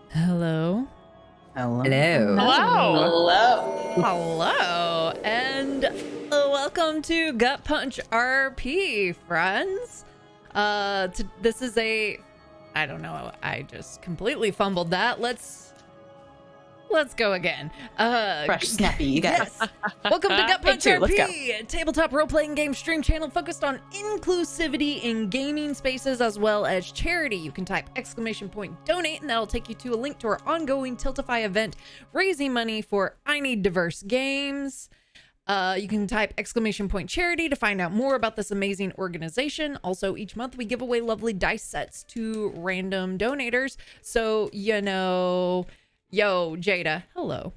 Hello. Hello. Hello, and welcome to Gut Punch RP, friends. This is I don't know, I just completely fumbled that. Let's go again. Fresh, snappy, you got yes. Welcome to Gut Punch two, let's go. RP, a tabletop role-playing game stream channel focused on inclusivity in gaming spaces as well as charity. You can type !donate and that'll take you to a link to our ongoing Tiltify event raising money for I Need Diverse Games. You can type !charity to find out more about this amazing organization. Also, each month we give away lovely dice sets to random donators. So, you know, yo, Jada, hello.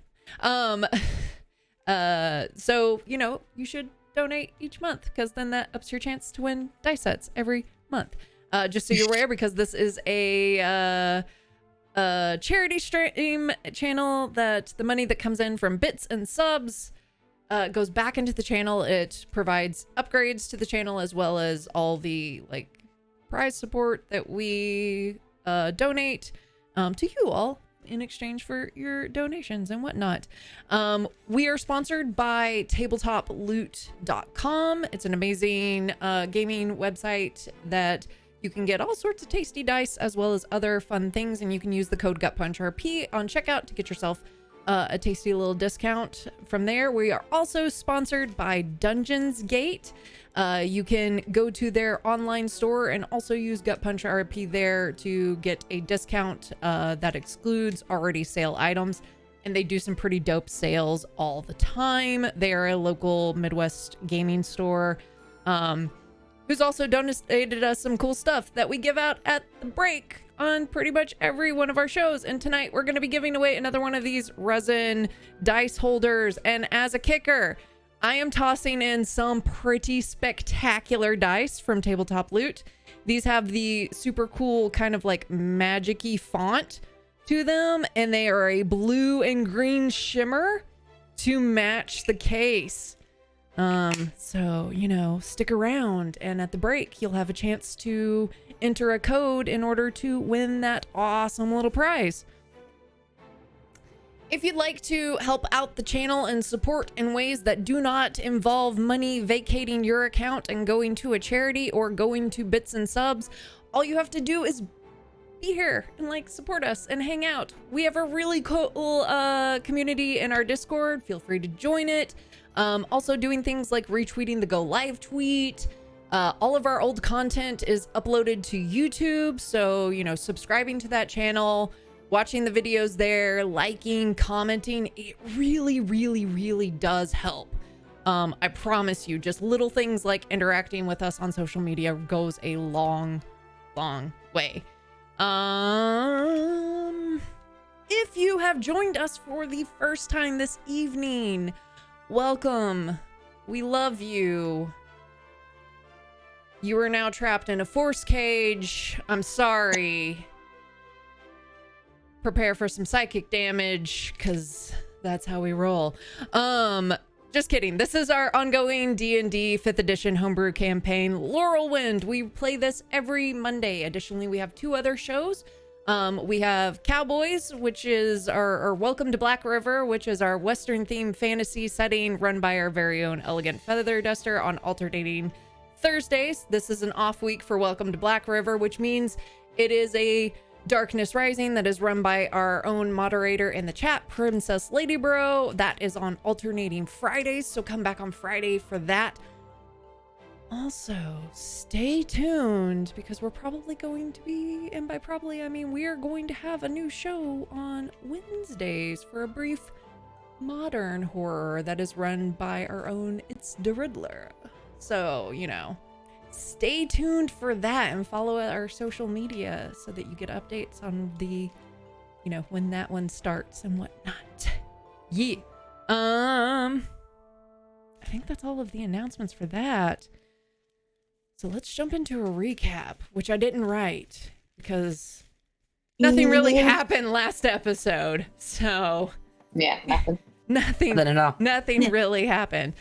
So, you know, you should donate each month because then that ups your chance to win dice sets every month. Just so you're aware, because this is a charity stream channel that the money that comes in from bits and subs goes back into the channel. It provides upgrades to the channel as well as all the like prize support that we donate to you all in exchange for your donations and whatnot. We are sponsored by tabletoploot.com. It's an amazing gaming website that you can get all sorts of tasty dice as well as other fun things, and you can use the code GutPunchRP on checkout to get yourself a tasty little discount from there. We are also sponsored by Dungeons Gate. You can go to their online store and also use Gut Punch RP there to get a discount that excludes already sale items. And they do some pretty dope sales all the time. They are a local Midwest gaming store who's also donated us some cool stuff that we give out at the break on pretty much every one of our shows. And tonight we're going to be giving away another one of these resin dice holders. And as a kicker, I am tossing in some pretty spectacular dice from Tabletop Loot. These have the super cool kind of like magic-y font to them, and they are a blue and green shimmer to match the case. So, you know, stick around, and at the break, you'll have a chance to enter a code in order to win that awesome little prize. If you'd like to help out the channel and support in ways that do not involve money vacating your account and going to a charity or going to bits and subs, all you have to do is be here and like support us and hang out. We have a really cool community in our Discord. Feel free to join it. Also doing things like retweeting the Go Live tweet. All of our old content is uploaded to YouTube, so, you know, subscribing to that channel, watching the videos there, liking, commenting, it really, really, really does help. I promise you, just little things like interacting with us on social media goes a long, long way. If you have joined us for the first time this evening, welcome. We love you. You are now trapped in a force cage. I'm sorry. Prepare for some psychic damage, because that's how we roll. Just kidding. This is our ongoing D&D 5th edition homebrew campaign, Lorelwind. We play this every Monday. Additionally, we have two other shows. We have Cowboys, which is our Welcome to Black River, which is our Western themed fantasy setting run by our very own Elegant Feather Duster on alternating Thursdays. This is an off week for Welcome to Black River, which means it is a Darkness Rising that is run by our own moderator in the chat, Princess Ladybro. That is on alternating Fridays, so come back on Friday for that. Also, stay tuned, because we're probably going to be, and by probably I mean we are going to have a new show on Wednesdays for a brief modern horror that is run by our own It's the Riddler. So, you know, stay tuned for that and follow our social media so that you get updates on the, you know, when that one starts and whatnot. Yeah. I think that's all of the announcements for that. So let's jump into a recap, which I didn't write because nothing really happened last episode. So yeah, nothing. Nothing at all. Nothing really happened.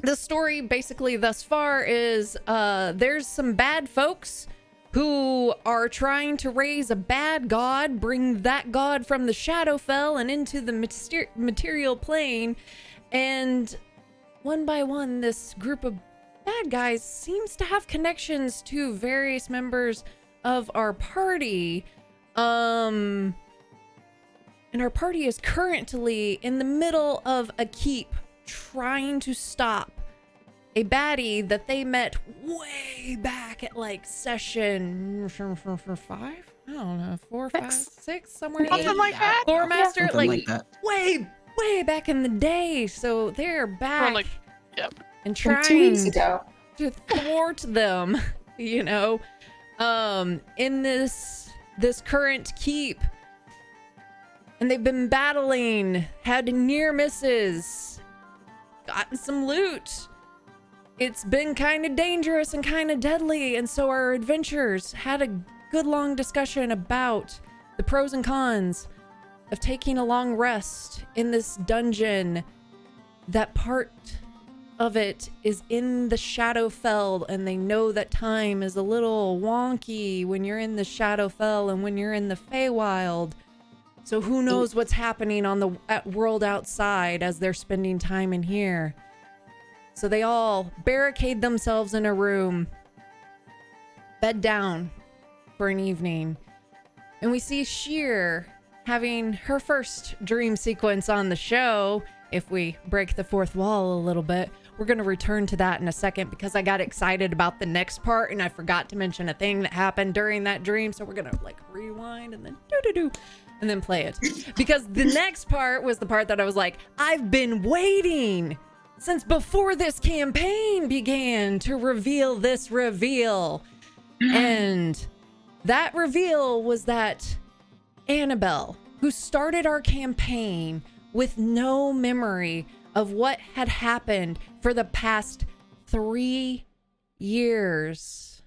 the story basically thus far is there's some bad folks who are trying to raise a bad god, bring that god from the Shadowfell and into the material plane, and one by one this group of bad guys seems to have connections to various members of our party. And our party is currently in the middle of a keep trying to stop a baddie that they met way back at like session 5? I don't know, 4, 5, 6, somewhere in Something like that. Lore Master, Something like that. way back in the day. So they're back Like, yep. and From trying 2 weeks ago. to thwart them, you know, in this current keep. And they've been battling, had near misses, gotten some loot. It's been kind of dangerous and kind of deadly, and so our adventurers had a good long discussion about the pros and cons of taking a long rest in this dungeon. That part of it is in the Shadowfell, and they know that time is a little wonky when you're in the Shadowfell and when you're in the Feywild. So who knows what's happening on the world outside as they're spending time in here. So they all barricade themselves in a room, bed down for an evening. And we see Sheer having her first dream sequence on the show. If we break the fourth wall a little bit, we're going to return to that in a second because I got excited about the next part and I forgot to mention a thing that happened during that dream. So we're going to like rewind and then and then play it, because the next part was the part that I was like, I've been waiting since before this campaign began to reveal this reveal. And that reveal was that Annabelle, who started our campaign with no memory of what had happened for the past 3 years,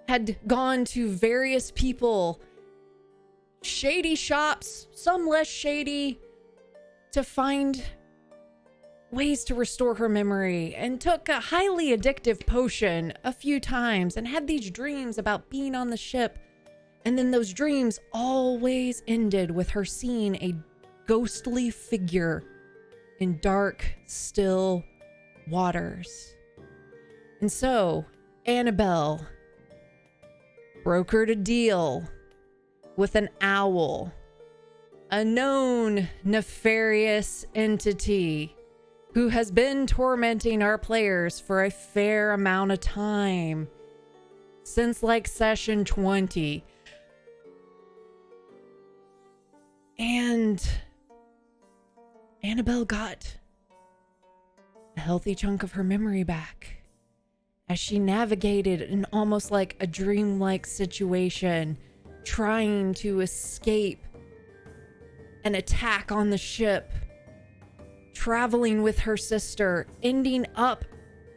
had gone to various people, shady shops, some less shady, to find ways to restore her memory, and took a highly addictive potion a few times and had these dreams about being on the ship. And then those dreams always ended with her seeing a ghostly figure in dark, still waters. And so Annabelle brokered a deal with an owl, a known nefarious entity who has been tormenting our players for a fair amount of time, since like session 20. And Annabelle got a healthy chunk of her memory back as she navigated in almost like a dreamlike situation, trying to escape an attack on the ship, traveling with her sister, ending up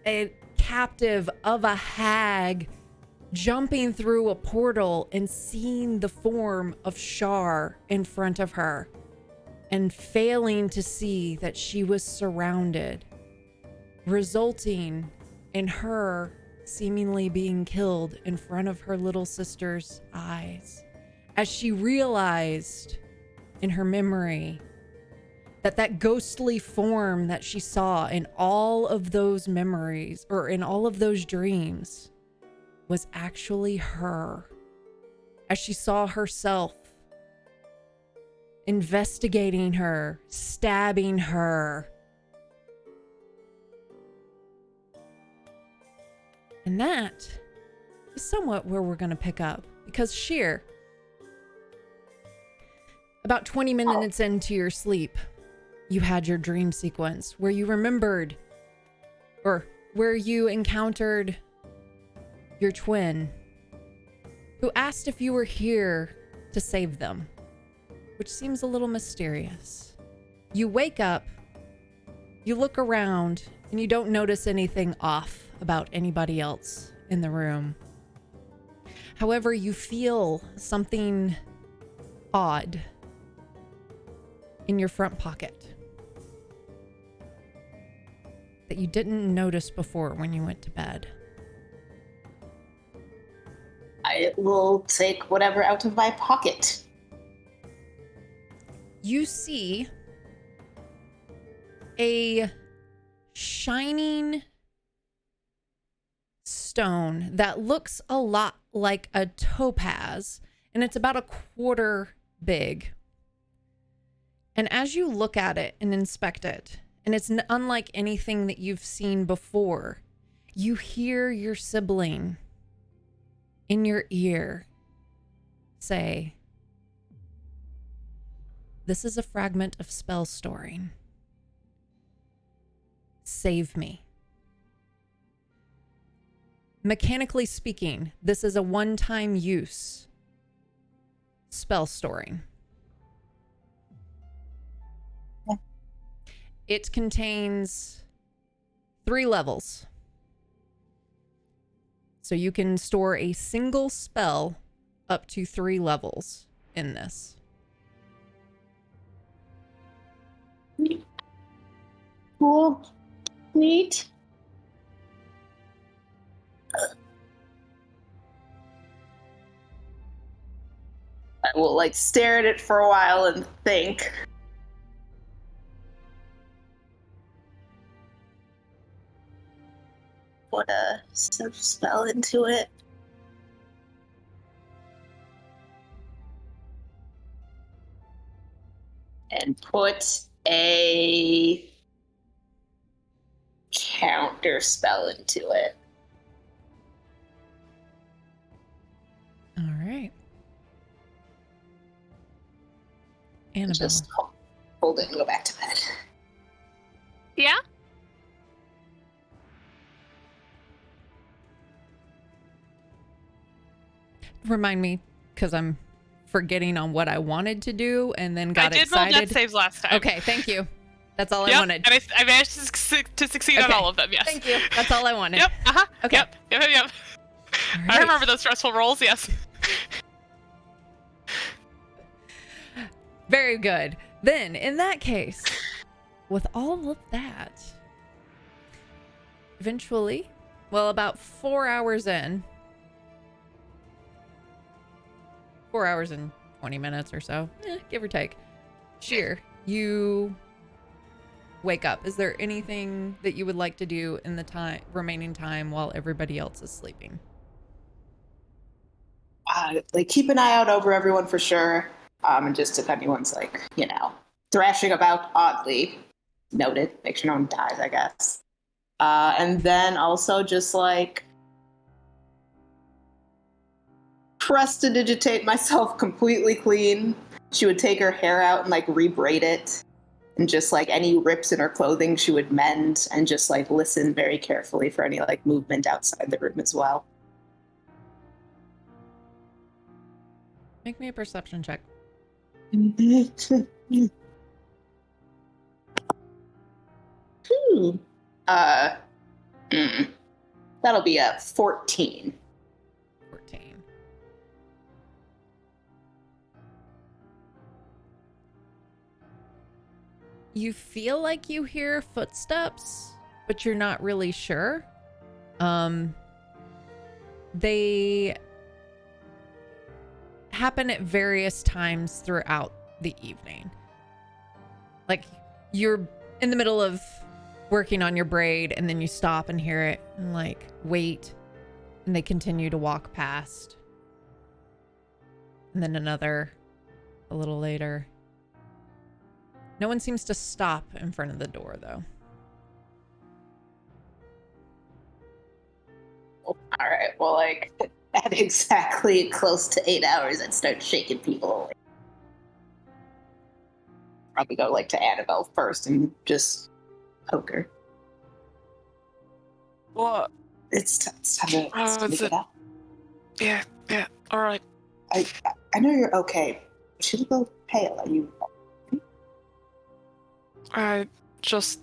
a captive of a hag, jumping through a portal and seeing the form of Shar in front of her, and failing to see that she was surrounded, resulting in her seemingly being killed in front of her little sister's eyes, as she realized in her memory that that ghostly form that she saw in all of those memories, or in all of those dreams, was actually her, as she saw herself investigating her, stabbing her. And that is somewhat where we're going to pick up, because Sheer, about 20 minutes into your sleep, you had your dream sequence where you remembered, or where you encountered your twin, who asked if you were here to save them, which seems a little mysterious. You wake up, you look around, and you don't notice anything off about anybody else in the room. However, you feel something odd in your front pocket. that you didn't notice before when you went to bed? I will take whatever out of my pocket. You see a shining stone that looks a lot like a topaz, and it's about a quarter big. And as you look at it and inspect it, and it's unlike anything that you've seen before, you hear your sibling in your ear say, "This is a fragment of spell storing. Save me." Mechanically speaking, this is a one-time use spell storing. Yeah. It contains 3 levels. So you can store a single spell up to 3 levels in this. Cool. Neat. I will like stare at it for a while and think. Put a spell into it. And put a counter spell into it. All right. Annabelle. Just hold it and go back to bed. Yeah? Remind me, because I'm forgetting on what I wanted to do and then got excited. I did roll death saves last time. Okay, thank you. That's all I Yep, wanted. and I managed to succeed on all of them, yes. Thank you. That's all I wanted. Yep, uh-huh. Okay. Yep. All I right. remember those stressful rolls, yes. Very good. Then, in that case, with all of that, eventually, well, about 4 hours in, 4 hours and 20 minutes or so, give or take, Sheer, you wake up. Is there anything that you would like to do in the remaining time while everybody else is sleeping? Like keep an eye out over everyone for sure. And just if anyone's like, thrashing about oddly, noted. Make sure no one dies, I guess. And then also just like prestidigitate myself completely clean. She would take her hair out and like rebraid it. And just like any rips in her clothing, she would mend and just like listen very carefully for any like movement outside the room as well. Make me a perception check. That'll be a 14. 14. You feel like you hear footsteps, but you're not really sure. They happen at various times throughout the evening. Like you're in the middle of working on your braid and then you stop and hear it and like wait, and they continue to walk past. And then another a little later. No one seems to stop in front of the door though. All right, well, like at exactly close to 8 hours, I'd start shaking people away. Probably go like to Annabelle first and just poke her. What? It's time to get out. Yeah, all right. I know you're okay. She look a little pale. Are you? I just,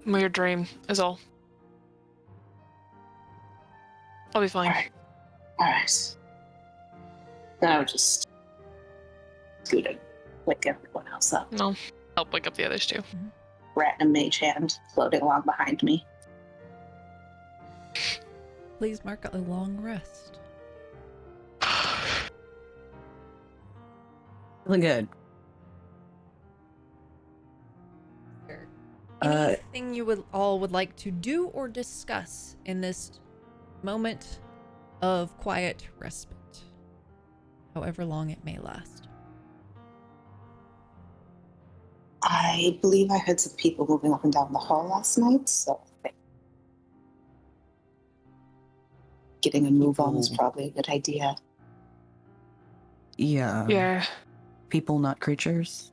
weird dream is all. I'll be fine. All right. Then I would just scoot and wake everyone else up. No, help wake up the others too. random mage hand floating along behind me. Please mark a long rest. Feeling good. Anything you would like to do or discuss in this moment of quiet respite, however long it may last? I believe I heard some people moving up and down the hall last night, so I think getting a move on is probably a good idea. Yeah. Yeah. People, not creatures.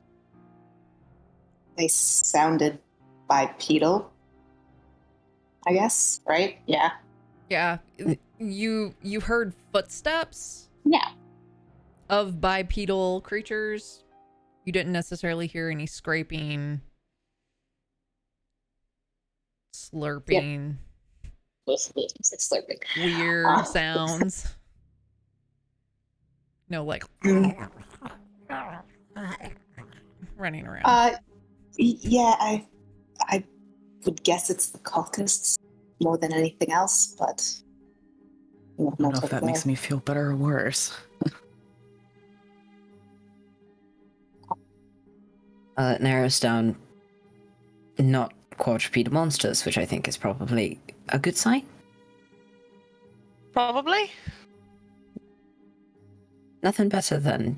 They sounded bipedal, I guess, right? Yeah. Yeah, you heard footsteps Yeah. of bipedal creatures. You didn't necessarily hear any scraping, slurping, Slurping. weird sounds. No, like running around. Yeah, I would guess it's the cultists more than anything else, but I don't know if that makes me feel better or worse. It narrows down not quadrupedal monsters, which I think is probably a good sign. Probably. Nothing better than,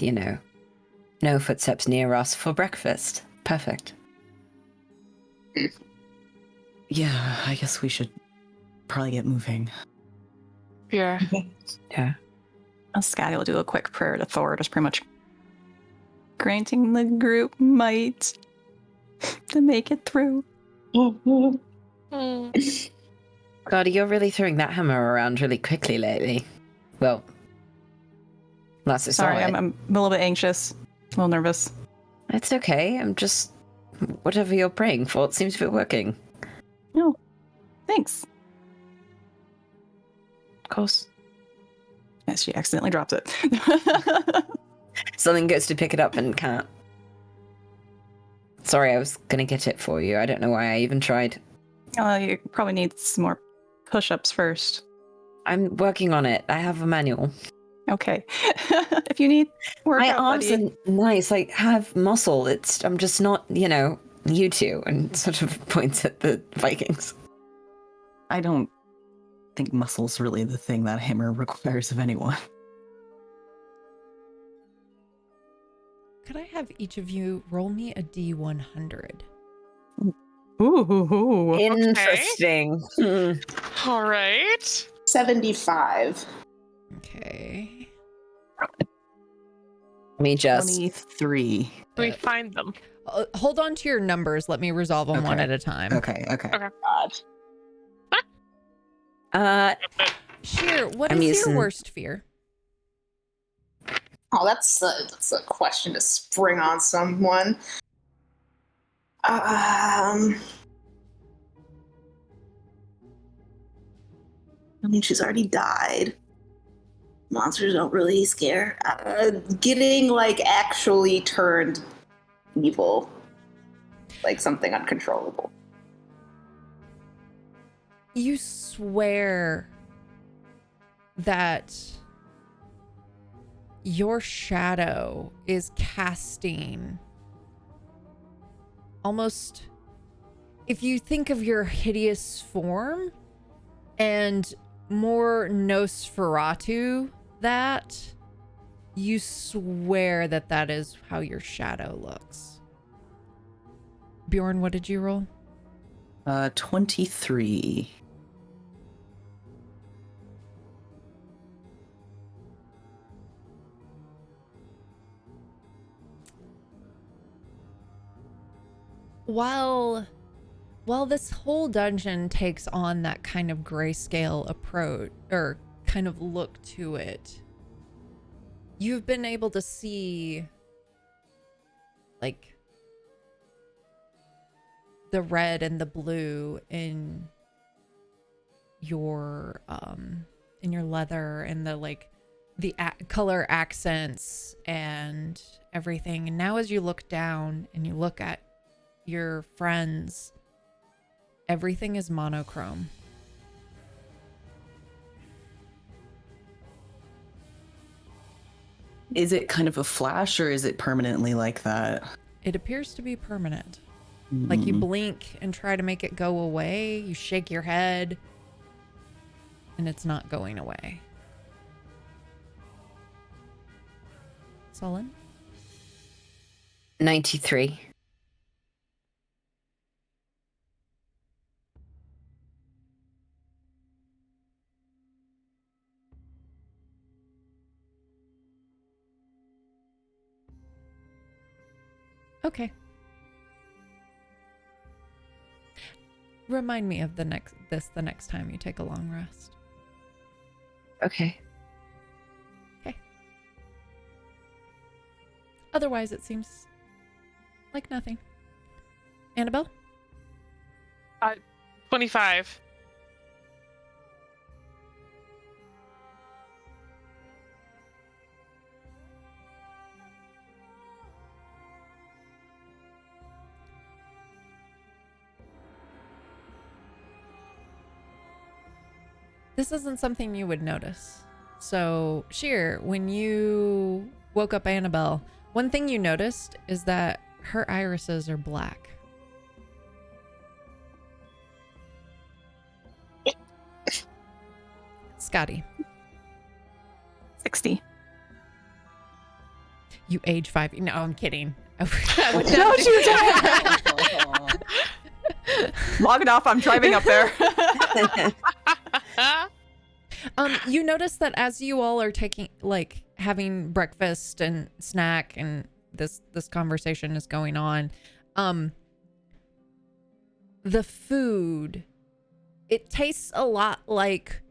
no footsteps near us for breakfast. Perfect. Yeah, I guess we should probably get moving. Yeah. Yeah. Scotty will do a quick prayer to Thor, just pretty much granting the group might to make it through. Mm. God, you're really throwing that hammer around really quickly lately. Well, last I saw Sorry, it. I'm a little bit anxious, a little nervous. It's okay. I'm just... Whatever you're praying for, it seems to be working. No, thanks. Of course. Yes, she accidentally drops it. Something goes to pick it up and can't. Sorry, I was gonna get it for you. I don't know why I even tried. You probably need some more push-ups first. I'm working on it. I have a manual. Okay. If you need My workout, arms buddy. are nice. I have muscle. I'm just not, you two, and sort of points at the Vikings. I don't think muscle's really the thing that hammer requires of anyone. Could I have each of you roll me a D100? Ooh. Interesting. All right. 75. Okay. Let me just... 23. We find them. Hold on to your numbers. Let me resolve them one Okay. at a time. Okay. God. Sheer, what I'm is using- your worst fear? Oh, that's a question to spring on someone. I mean, she's already died. Monsters don't really scare. Getting, actually turned evil. Like something uncontrollable. You swear that your shadow is casting almost, if you think of your hideous form and more Nosferatu, that you swear that is how your shadow looks. Bjorn, what did you roll? 23. While this whole dungeon takes on that kind of grayscale approach or kind of look to it, you've been able to see the red and the blue in your leather and the color accents and everything. And now as you look down and you look at your friends, everything is monochrome. Is it kind of a flash or is it permanently like that? It appears to be permanent. Like you blink and try to make it go away, you shake your head, and it's not going away. Sullen? 93. Okay. Remind me of the next time you take a long rest. Okay. Otherwise, it seems like nothing. Annabelle? 25. This isn't something you would notice. So, Sheer, when you woke up Annabelle, one thing you noticed is that her irises are black. Scotty, 60. you age 5. No, I'm kidding. Don't you dare! Log it off. I'm driving up there. You notice that as you all are having breakfast and snack and this conversation is going on, the food, it tastes a lot like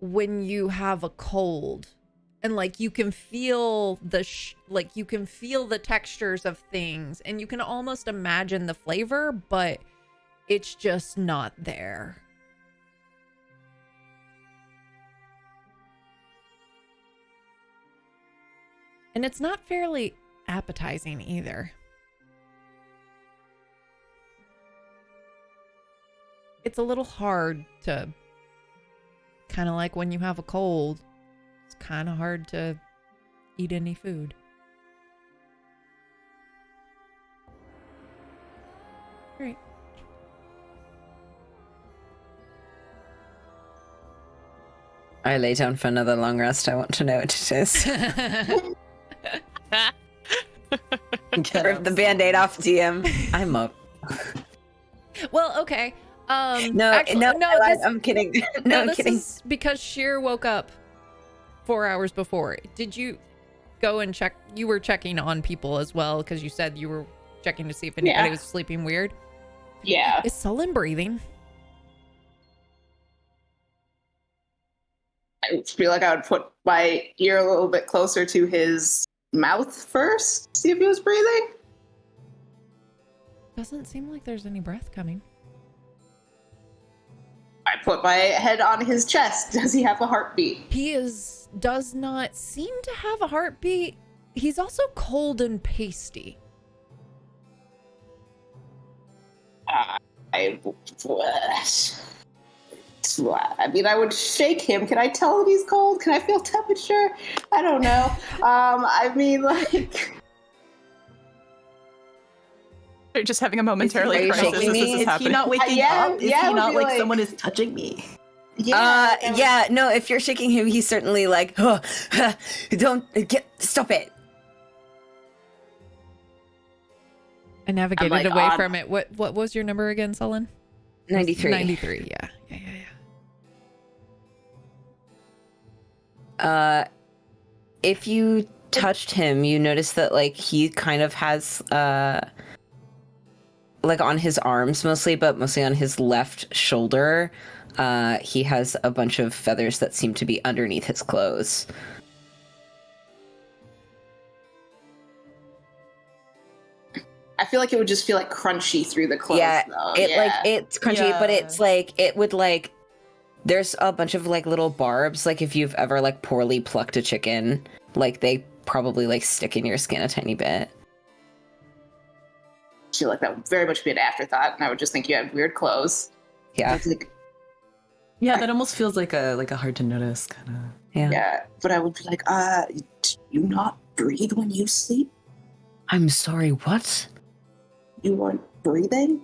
when you have a cold, and like you can feel the you can feel the textures of things, and you can almost imagine the flavor, but it's just not there. And it's not fairly appetizing either. It's a little hard to, kind of like when you have a cold, it's kind of hard to eat any food. Great. I lay down for another long rest. I want to know what it is. Rip the band-aid off, DM. I'm up. Well, okay. No, I'm kidding. No, I'm this kidding. is because Sheer woke up 4 hours before. Did you go and check? You were checking on people as well, because you said you were checking to see if anybody was sleeping weird. Yeah. Is Sullen breathing? I feel like I would put my ear a little bit closer to his mouth first, see if he was breathing. Doesn't seem like there's any breath coming. I put my head on his chest. Does he have a heartbeat? He does not seem to have a heartbeat. He's also cold and pasty. I mean, I would shake him. Can I tell that he's cold? Can I feel temperature? I don't know. I mean, like... They're just having a momentarily Are you crisis shaking as me? this is Is he happening. not waking Yeah, up? Is yeah, he it not would be like like- someone is touching me? Yeah. No, if you're shaking him, he's certainly like, stop it. I navigated like, away from it. What was your number again, Sullen? 93. 93, yeah. If you touched him, you notice that like he kind of has like on his arms mostly, but mostly on his left shoulder, he has a bunch of feathers that seem to be underneath his clothes. I feel like it would just feel like crunchy through the clothes. Yeah, though. it's crunchy, but Yeah. it's like it would like there's a bunch of like little barbs, like if you've ever like poorly plucked a chicken, like they probably like stick in your skin a tiny bit. feel like that would very much be an afterthought, and I would just think you had weird clothes. Yeah. It's like, Yeah, that almost feels like a hard to notice kind of. Yeah. yeah, but I would be like, do you not breathe when you sleep? I'm sorry, what? You weren't breathing?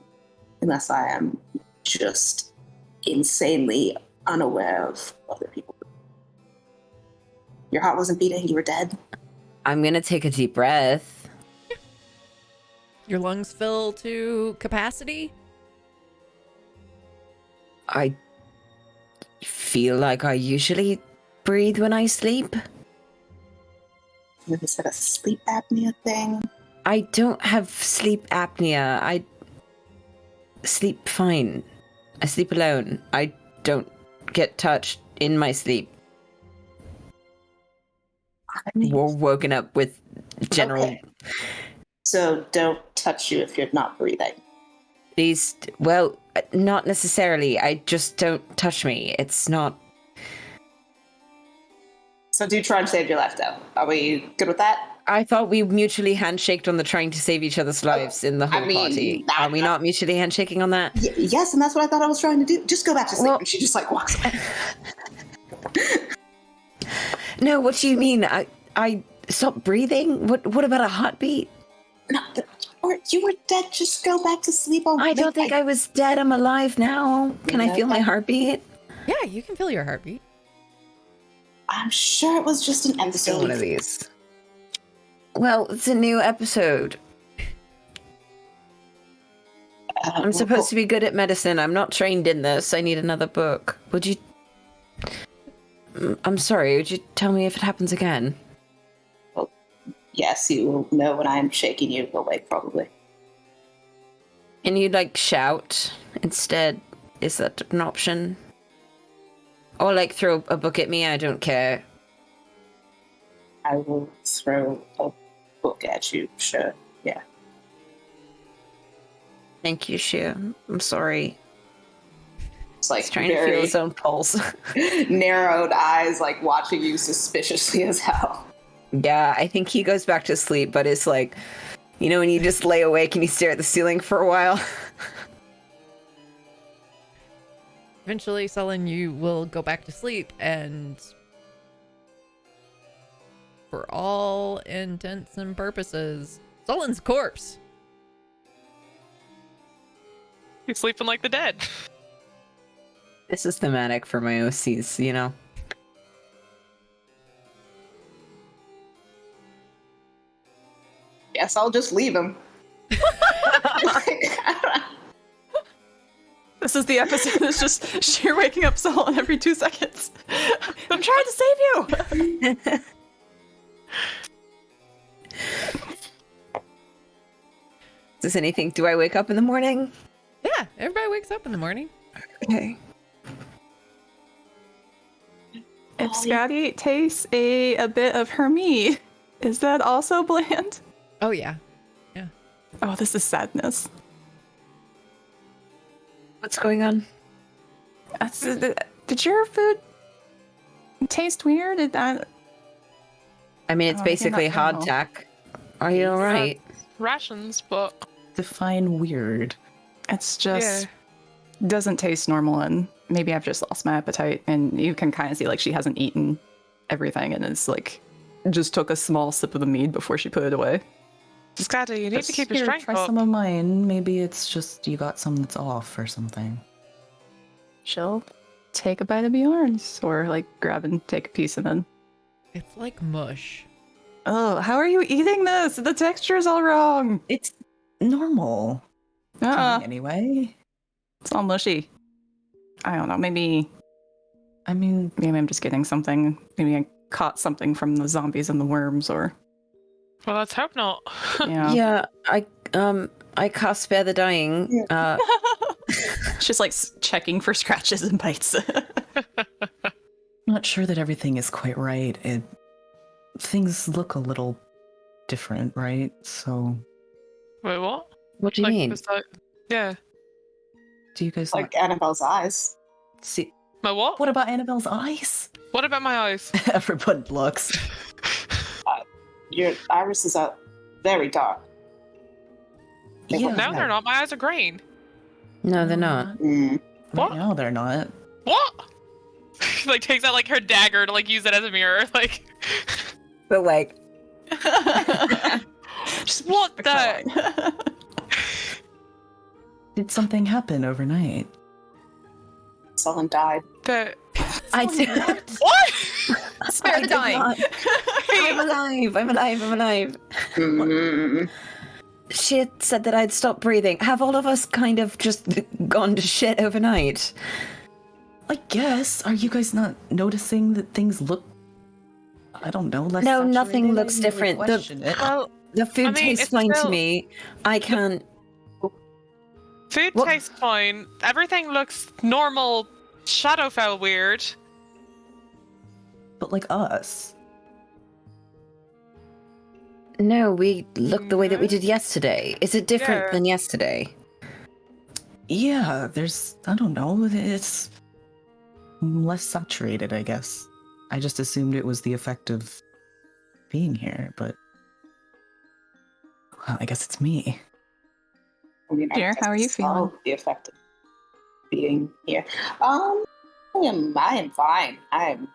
Unless I am just insanely unaware of other people. Your heart wasn't beating, you were dead? I'm gonna take a deep breath. Your lungs fill to capacity? I feel like I usually breathe when I sleep. Is that a sleep apnea thing? I don't have sleep apnea. I sleep fine. I sleep alone. I don't get touched in my sleep. Or woken up with general. Okay. So don't touch you if you're not breathing. These, well, not necessarily. I just don't touch me. It's not. So do try and save your life, though. Are we good with that? I thought we mutually handshaked on the trying to save each other's lives in the whole party. Are we not mutually handshaking on that? Yes, and that's what I thought I was trying to do. Just go back to sleep. Well- And she just like walks away. No, what do you mean? I stopped breathing? What about a heartbeat? No, you were dead. Just go back to sleep. I don't think I was dead. I'm alive now. Can I feel my heartbeat? Yeah, you can feel your heartbeat. I'm sure it was just an episode. One of these. Well, it's a new episode. I'm supposed to be good at medicine. I'm not trained in this. I need another book. Would you... I'm sorry, would you tell me if it happens again? Yes, you will know when I'm shaking you awake, probably. Can you, like, shout instead? Is that an option? Or, like, throw a book at me? I don't care. I will throw a book at you, sure. Yeah. Thank you, Shia. I'm sorry. It's like He's trying to feel very his own pulse. narrowed eyes, like watching you suspiciously as hell. Yeah, I think he goes back to sleep, but it's like, you know, when you just lay awake and you stare at the ceiling for a while. Eventually, Sullen, you will go back to sleep, and for all intents and purposes, Sullen's corpse. You're sleeping like the dead. This is thematic for my OCs, you know? Yes, I'll just leave him. This is the episode that's just sheer waking up Solon every 2 seconds. I'm trying to save you! Is this anything? Do I wake up in the morning? Yeah, everybody wakes up in the morning. Okay. If Scotty tastes a bit of Hermie, is that also bland? Oh, yeah. Oh, this is sadness. What's going on? Did your food taste weird? I mean, it's Oh, basically you're not normal. hardtack. Are you alright? Rations, but Define weird. It's just doesn't taste normal, and maybe I've just lost my appetite. And you can kind of see like she hasn't eaten everything, and is like just took a small sip of the mead before she put it away. Scotty, you need to keep your Here, strength try up. some of mine. Maybe it's just you got some that's off or something. She'll take a bite of Bjorn's, or like grab and take a piece, and then It's like mush. oh, how are you eating this? The texture is all wrong. It's normal. to me anyway. It's all mushy. I don't know. Maybe I mean, I'm just getting something. Maybe I caught something from the zombies and the worms, or Well, let's hope not. yeah. Yeah, I cast Spare the Dying. It's just like checking for scratches and bites. not sure that everything is quite right. Things look a little different, right? So, Wait, what? What do you mean? Yeah. do you guys Like Annabelle's eyes. see? My what? What about Annabelle's eyes? What about my eyes? Everyone looks. Your irises are very dark. Yeah. No, they're not. My eyes are green. No, they're not. Mm. What? Right now they're not. What? Like takes out like her dagger to like use it as a mirror. Like, But like, Just what fix that line. Did something happen overnight? Someone died. the I did. what? Spare the dying. I'm alive. I'm alive. I'm alive. Mm. She had said that I'd stop breathing. Have all of us kind of just gone to shit overnight? I guess. Are you guys not noticing that things look, I don't know, less No, nothing saturated? looks I didn't really different. question it. Well, The food I mean, tastes it's fine to still- me. I can't. food What? tastes fine. Everything looks normal. Shadowfell weird. But like us. No, we look the way that we did yesterday. Is it different Yeah. than yesterday? Yeah, there's, I don't know, it's less saturated, I guess. I just assumed it was the effect of being here, but well, I guess it's me. I mean, I Dear, guess how are you it's all feeling? The effect of being here. I am fine. I'm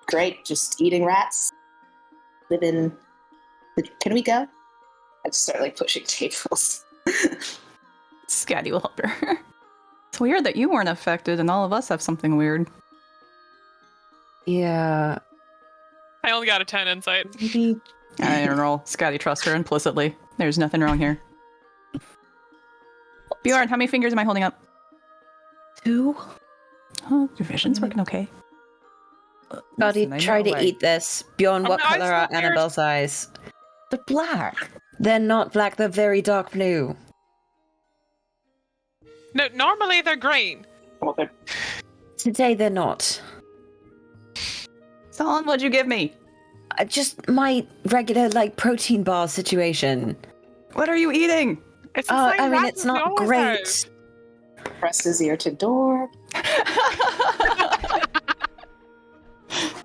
great. Just eating rats. Living. Can we go? I just start like pushing tables. Scatty will help her. It's weird that you weren't affected and all of us have something weird. Yeah. I only got a 10 insight. Maybe I don't know. Scatty trusts her implicitly. There's nothing wrong here. Bjorn, how many fingers am I holding up? 2? Oh, your vision's working okay. Buddy, Listen, I try know to eat this. Bjorn, Oh, what my eyes color are look weird. Annabelle's eyes? They're black. They're not black, they're very dark blue. No, normally they're green. Well, they're Today they're not. Solon, what'd you give me? Just my regular, like, protein bar situation. What are you eating? It's the same I mean, rat it's as we not always great. pressed his ear to door.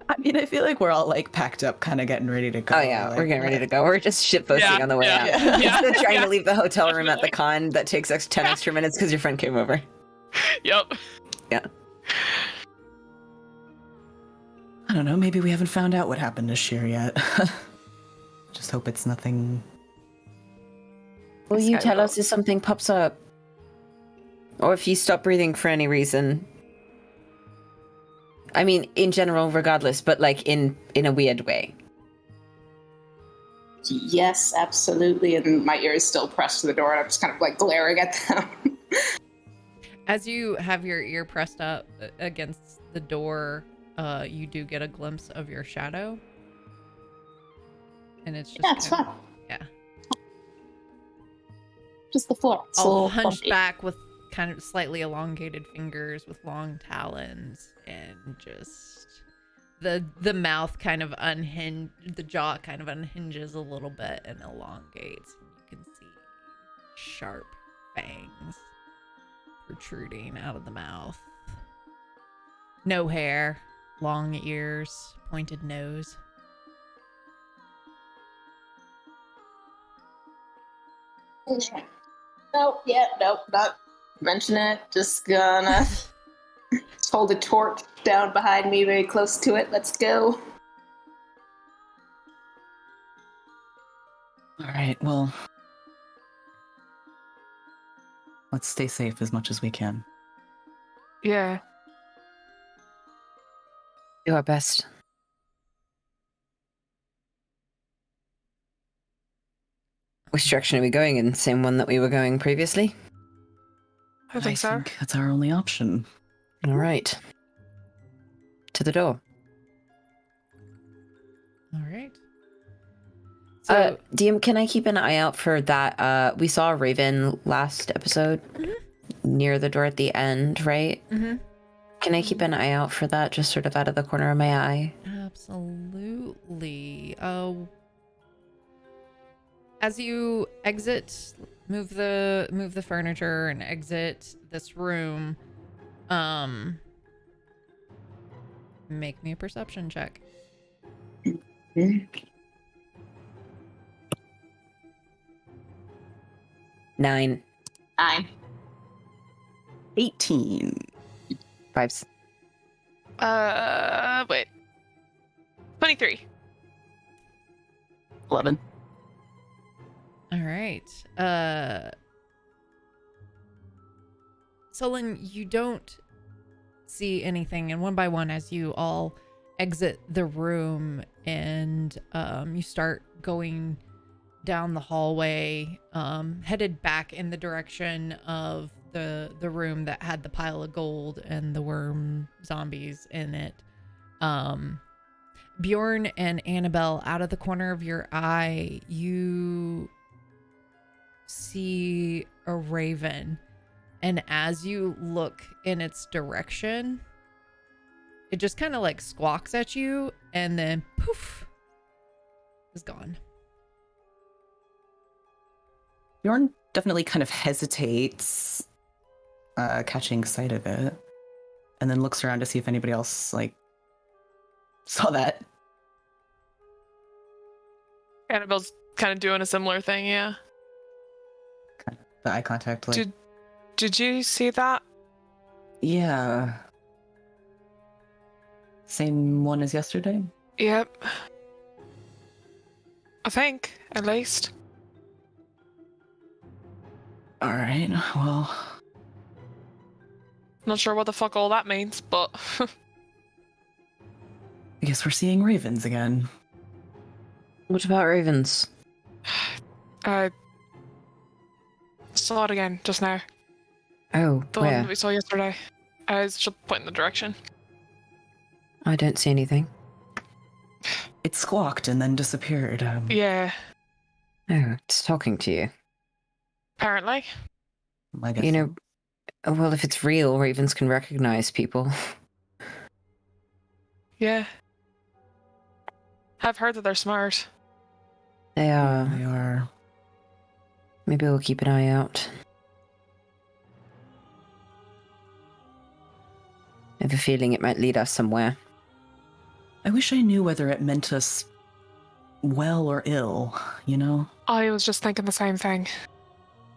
I mean, I feel like we're all like packed up, kind of getting ready to go. Oh yeah, like, we're getting ready to go. We're just shitposting Yeah, on the way yeah, out. yeah, Instead of trying yeah. to leave the hotel room at the con that takes us 10 extra minutes because your friend came over. have. Yep. I don't know, maybe we haven't found out what happened to Sheer yet. Just hope it's nothing. Will you Sky tell will. us if something pops up? Or if you stop breathing for any reason? I mean, in general, regardless, but like in a weird way. Yes, absolutely. And my ear is still pressed to the door, and I'm just kind of like glaring at them. As you have your ear pressed up against the door, you do get a glimpse of your shadow. And it's just Yeah, it's kind fine. yeah. Just the floor. It's a all little hunched bumpy. back with kind of slightly elongated fingers with long talons, and just the mouth kind of the jaw kind of unhinges a little bit and elongates, and you can see sharp fangs protruding out of the mouth. No hair, long ears, pointed nose. Nope, not mention it. Just gonna hold a torch down behind me, very close to it. Let's go. All right, well, let's stay safe as much as we can. Yeah. Do our best. Which direction are we going in? Same one that we were going previously? I think so. That's our only option. All right. To the door. All right. So DM, can I keep an eye out for that? We saw a raven last episode near the door at the end, right? mhm. Can I keep an eye out for that, just sort of out of the corner of my eye? Absolutely. As you exit, move the furniture and exit this room, make me a perception check. 9. 9. 18. 5s. Wait. 23. 11. All right. Sullen, you don't see anything, and one by one, as you all exit the room and you start going down the hallway, headed back in the direction of the room that had the pile of gold and the worm zombies in it. Bjorn and Annabelle, out of the corner of your eye, you see a raven, and as you look in its direction, it just kind of like squawks at you and then poof is gone. Bjorn definitely kind of hesitates, catching sight of it, and then looks around to see if anybody else like saw that. Annabelle's kind of doing a similar thing, yeah. Kind of the eye contact, like, Did you see that? yeah. Same one as yesterday? Yep. I think, at least. Alright, well, Not sure what the fuck all that means, but I guess we're seeing ravens again. What about ravens? I saw it again just now. Oh, The one where? that we saw yesterday. I was just pointing the direction. I don't see anything. It squawked and then disappeared. Yeah, Oh, it's talking to you. apparently. I guess You know, well, if it's real, ravens can recognize people. Yeah. I've heard that they're smart. They are. they are. Maybe we'll keep an eye out. I have a feeling it might lead us somewhere. I wish I knew whether it meant us well or ill, you know? I was just thinking the same thing.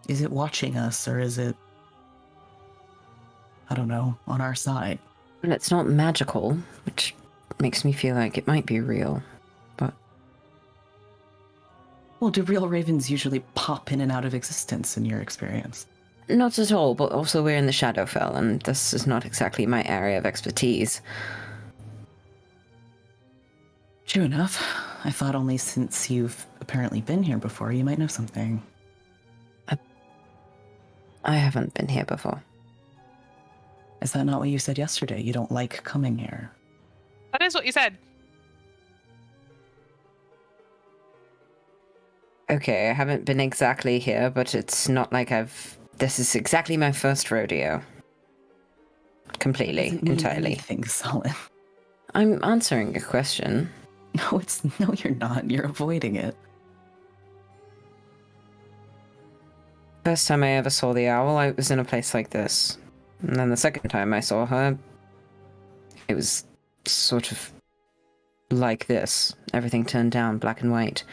Is it watching us, or is it, I don't know, on our side? Well, it's not magical, which makes me feel like it might be real. But Well, do real ravens usually pop in and out of existence in your experience? not at all, but also we're in the Shadowfell, and this is not exactly my area of expertise. True enough. I thought only since you've apparently been here before, you might know something. I haven't been here before. Is that not what you said yesterday? You don't like coming here? That is what you said. Okay, I haven't been exactly here, but it's not like this is exactly my first rodeo. Completely, Doesn't mean entirely. anything, Solid. I'm answering a question. No, you're not. You're avoiding it. First time I ever saw the owl, I was in a place like this. And then the second time I saw her, it was sort of like this. Everything turned down, black and white.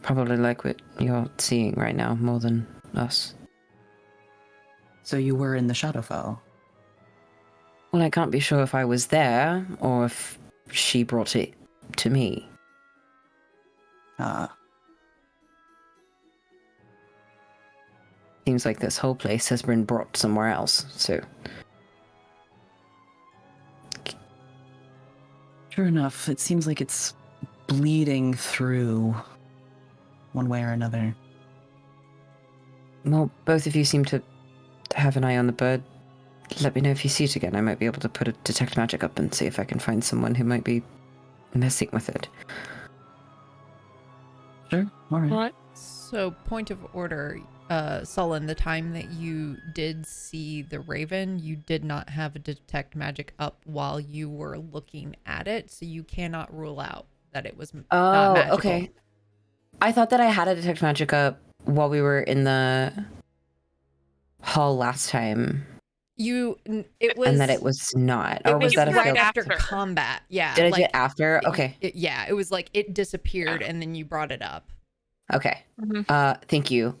Probably like what you're seeing right now, more than us. So you were in the Shadowfell? Well, I can't be sure if I was there, or if she brought it to me. Ah, Seems like this whole place has been brought somewhere else, so... sure enough. It seems like it's bleeding through one way or another. Well, both of you seem to have an eye on the bird. Let me know if you see it again. I might be able to put a detect magic up and see if I can find someone who might be messing with it. Sure, alright. Right. So, point of order, Sullen, the time that you did see the raven, you did not have a detect magic up while you were looking at it, so you cannot rule out that it was not Oh, magical. okay. I thought that I had a detect magic up while we were in the hall last time, It was, and that it was not. it Or was that a right failed? after after. combat. Yeah. Did I do like, it after? Okay. Yeah, it was like it disappeared and then you brought it up. Okay. Mhm. Thank you.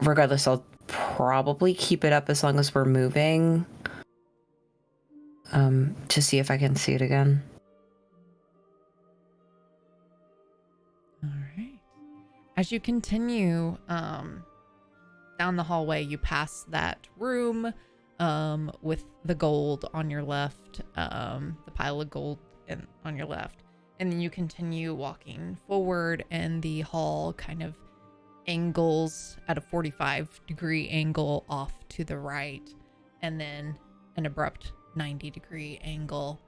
Regardless, I'll probably keep it up as long as we're moving. To see if I can see it again. All right. As you continue down the hallway, you pass that room with the gold on your left, the pile of gold on your left. And then you continue walking forward, and the hall kind of angles at a 45-degree angle off to the right, and then an abrupt 90-degree angle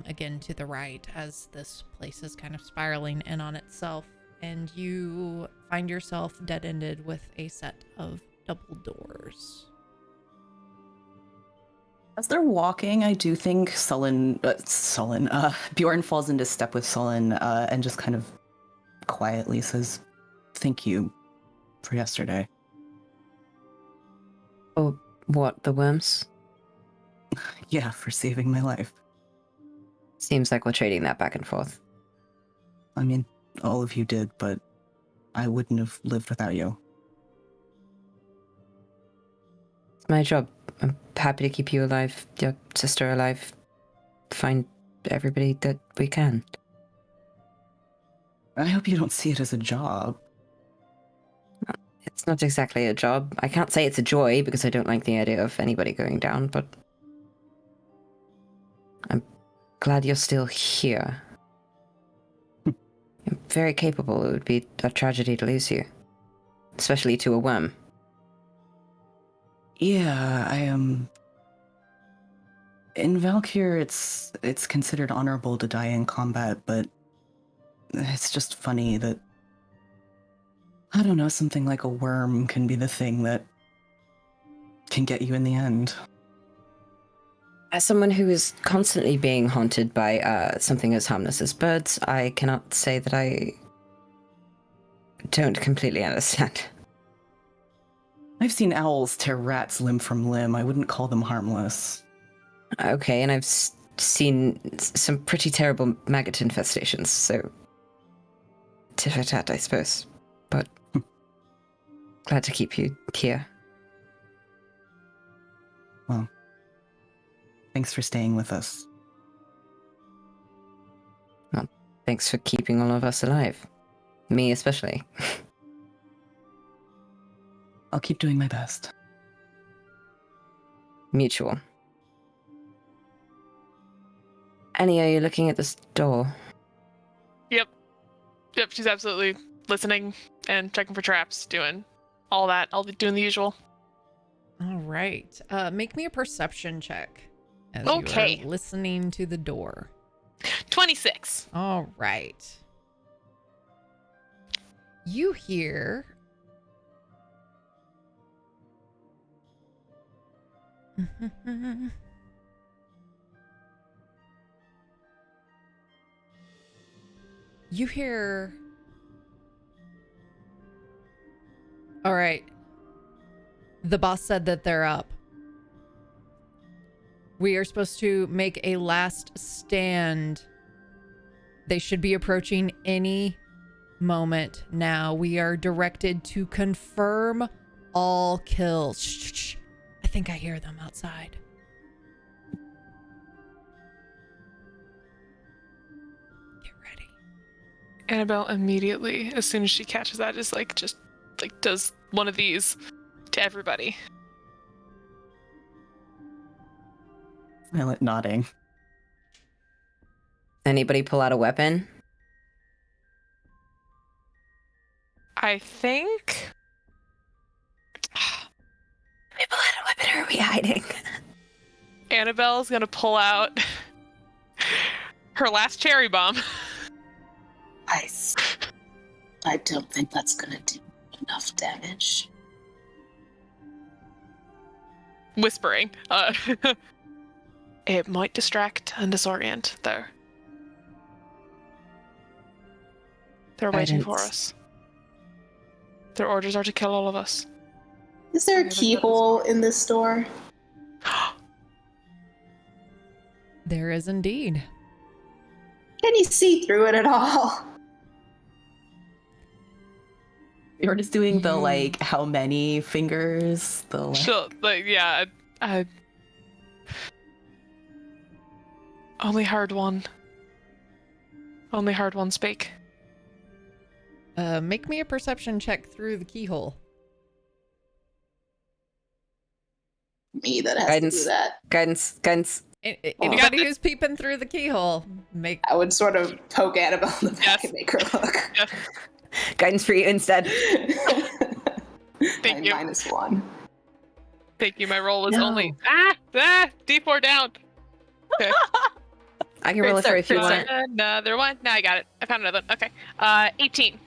again to the right, as this place is kind of spiraling in on itself, and you find yourself dead-ended with a set of double doors. As they're walking, I do think Bjorn falls into step with Sullen and just kind of quietly says, "Thank you for yesterday." Oh, what, the worms? Yeah, for saving my life. Seems like we're trading that back and forth. I mean, all of you did, but I wouldn't have lived without you. It's my job. I'm happy to keep you alive, your sister alive, find everybody that we can. I hope you don't see it as a job. It's not exactly a job. I can't say it's a joy because I don't like the idea of anybody going down, but I'm glad you're still here. You're very capable. It would be a tragedy to lose you, especially to a worm. Yeah, I am. In Valkyr, it's considered honorable to die in combat, but it's just funny that, I don't know, something like a worm can be the thing that can get you in the end. As someone who is constantly being haunted by something as harmless as birds, I cannot say that I don't completely understand. I've seen owls tear rats limb from limb. I wouldn't call them harmless. Okay, and I've seen some pretty terrible maggot infestations, so tit for tat, I suppose. But glad to keep you here. Well, thanks for staying with us. Well, thanks for keeping all of us alive. Me especially. I'll keep doing my best. Mutual. Annie, are you looking at this door? Yep, she's absolutely listening and checking for traps, doing all that. I'll be doing the usual. All right. Make me a perception check as Okay. you are listening to the door. 26. All right. You hear you hear. All right. The boss said that they're up. We are supposed to make a last stand. They should be approaching any moment now. We are directed to confirm all kills. Shh. I think I hear them outside. Get ready. Annabelle immediately, as soon as she catches that, just does one of these to everybody. Silent nodding. Anybody pull out a weapon? I think. We pull out a weapon, or are we hiding? Annabelle's gonna pull out her last cherry bomb. I don't think that's gonna do enough damage. Whispering. It might distract and disorient, though. They're waiting for us. Their orders are to kill all of us. Is there a keyhole in this door? There is indeed. Can you see through it at all? You're just doing the like how many fingers? The like... She'll, like, yeah, only hard one. Only hard one speak. Make me a perception check through the keyhole. Me that has to do that. Guidance. Anybody who's peeping through the keyhole, make. I would sort of poke Annabelle in the back Yes. and make her look. Yes. Guidance for you instead. Thank you. -1. Thank you. My roll was No. only D4 down. Okay. I can roll it for you if you want. Another one. No, I got it. I found another one. Okay. 18.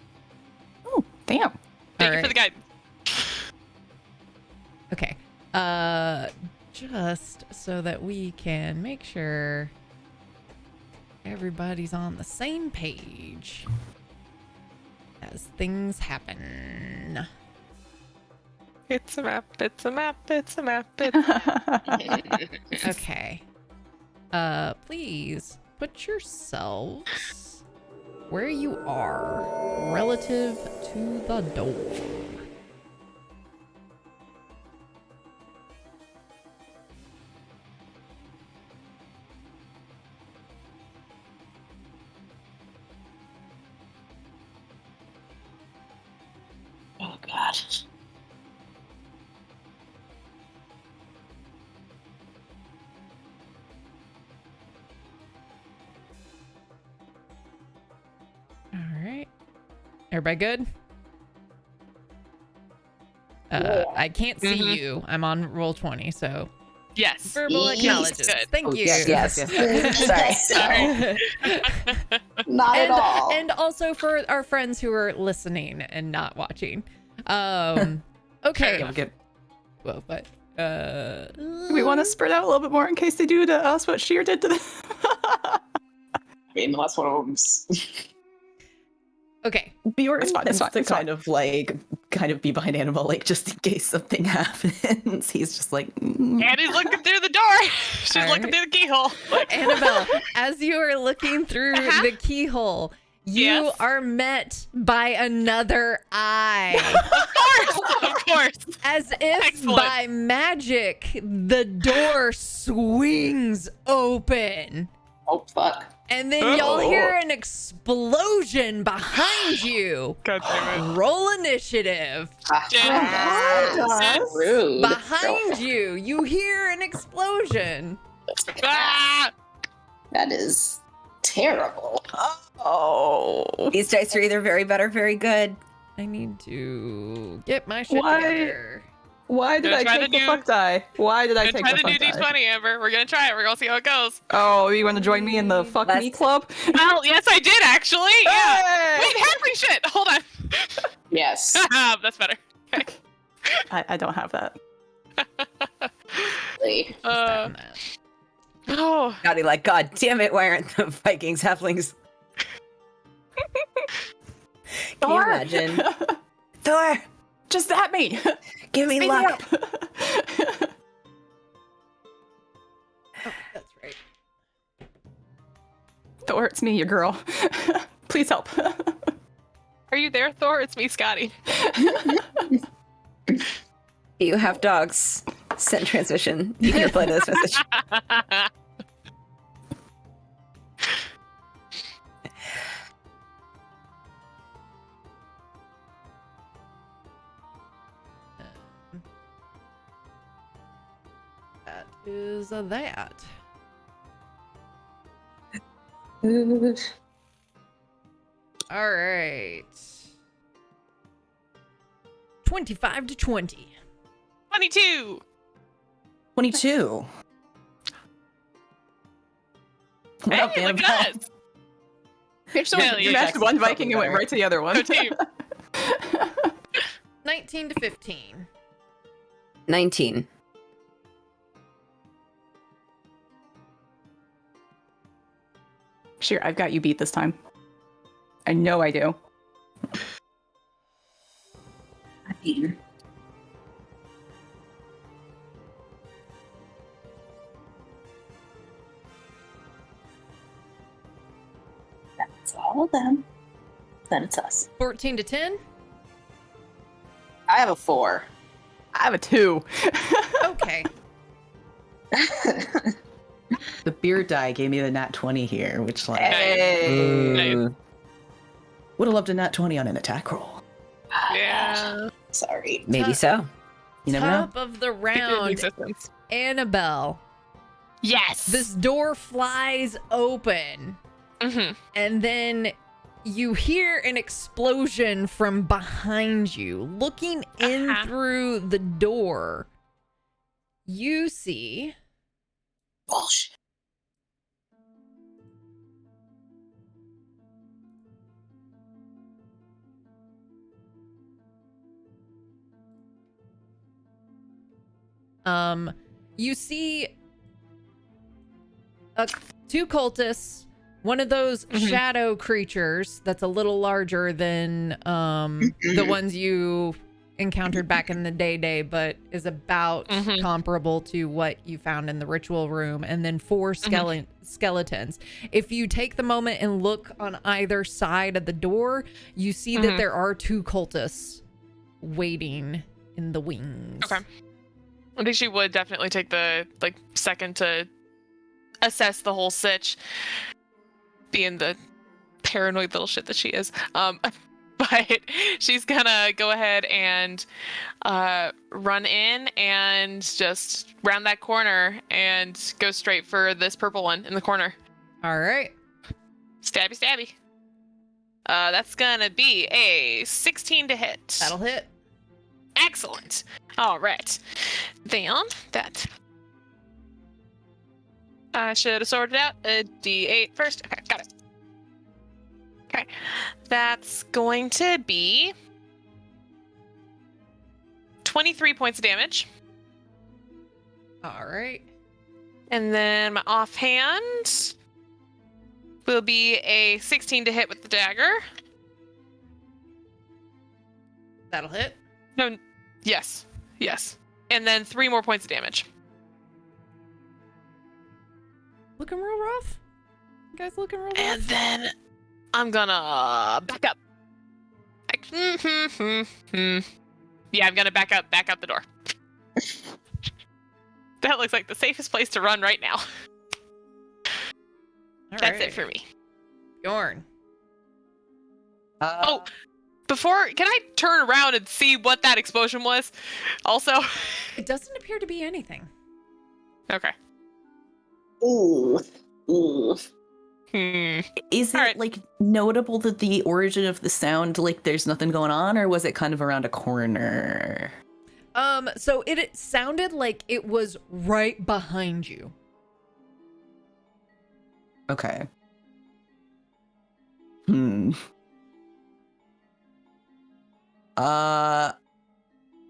Oh, damn. Thank you All for the guidance. Okay. Just so that we can make sure everybody's on the same page as things happen. It's a map. It's a map. It's a map. Okay. Please put yourselves where you are relative to the door. Oh god. All right. Everybody good? Yeah. I can't see Mhm. you. I'm on roll 20, so Yes. verbal Yes. acknowledges. Good. Thank Oh, you. yes. Sorry. Sorry. Not at all. And also for our friends who are listening and not watching. Okay. enough. Well, but We want to spread out a little bit more in case they do to us what Sheer did to them. I mean, unless one of them's. Okay. Bjorn It's fine, tends it's to fine. kind of be behind Annabelle, like just in case something happens. He's just like, Annie's looking through the door. She's All looking right. through the keyhole. Annabelle, as you are looking through the keyhole, you Yes. are met by another eye. Of course. As if Excellent. by magic, the door swings open. Oh, fuck. And then y'all hear an explosion behind you. God damn it. Roll initiative. Yes. Rude. Behind you, you hear an explosion. Ah! That is terrible. Oh. These dice are either very bad or very good. I need to get my shit Why? together. Why did Gonna I try take the the new- fuck die? Why did I We're take trying the to do fuck die? D20, Amber. We're gonna try it. We're gonna see how it goes. Oh, you want to join me in the fuck me Let's- club? Well, yes, I did actually. Yeah. Hey! Wait, Henry, shit. Hold on. Yes. That's better. I don't have that. Really. Uh, oh, Gotti like, God damn it, why aren't the Vikings halflings? Can you imagine? Thor, Just at me. give me Speed luck. up. Oh, that's right. Thor, it's me, your girl. Please help. are you there, Thor? It's me, Scotty. You have dogs. Send transmission. You can reply to this message. That is that. All right. 25 to 20. 22. 22. What up, Hey, look Annabelle? at us. Hell You yeah. matched one Viking and went right to the other one. Go team. 19 to 15. 19. Sure, I've got you beat this time. I know I do. That's all of them. Then it's us. 14 to 10. I have a 4. I have a 2. Okay. The beer die gave me the nat 20 here, which like Hey. Ooh. would have loved a nat 20 on an attack roll. Yeah. Sorry. Maybe so. You never know. Top of the Figured round, existence. Annabelle. Yes. This door flies open, Mm-hmm. and then you hear an explosion from behind you. Looking in through the door, you see Bullshit. you see two cultists, one of those shadow creatures that's a little larger than the ones you encountered back in the day, but is about comparable to what you found in the ritual room, and then 4 skeletons. If you take the moment and look on either side of the door, you see that there are 2 cultists waiting in the wings. Okay. I think she would definitely take the second to assess the whole sitch, being the paranoid little shit that she is. But she's gonna go ahead and run in and just round that corner and go straight for this purple one in the corner. All right. Stabby, stabby. That's gonna be a 16 to hit. That'll hit. Excellent. All right. Then that I should have sorted out a D8 first. Okay, got it. Okay, that's going to be 23 points of damage. All right. And then my offhand will be a 16 to hit with the dagger. That'll hit. No, yes. And then 3 more points of damage. Looking real rough. You guys looking real rough. And then I'm gonna back up. Yeah, I'm gonna back up the door. That looks like the safest place to run right now. All That's right. it for me. Bjorn. Oh, before, can I turn around and see what that explosion was? Also, It doesn't appear to be anything. okay. Ooh. Is it All right. like notable that the origin of the sound, like there's nothing going on, or was it kind of around a corner? So it sounded like it was right behind you. Okay. I'm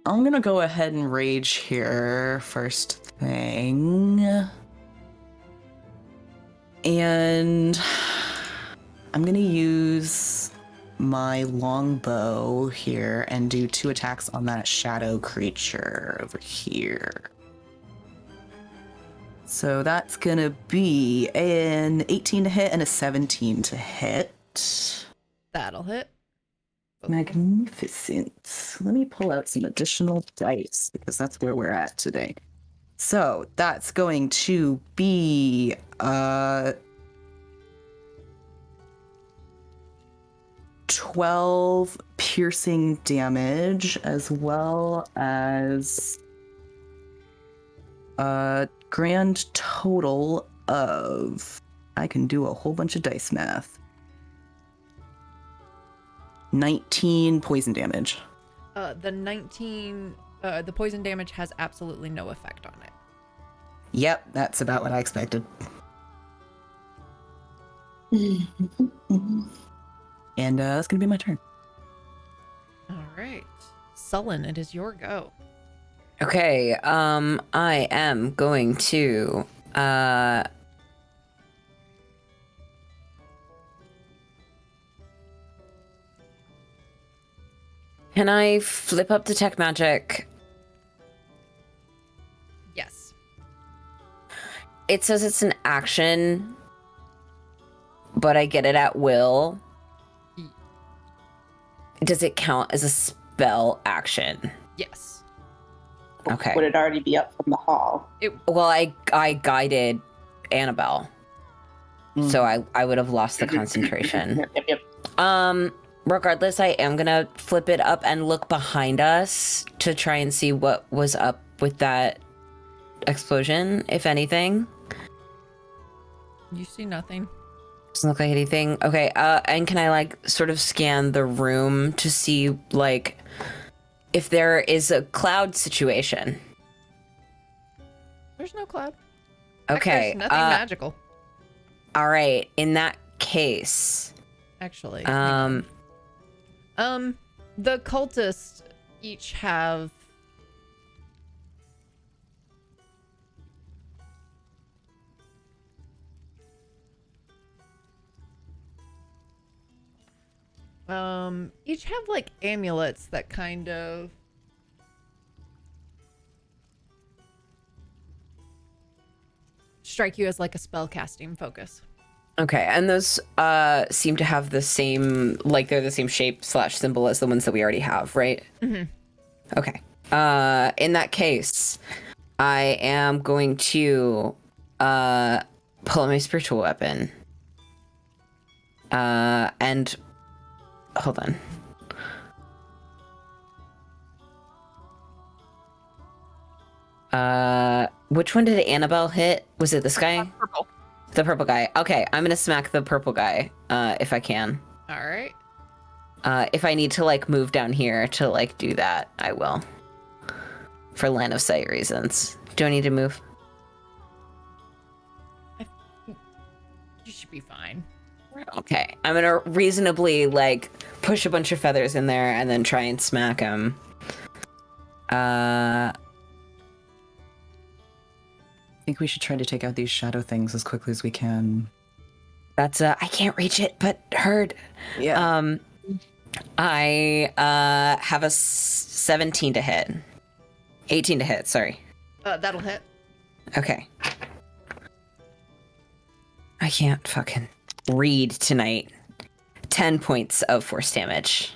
gonna go ahead and rage here first thing. And I'm gonna use my longbow here and do 2 attacks on that shadow creature over here. So that's gonna be an 18 to hit and a 17 to hit. That'll hit. Magnificent. Let me pull out some additional dice because that's where we're at today. So that's going to be 12 piercing damage, as well as a grand total of, I can do a whole bunch of dice math, 19 poison damage. The poison damage has absolutely no effect on it. Yep, that's about what I expected. And that's gonna be my turn. All right. Sullen, it is your go. Okay, I am going to can I flip up Detect Magic? Yes. It says it's an action, but I get it at will. Does it count as spell action. Yes. Okay. Would it already be up from the hall? Well, I guided Annabelle, so I would have lost the concentration. Yep. Regardless, I am gonna flip it up and look behind us to try and see what was up with that explosion, if anything. You see nothing. Doesn't look like anything. Okay, and can I like sort of scan the room to see like if there is a cloud situation? There's no cloud. Heck, Okay. there's nothing magical. All right. In that case, Actually. The cultists each have each have like amulets that kind of strike you as like a spell casting focus. okay, and those seem to have the same, like they're the same shape / symbol as the ones that we already have, right? Mm-hmm. Okay. In that case, I am going to pull out my spiritual weapon. And hold on. Which one did Annabelle hit? Was it this guy? Purple. The purple guy. Okay, I'm gonna smack the purple guy, if I can. All right. If I need to like move down here to like do that, I will. For line of sight reasons. Do I need to move? You should be fine. Okay, I'm gonna reasonably like push a bunch of feathers in there and then try and smack him. I think we should try to take out these shadow things as quickly as we can. That's I can't reach it, but heard. Yeah. I have a 17 to hit. 18 to hit, sorry. That'll hit. Okay. I can't fucking read tonight. 10 points of force damage.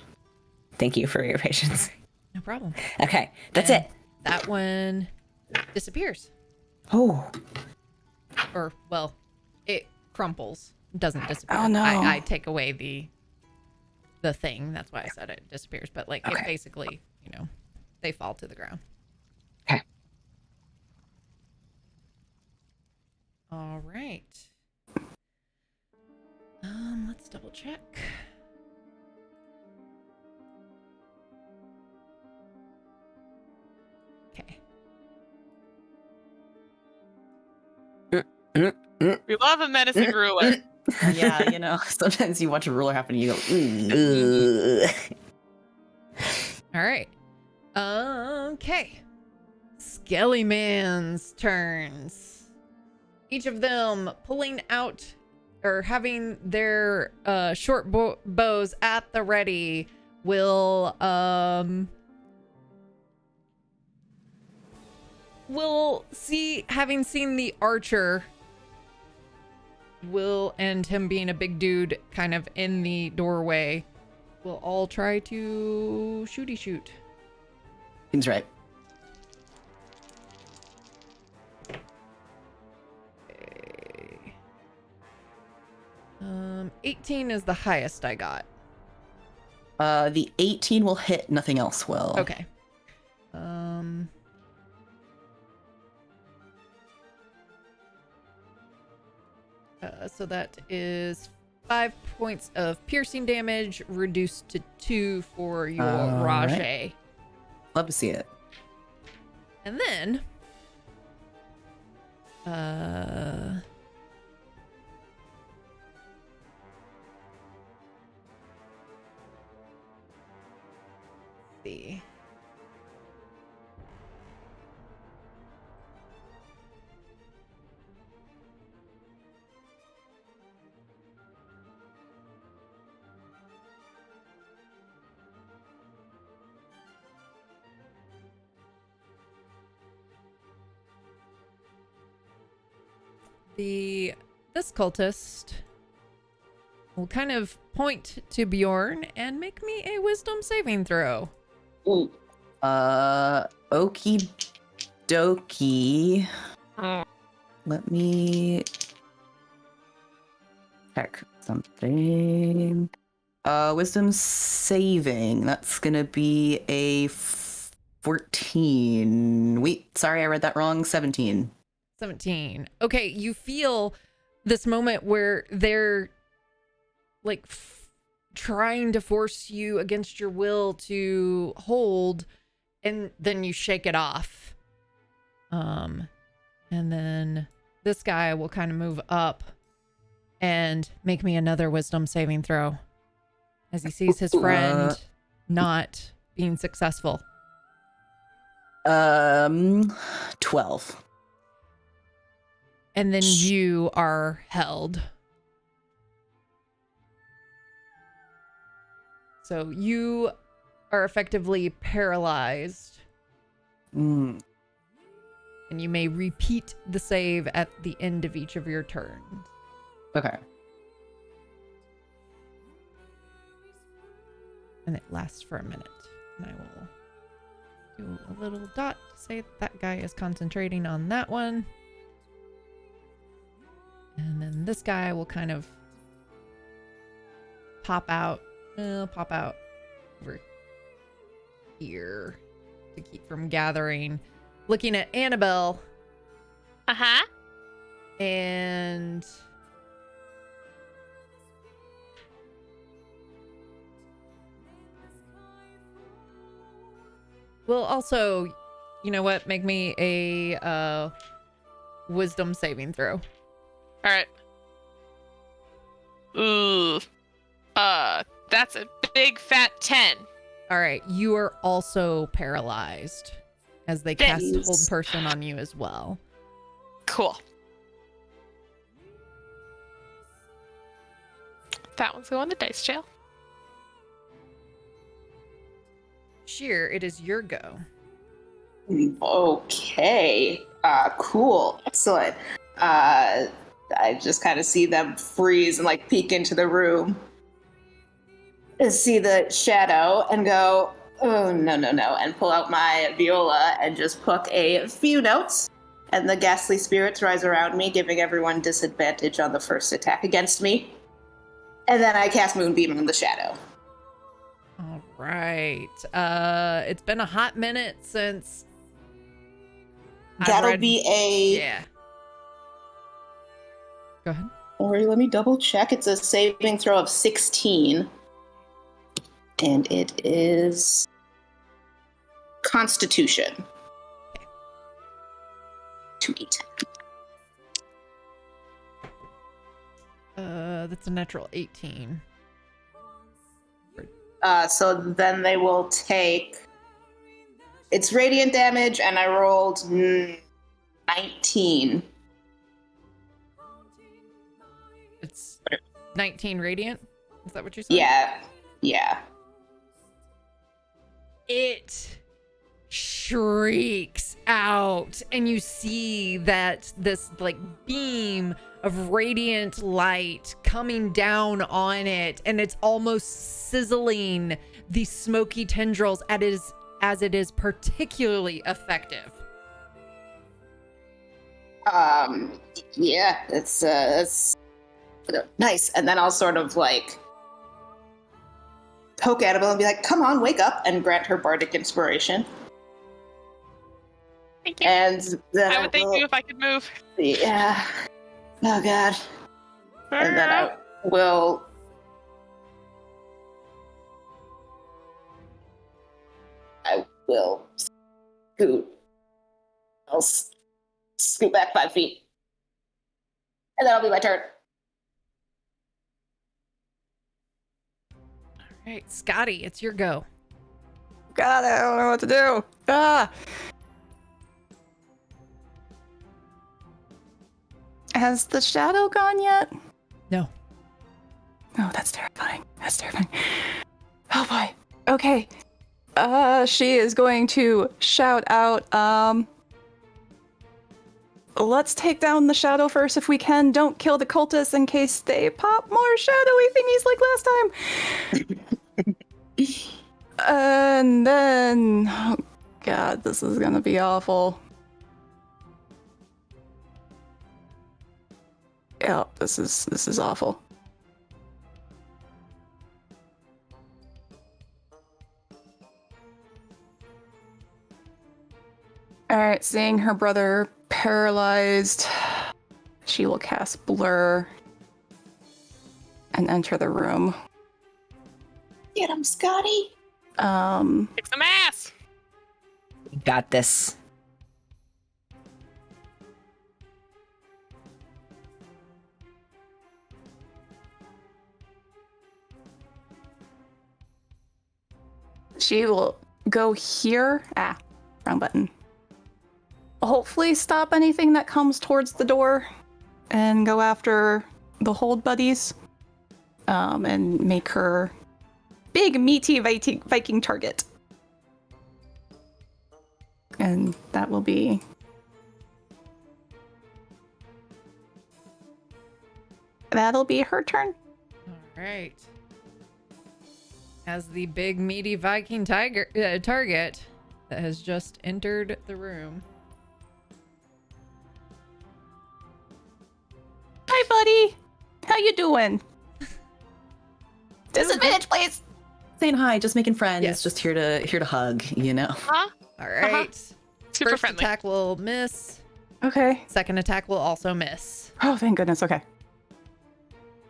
Thank you for your patience. No problem. Okay, that's And it. That one disappears. Oh. Or, well, it crumples. Doesn't disappear. Oh, no. I take away the thing. That's why I said it disappears. But, like, it Okay. basically, they fall to the ground. Okay. All right. Let's double check. Okay. We love a menacing ruler. Yeah, you know, sometimes you watch a ruler happen and you go, All right. Okay. Skellyman's turns. Each of them pulling out or having their short bows at the ready will see, having seen the archer, will, and him being a big dude kind of in the doorway, will all try to shooty shoot. seems right. 18 is the highest I got. The 18 will hit, nothing else will. Okay. So that is 5 points of piercing damage, reduced to 2 for your All Rajah. right. Love to see it. And then, see. This cultist will kind of point to Bjorn and make me a wisdom saving throw. Okie dokie. Mm. Let me check something. Wisdom saving. That's gonna be a 14. Wait, sorry, I read that wrong. 17. 17. Okay, you feel this moment where they're like trying to force you against your will to hold, and then you shake it off. And then this guy will kind of move up and make me another wisdom saving throw as he sees his friend not being successful. 12. And then you are held. So you are effectively paralyzed. Mm. And you may repeat the save at the end of each of your turns. Okay. And it lasts for a minute. And I will do a little dot to say that guy is concentrating on that one. And then this guy will kind of pop out over here to keep from gathering. Looking at Annabelle. Uh-huh. And we'll also, you know what, make me a wisdom saving throw. All right. Ooh. That's a big fat 10. All right, you are also paralyzed as they cast Jeez. hold person on you as well. Cool. That one's going to dice jail. Sheer, it is your go. Okay. Cool. Excellent. I just kind of see them freeze and like peek into the room and see the shadow and go, oh, no, and pull out my viola and just pluck a few notes. And the ghastly spirits rise around me, giving everyone disadvantage on the first attack against me. And then I cast Moonbeam on the shadow. All right. It's been a hot minute since That'll be a... Yeah. Go ahead. Or let me double check. It's a saving throw of 16. And it is Constitution. Okay. 2d10. That's a natural 18. So then they will take... It's radiant damage, and I rolled 19. It's 19 radiant? Is that what you said? Yeah. It shrieks out, and you see that this like beam of radiant light coming down on it, and it's almost sizzling the smoky tendrils as it is particularly effective. Yeah, it's nice. And then I'll sort of like poke Annabelle and be like, come on, wake up, and grant her bardic inspiration. Thank you. And then I would thank you if I could move. Yeah. Oh god. And then I will scoot. I'll scoot back 5 feet. And that'll be my turn. All right, Scotty, it's your go. God, I don't know what to do. Ah! Has the shadow gone yet? No. Oh, that's terrifying. That's terrifying. Oh boy. Okay. She is going to shout out, let's take down the shadow first if we can. Don't kill the cultists in case they pop more shadowy thingies like last And then, oh god, this is gonna be awful. Yeah, this is awful. All right, seeing her brother paralyzed, she will cast Blur and enter the room. Get him, Scotty. Kick some ass. Got this. She will go here. Ah, wrong button. Hopefully stop anything that comes towards the door and go after the hold buddies. And make her big, meaty Viking target. And that will be... That'll be her turn. All right. As the big meaty Viking target that has just entered the room. Hi, buddy. How you doing? Disadvantage, please. Saying hi, just making friends, Yes. just here to hug, you know. Huh? All right. Super First friendly. attack will miss. Okay. Second attack will also miss. Oh, thank goodness. Okay.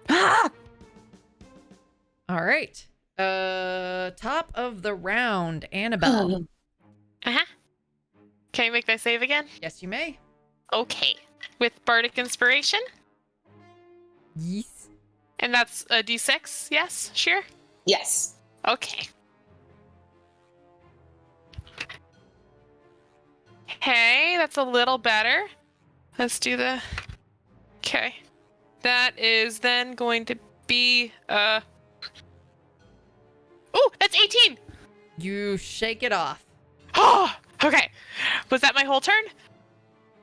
Ah! All right. Top of the round, Annabelle. Uh-huh. Can you make my save again? Yes, you may. Okay. With Bardic Inspiration? Yes. And that's a d6, yes? Sure? Yes. Okay. Hey, that's a little better. Let's do the... Okay. That is then going to be, Oh, that's 18! You shake it off. Oh, okay. Was that my whole turn?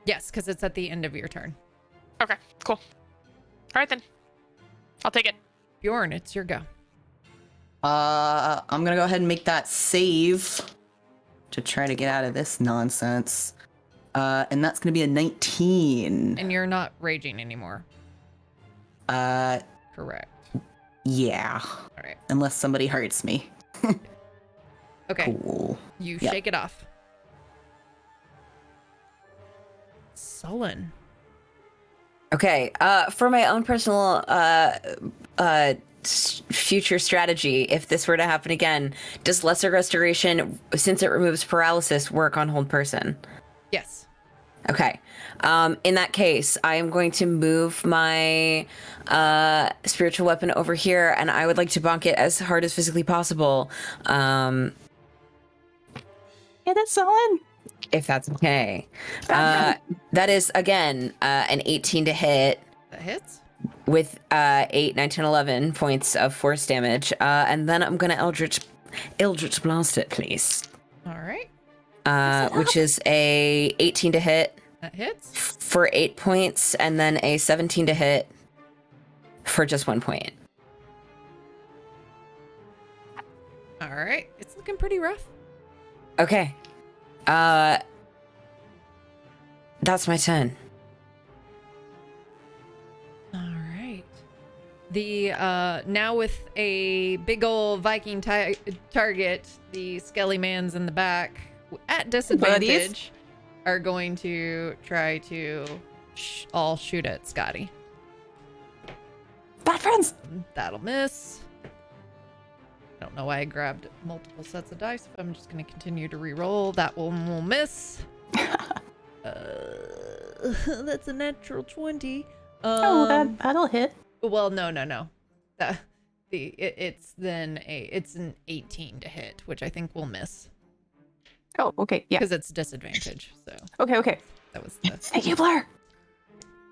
Yes, because it's at the end of your turn. Okay, cool. All right, then. I'll take it. Bjorn, it's your go. I'm gonna go ahead and make that save to try to get out of this nonsense. And that's gonna be a 19. And you're not raging anymore. Correct. Yeah. All right. Unless somebody hurts me. Okay. Cool. You Yep. shake it off. Sullen. Okay, for my own personal future strategy, if this were to happen again, does Lesser Restoration, since it removes paralysis, work on hold person? Yes. Okay. In that case, I am going to move my spiritual weapon over here, and I would like to bonk it as hard as physically possible. Yeah, that's Sullen. If that's okay. That is, again, an 18 to hit That hits. with 8, 9, 10, 11 points of force damage. And then I'm going to Eldritch Blast it, please. All right. Which is a 18 to hit That hits. for 8 points, and then a 17 to hit for just 1 point. All right. It's looking pretty rough. Okay. That's my 10. All right. The now with a big old Viking target, the Skelly Mans in the back at disadvantage are going to try to all shoot at Scotty. Bad friends. That'll miss. I don't know why I grabbed multiple sets of dice, but I'm just going to continue to re-roll. That one will miss. That's a natural 20. That'll hit. Well, no. It's an 18 to hit, which I think will miss Oh, okay. Yeah. because it's disadvantage. So Okay. that was the, Thank you, Blair.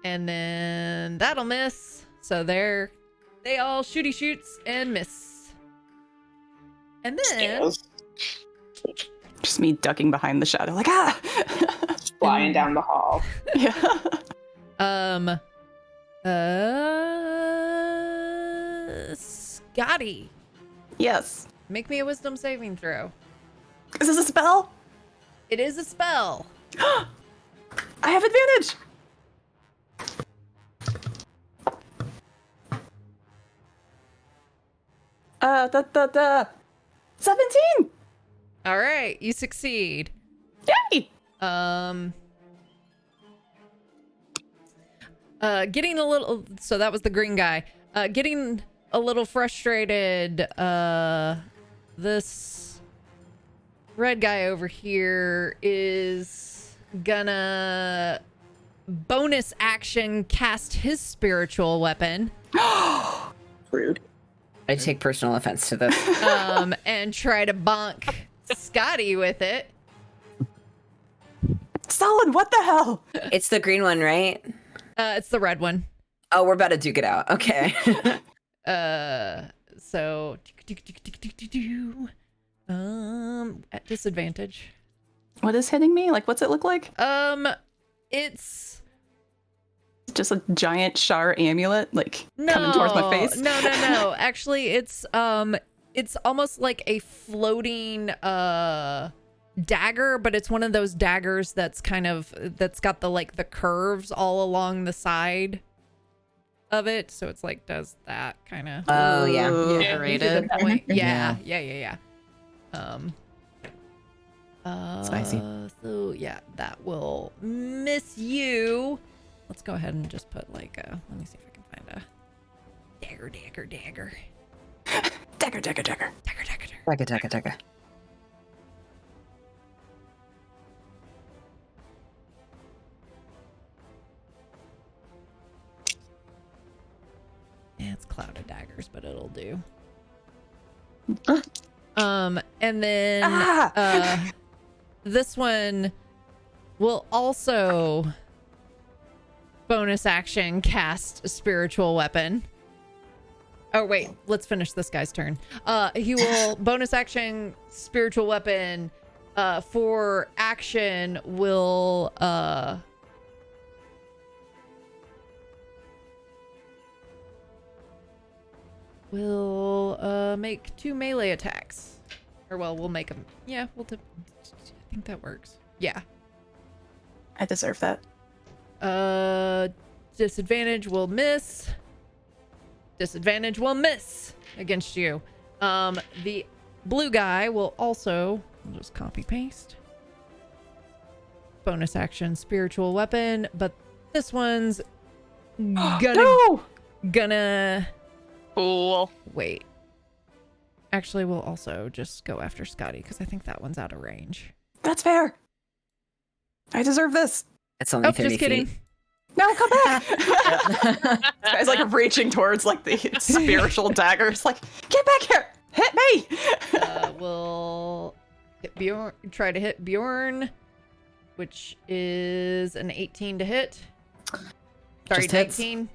and then that'll miss. So they all shoots and miss. And then Just me ducking behind the shadow, like Flying down the hall. Yeah. Scotty, Yes. Make me a wisdom saving throw. Is this a spell? It is a spell. I have advantage. Da. 17. All right, you succeed. Yay! Getting a little, so that was the green guy. Getting a little frustrated. This red guy over here is gonna bonus action cast his spiritual weapon. Rude. I take personal offense to this. And try to bonk Scotty with it. Solid, what the hell? It's the green one, right? It's the red one. Oh, we're about to duke it out. Okay. So at disadvantage. What is hitting me? Like, what's it look like? It's Just a giant Shar amulet, like, no, coming towards my face? No. Actually, it's almost like a floating dagger, but it's one of those daggers that's got the curves all along the side of it, so it's like does that kind of Oh, yeah. Serrated. point. Yeah. Yeah. Spicy. So yeah, that will miss you. Let's go ahead and just put like a, let me see if I can find a dagger. Dagger. Taka. Yeah, it's clouded daggers, but it'll do. And then this one will also bonus action cast a spiritual weapon. Oh wait, let's finish this guy's turn. He will bonus action spiritual weapon. For action will make 2 melee attacks. Or well, we'll make them. Yeah, I think that works. Yeah. I deserve that. Disadvantage will miss. Disadvantage will miss against you. The blue guy will also, I'll just copy paste. Bonus action spiritual weapon, but this one's gonna Cool. wait. Actually, we'll also just go after Scotty because I think that one's out of range. That's fair. I deserve this. It's only 30 just kidding. feet. No, come back. This guy's like reaching towards like the spiritual dagger. It's like, get back here. Hit me. We'll hit Bjorn, try to hit Bjorn, which is an 18 to hit. Sorry, Just hits. 19.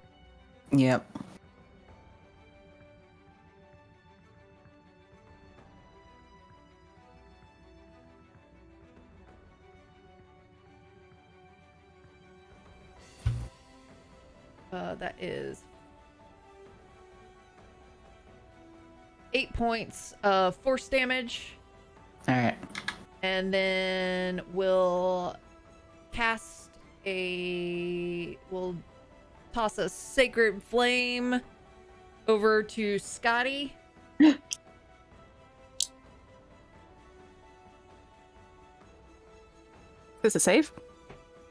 Yep. That is 8 points of force damage. All right. And then we'll we'll toss a sacred flame over to Scotty. Is this a save?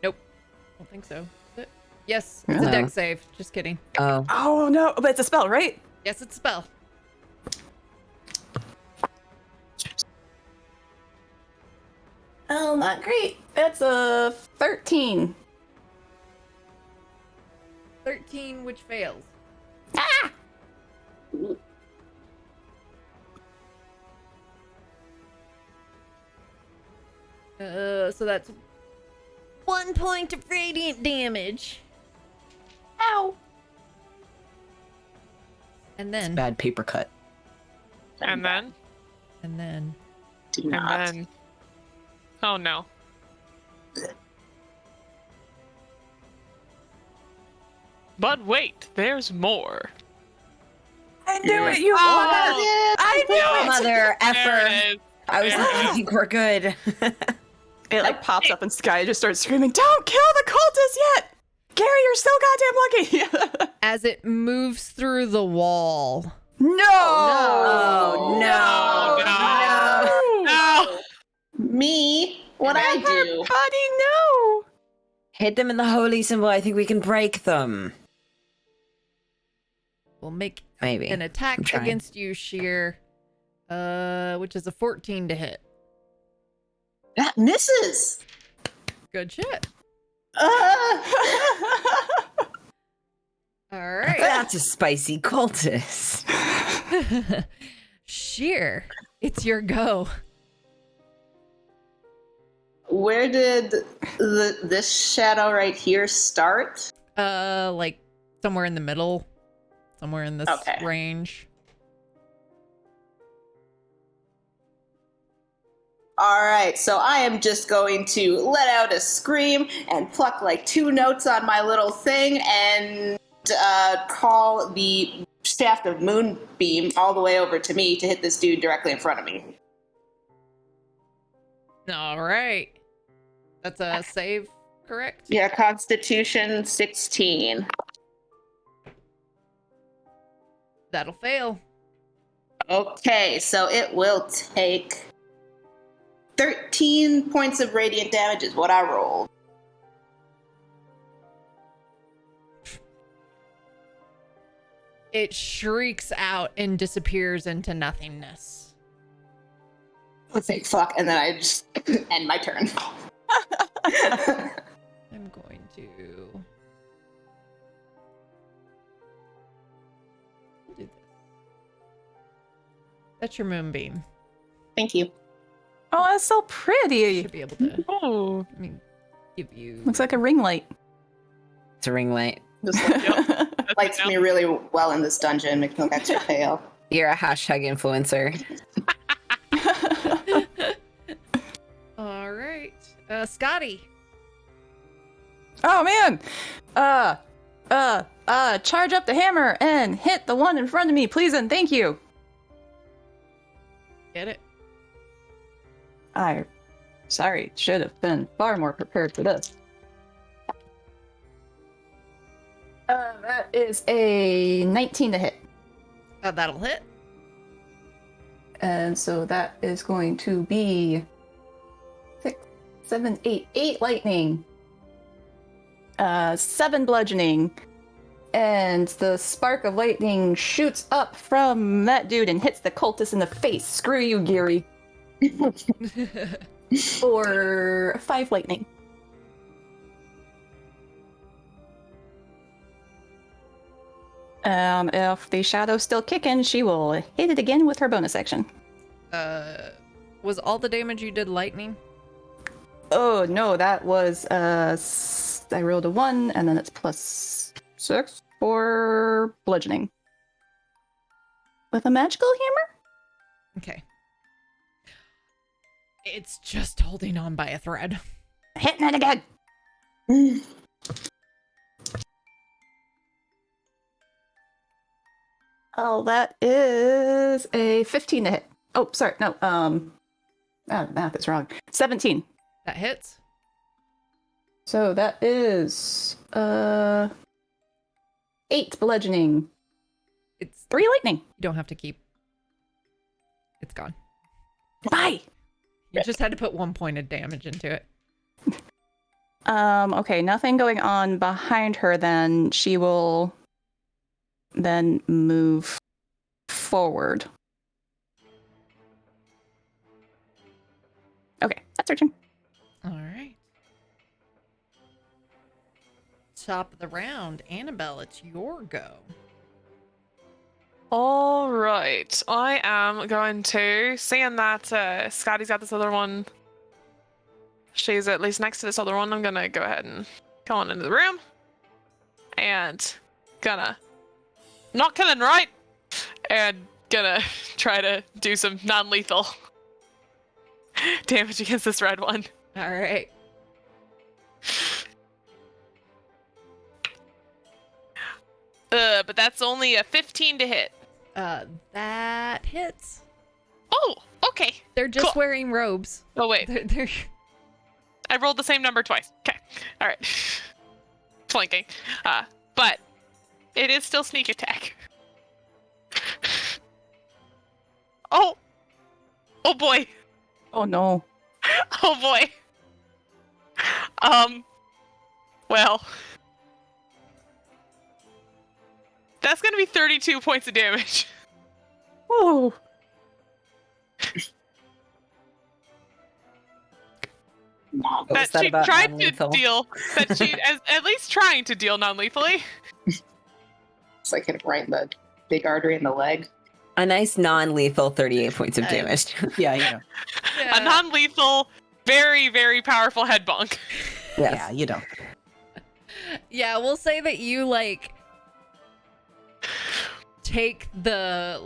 Nope. I don't think so. Is it? Yes, it's a No. dex save. Just kidding. Oh. Oh no, but it's a spell, right? Yes, it's a spell. Oh, not great. That's a 13. 13, which fails. So that's 1 point of radiant damage. Ow. And then, Bad paper cut. And then, Do not. and then. Oh no. But wait, there's more. I knew it. You Oh. I Mother There effer. it is. I was There like, it I is. think we're good. It like pops up and Sky just starts screaming, "Don't kill the cultist yet! Gary, you're so goddamn lucky!" As it moves through the wall. No! Oh, no. No. Me? What I do? Buddy, no! Hit them in the holy symbol. I think we can break them. We'll make Maybe. an attack I'm trying. against you, Sheer. Which is a 14 to hit. That misses. Good shit. Uh, All right. That's a spicy cultist. Sheer, it's your go. where did this shadow right here start? Like somewhere in the middle, somewhere in this Okay. range. All right, so I am just going to let out a scream and pluck like 2 notes on my little thing and call the shaft of Moonbeam all the way over to me to hit this dude directly in front of me. All right. That's a save, correct? Yeah, Constitution 16. That'll fail. Okay, so it will take 13 points of radiant damage is what I rolled. It shrieks out and disappears into nothingness. Let's say fuck, and then I just end my turn. I'm going to do this. That's your moonbeam. Thank you. Oh, that's so pretty. Should be able to. Oh. I mean, give you. Looks like a ring light. It's a ring light. This lights me really well in this dungeon, making me look extra pale. You're a hashtag influencer. All right, Scotty. Oh man! Charge up the hammer and hit the one in front of me, please and thank you. Get it? Sorry, should have been far more prepared for this. That is a 19 to hit. That'll hit. And so that is going to be 6, 7, 8 lightning. 7 bludgeoning. And the spark of lightning shoots up from that dude and hits the cultist in the face. Screw you, Gary. For 5 lightning. If the shadow's still kicking, she will hit it again with her bonus action. Was all the damage you did lightning? Oh no, that was I rolled a 1 and then it's plus 6 for bludgeoning. With a magical hammer? Okay. It's just holding on by a thread. Hitting it again. Oh, that is a 15 to hit. Oh, sorry, no, math is wrong. 17. That hits. So that is 8 bludgeoning. It's 3 lightning. You don't have to keep. It's gone. Bye. You just had to put 1 point of damage into it. Okay, nothing going on behind her then. She will then move forward. Okay, that's her turn. All right. Top of the round, Annabelle, it's your go. All right. I am going to, seeing that Scotty's got this other one, she's at least next to this other one, I'm going to go ahead and come on into the room and gonna, not killing right, and gonna try to do some non-lethal damage against this red one. All right. But that's only a 15 to hit. That hits. Oh, okay. They're just Cool. wearing robes. Oh, wait. They're I rolled the same number twice. Okay. All right. Flanking. But it is still sneak attack. Oh. Oh, boy. Oh no. Oh, boy. Well. That's going to be 32 points of damage. Oh. No. What was That that she about tried to non-lethal? deal. That she is at least trying to deal non-lethally. It's like hit him right in the big artery in the leg. A nice non-lethal 38 points of damage. Yeah, you know. A non-lethal, very, very powerful head bonk. Yes. Yeah, you know. Yeah, we'll say that you like take the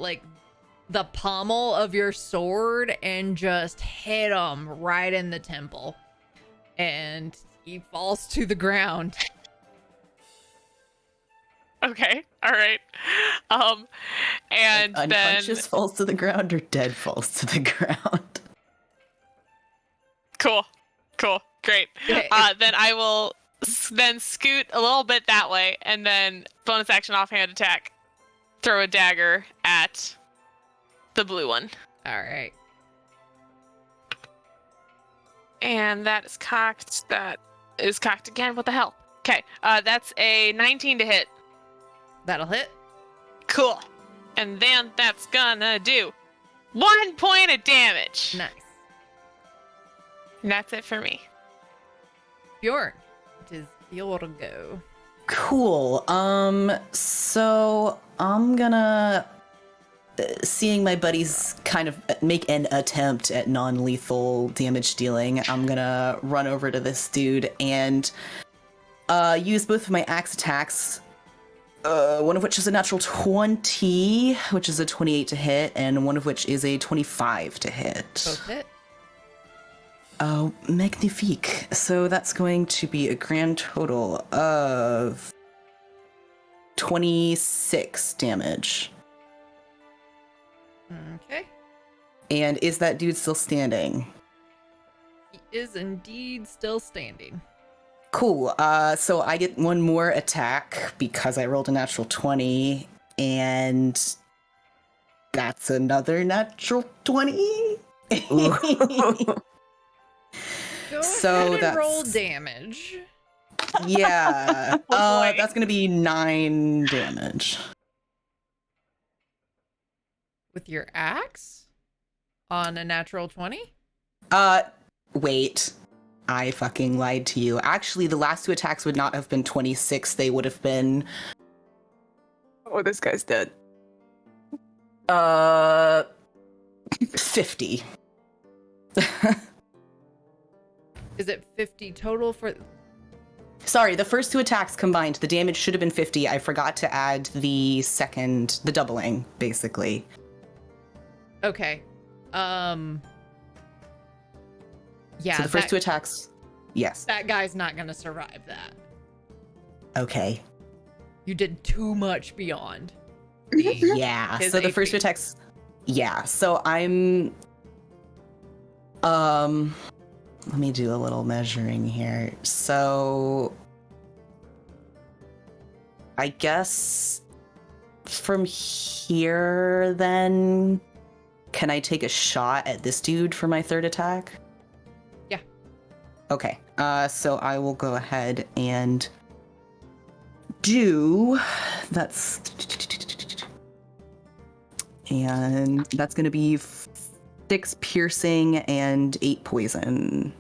pommel of your sword and just hit him right in the temple, and he falls to the ground. Okay, all right. And Like, then unconscious falls to the ground or dead falls to the ground? cool, great. Okay. Then I will then scoot a little bit that way, and then bonus action offhand attack, throw a dagger at the blue one, All right. and that is cocked. That is cocked again. What the hell? Okay, that's a 19 to hit. That'll hit. Cool. And then that's gonna do 1 point of damage. Nice. And that's it for me. Bjorn, it is your go. Cool. So I'm gonna, seeing my buddies kind of make an attempt at non-lethal damage dealing, I'm gonna run over to this dude and use both of my axe attacks. One of which is a natural 20, which is a 28 to hit, and one of which is a 25 to hit. Both hit. Oh, magnifique. So that's going to be a grand total of 26 damage. Okay. And is that dude still standing? He is indeed still standing. Cool. So I get one more attack because I rolled a natural 20, and that's another natural 20. Go So ahead and that's- roll damage. Yeah. boy. That's going to be 9 damage. With your axe? On a natural 20? Wait. I fucking lied to you. Actually, the last two attacks would not have been 26. They would have been... Oh, this guy's dead. 50. Is it 50 total for... Sorry, the first two attacks combined, the damage should have been 50. I forgot to add the doubling, basically. Okay. Yeah, So the first two attacks, yes. that guy's not gonna survive that. Okay. You did too much beyond. Yeah. His So the first two AP. attacks, yeah. So I'm, let me do a little measuring here. So I guess from here, then, can I take a shot at this dude for my third attack? Yeah. Okay. So I will go ahead and do that's, and that's going to be 6 piercing and 8 poison.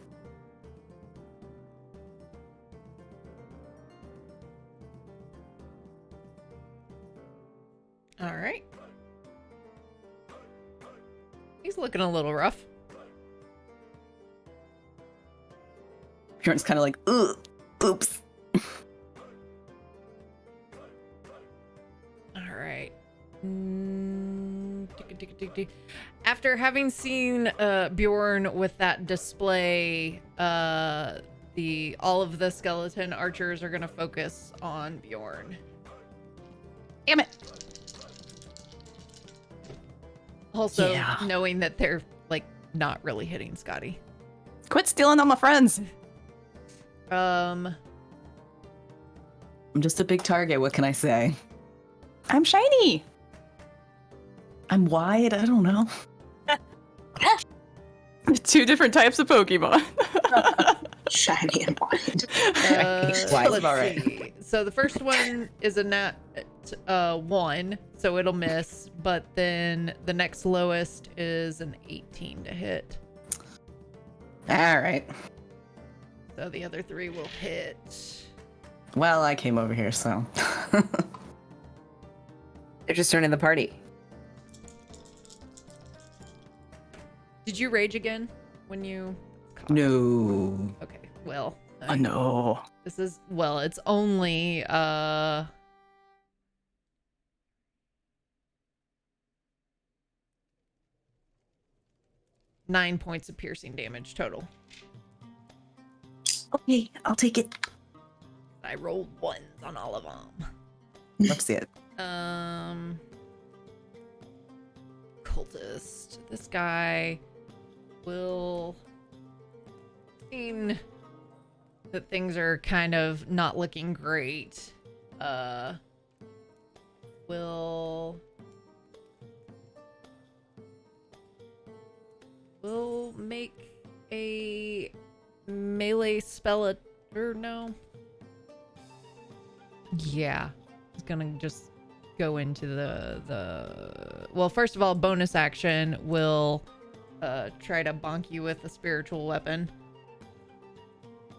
All right. He's looking a little rough. Bjorn's kind of like, ugh, oops. All right. After having seen Bjorn with that display, all of the skeleton archers are gonna focus on Bjorn. Damn it. Also, Yeah. knowing that they're like not really hitting Scotty. Quit stealing all my friends. Um, I'm just a big target. What can I say? I'm shiny. I'm wide. I don't know. 2 different types of Pokemon. Shiny and wide. Wise, let's all right. see. So the first one is a nat 1, so it'll miss. But then the next lowest is an 18 to hit. All right. So the other 3 will hit. Well, I came over here, so. They're just joining the party. Did you rage again when you? No. Okay. Well. No. This is it's only 9 points of piercing damage total. Okay, I'll take it. I rolled 1s on all of them. Let's see it. Cultist. This guy will seeing that things are kind of not looking great. Will make a melee spell or no. Yeah. He's gonna just go into the well, first of all, bonus action will try to bonk you with a spiritual weapon.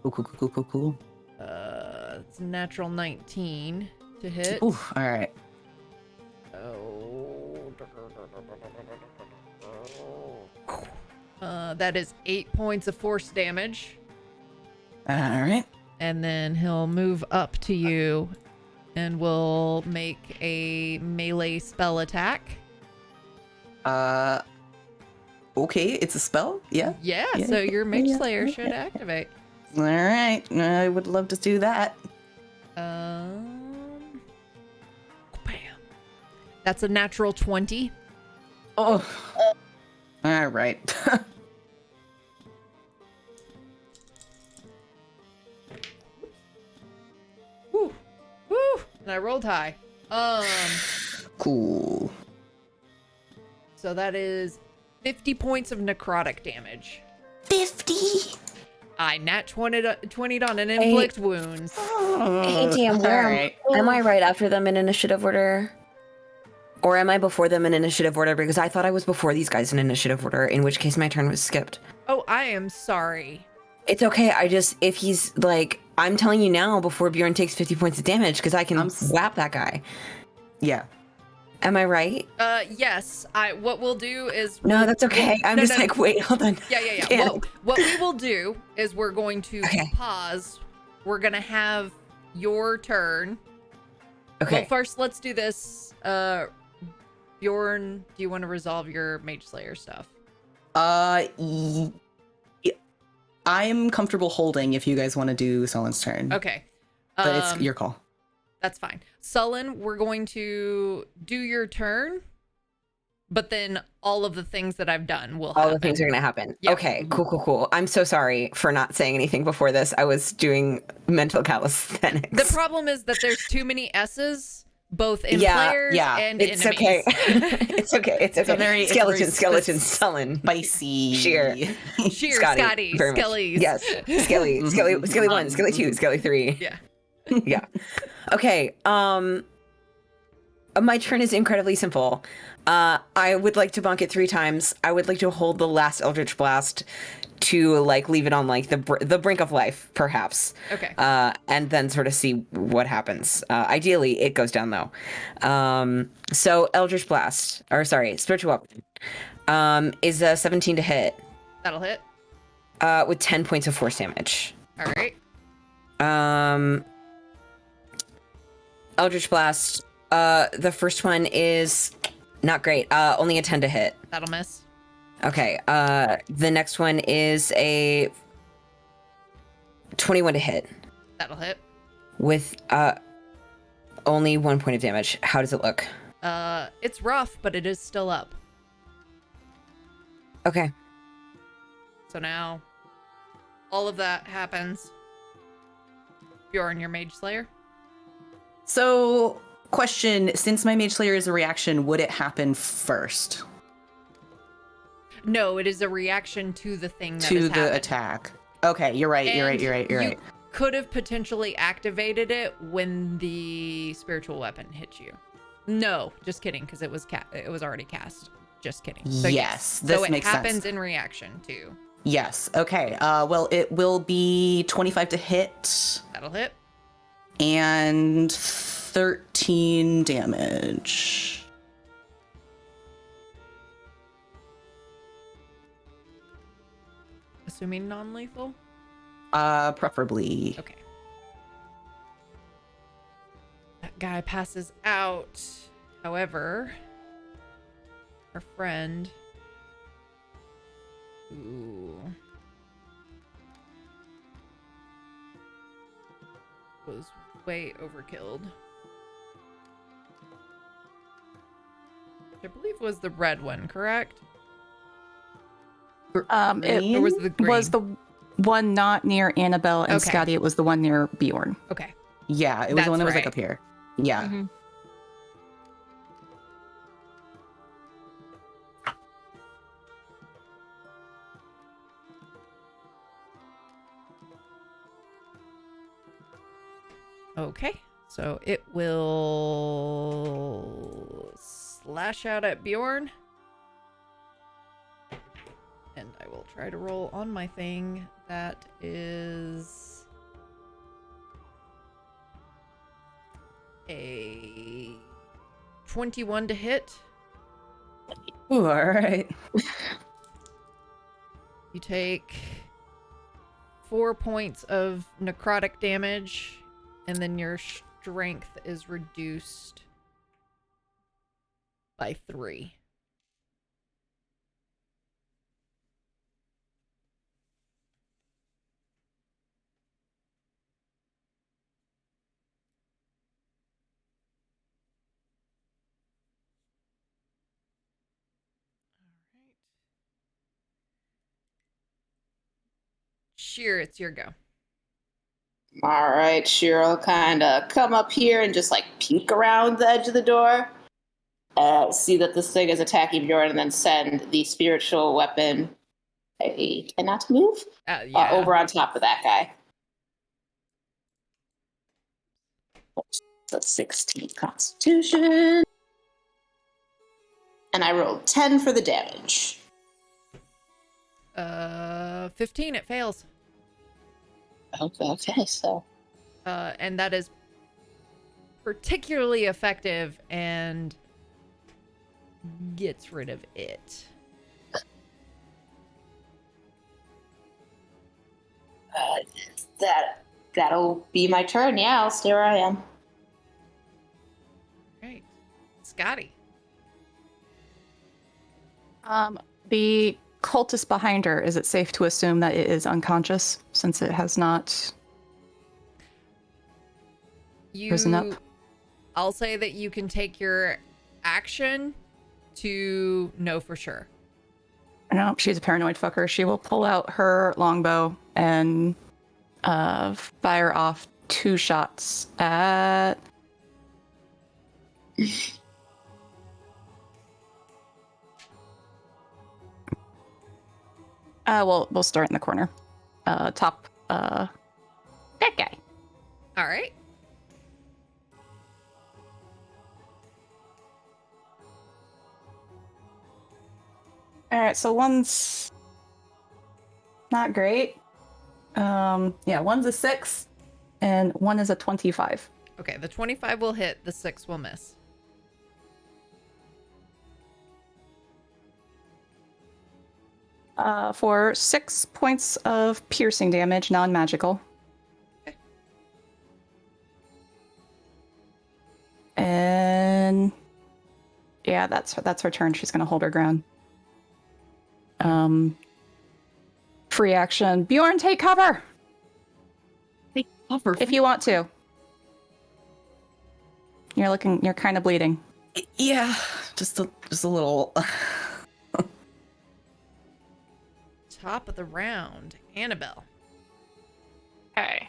Cool. It's a natural 19 to hit. Ooh, all right. That is 8 points of force damage. All right. And then he'll move up to you and will make a melee spell attack. Okay, it's a spell? Yeah? Yeah, Yeah, so your Mage yeah, Slayer yeah. should activate. All right. I would love to do that. Bam. That's a natural 20. Oh. All right. Woo. Woo. And I rolled high. Cool. So that is 50 points of necrotic damage. 50. I nat 20'd on an inflict wounds. Hey, damn, where All right. am I right after them in initiative order? Or am I before them in initiative order? Because I thought I was before these guys in initiative order, in which case my turn was skipped. Oh, I am sorry. It's okay. If he's like, I'm telling you now before Bjorn takes 50 points of damage, because I can whap that guy. Yeah. Am I right? Yes. What we'll do is No, that's okay. I'm just like, wait, hold on. Yeah. Can't. What we will do is we're going to Okay. pause. We're gonna have your turn. Okay. Well, first let's do this. Bjorn, do you want to resolve your Mage Slayer stuff? I'm comfortable holding if you guys want to do Sullen's turn. Okay. But it's your call. That's fine. Sullen, we're going to do your turn, but then all of the things that I've done will happen. All the things are going to happen. Yeah. Okay, cool. I'm so sorry for not saying anything before this. I was doing mental calisthenics. The problem is that there's too many S's, both in players and it's enemies. okay. It's okay. It's okay. very Skeleton, Sullen. Spicy. Sheer. Cheers, Scotty, Scotty, very much. Skellies. Yes. Skelly 1, Skelly 2, Skelly 3. Yeah. Yeah. Okay. My turn is incredibly simple. I would like to bonk it 3 times. I would like to hold the last Eldritch Blast to like leave it on like the brink of life, perhaps. Okay. And then sort of see what happens. Ideally, it goes down though. So Eldritch Blast, Spiritual Weapon, is a 17 to hit. That'll hit. With 10 points of force damage. All right. Eldritch Blast. The first one is not great. Only a 10 to hit. That'll miss. Okay. The next one is a 21 to hit That'll hit. with only 1 point of damage. How does it look? It's rough, but it is still up. Okay. So now all of that happens. Bjorn, your Mage Slayer. So, question, since my Mage Slayer is a reaction, would it happen first? No, it is a reaction to the thing that To has the happened. attack. Okay, you're right, you're right, you're right, you're You right. could have potentially activated it when the spiritual weapon hit you. No, just kidding, because it was already cast. Just kidding. So Yes, this so makes it sense. happens in reaction to. Yes, okay. Well, it will be 25 to hit That'll hit. and 13 damage. Assuming non-lethal. Preferably. Okay. That guy passes out. However, our friend. Ooh. Was way overkilled. Which I believe was the red one, correct? It Or was the green? was the one not near Annabelle and Okay. Scotty. It was the one near Bjorn. Okay. Yeah, it was the one that That's was like right. up here. Yeah. Mm-hmm. Okay. So it will slash out at Bjorn. And I will try to roll on my thing. That is a 21 to hit. Ooh, all right. You take 4 points of necrotic damage, and then your strength is reduced by 3. Sheer, it's your go. All right, Cheryl, kind of come up here and just like peek around the edge of the door. See that this thing is attacking Bjorn, and then send the spiritual weapon. I cannot move Yeah. over on top of that guy. So 16 Constitution, and I rolled 10 for the damage. 15, it fails. Okay, so And that is particularly effective and gets rid of it. that'll be my turn. Yeah, I'll stay where I am. Right. Scotty. The cultist behind her, is it safe to assume that it is unconscious since it has not risen up? I'll say that you can take your action to know for sure. No, she's a paranoid fucker. She will pull out her longbow and fire off 2 shots at... we'll start in the corner. Top, that guy. All right. All right, so one's not great. Yeah, one's a 6, and one is a 25. Okay, the 25 will hit, the 6 will miss. For 6 points of piercing damage, non-magical. Okay. And yeah, that's her turn. She's gonna hold her ground. Free action. Bjorn, take cover Take cover. if you want to. You're kind of bleeding. Yeah, just a little. top of the round. Annabelle. Okay.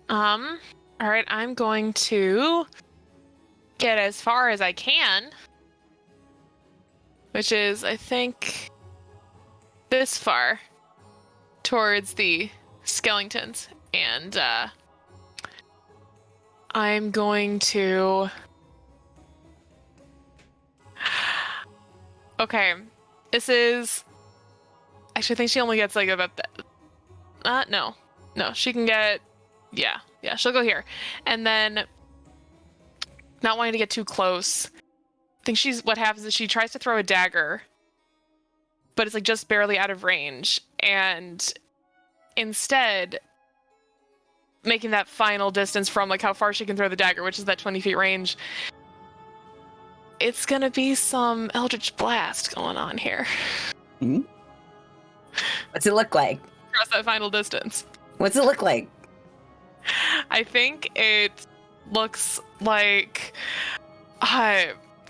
All right, I'm going to get as far as I can, which is, I think, this far towards the skeletons, and I'm going to. Okay, this is. Actually, I think she only gets like about that. No, she can get. Yeah, she'll go here, and then. Not wanting to get too close. I think what happens is she tries to throw a dagger, but it's like just barely out of range, and instead making that final distance from like how far she can throw the dagger, which is that 20 feet range, it's gonna be some Eldritch Blast going on here. Mm-hmm. What's it look like? Across that final distance. What's it look like? I think it looks like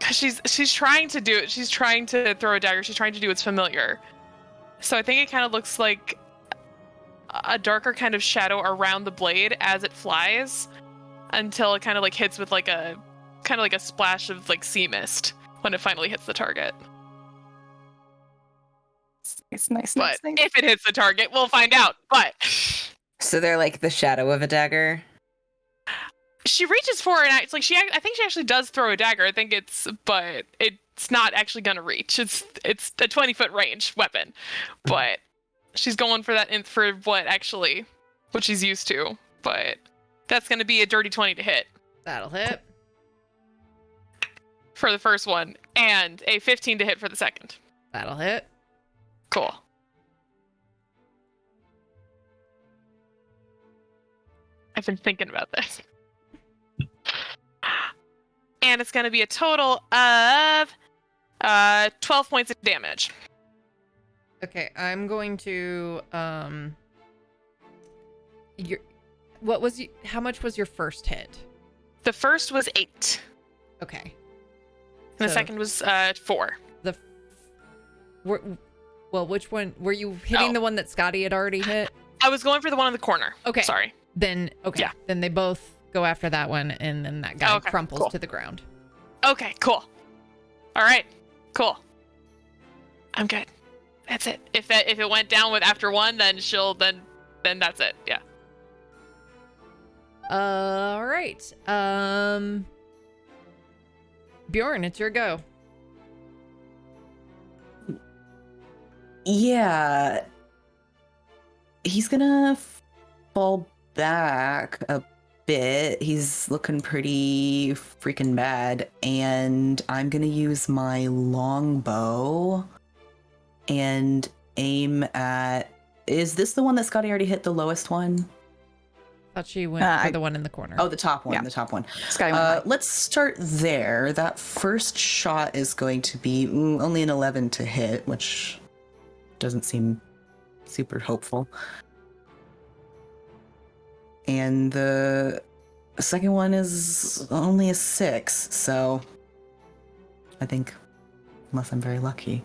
she's trying to do it. She's trying to throw a dagger. She's trying to do what's familiar. So I think it kind of looks like a darker kind of shadow around the blade as it flies until it kind of like hits with like a kind of like a splash of like sea mist when it finally hits the target. It's nice. But if it hits the target, we'll find out. But So they're like the shadow of a dagger? she reaches for it, and it's like I think she actually does throw a dagger. But it's not actually gonna reach. It's a 20-foot range weapon, but she's going for that for what she's used to. But that's gonna be a dirty 20 to hit. That'll hit. For the first one, and a 15 to hit for the second. That'll hit. Cool. I've been thinking about this. And it's going to be a total of 12 points of damage. Okay, I'm going to how much was your first hit? The first was 8. Okay. And the second was 4. Which one were you hitting? The one that Scotty had already hit? I was going for the one in the corner. Okay. Sorry. Then Yeah. Then they both go after that one, and then that guy crumples to the ground. Okay, cool. All right, cool. I'm good. That's it. If it went down with after one, then then that's it. Yeah. All right. Bjorn, it's your go. Yeah. He's gonna fall back a bit. He's looking pretty freaking bad. And I'm gonna use my longbow and aim at... Is this the one that Scotty already hit, the lowest one? Thought she went for the one in the corner. Oh, the top one, Yeah. the top one. Scotty went high. Let's start there. That first shot is going to be only an 11 to hit, which doesn't seem super hopeful. And the second one is only a 6, so I think, unless I'm very lucky.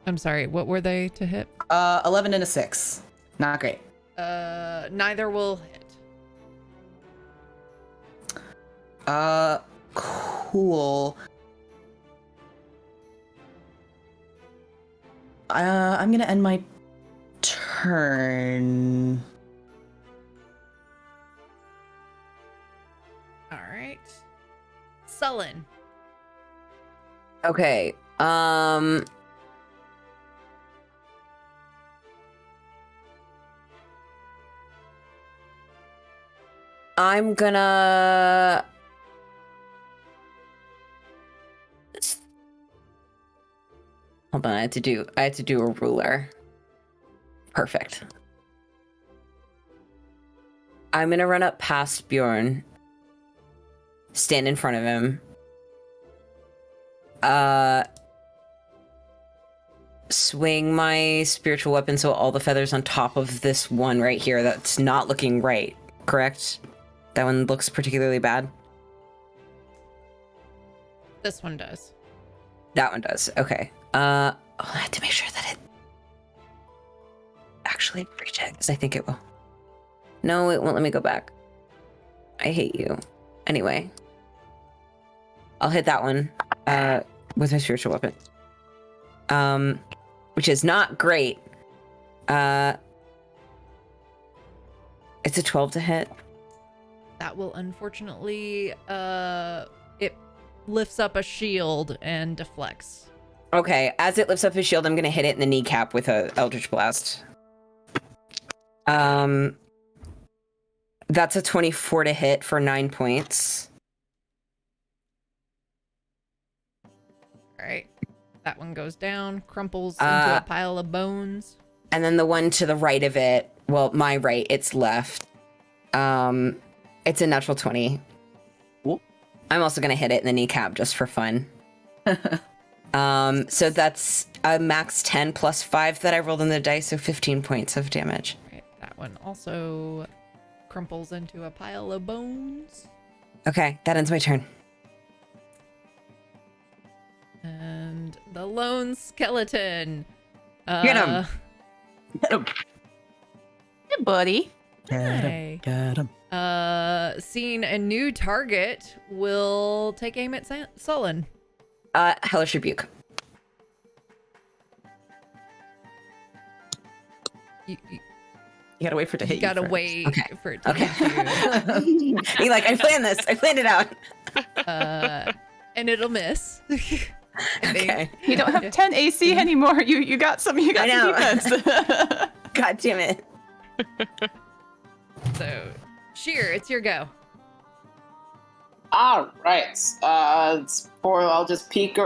I'm sorry, what were they to hit? 11 and a 6. Not great. Neither will hit. Cool. I'm gonna end my turn. All right. Sullen. Okay. I'm gonna hold on. I had to do a ruler. Perfect. I'm gonna run up past Bjorn, stand in front of him, swing my spiritual weapon so all the feathers on top of this one right here that's not looking right, correct? That one looks particularly bad? This one does. That one does, okay. I have to make sure that actually recheck because I think it will. No, it won't let me go back. I hate you. Anyway, I'll hit that one with my spiritual weapon, which is not great. It's a 12 to hit. That will unfortunately, it lifts up a shield and deflects. Okay, as it lifts up his shield, I'm gonna hit it in the kneecap with a Eldritch Blast. That's a 24 to hit for 9 points. All right, that one goes down, crumples into a pile of bones. And then the one to the right of it, well, my right, it's left. It's a natural 20. Ooh. I'm also gonna hit it in the kneecap just for fun. So that's a max 10 plus 5 that I rolled on the dice, so 15 points of damage. Right, that one also crumples into a pile of bones. Okay, that ends my turn. And the lone skeleton. Get him. Get him. Hey, buddy. Get him. Hi. Get him. Seeing a new target will take aim at Sullen. Hellish Rebuke. You You gotta wait for it to hit you. gotta first. wait Okay. for it to Okay. hit you. You're like, I planned this. I planned it out. And it'll miss. I think. Okay. You don't have 10 AC anymore. You got some. You got I know. some defense. God damn it. So, Sheer, it's your go. All right. I'll just peek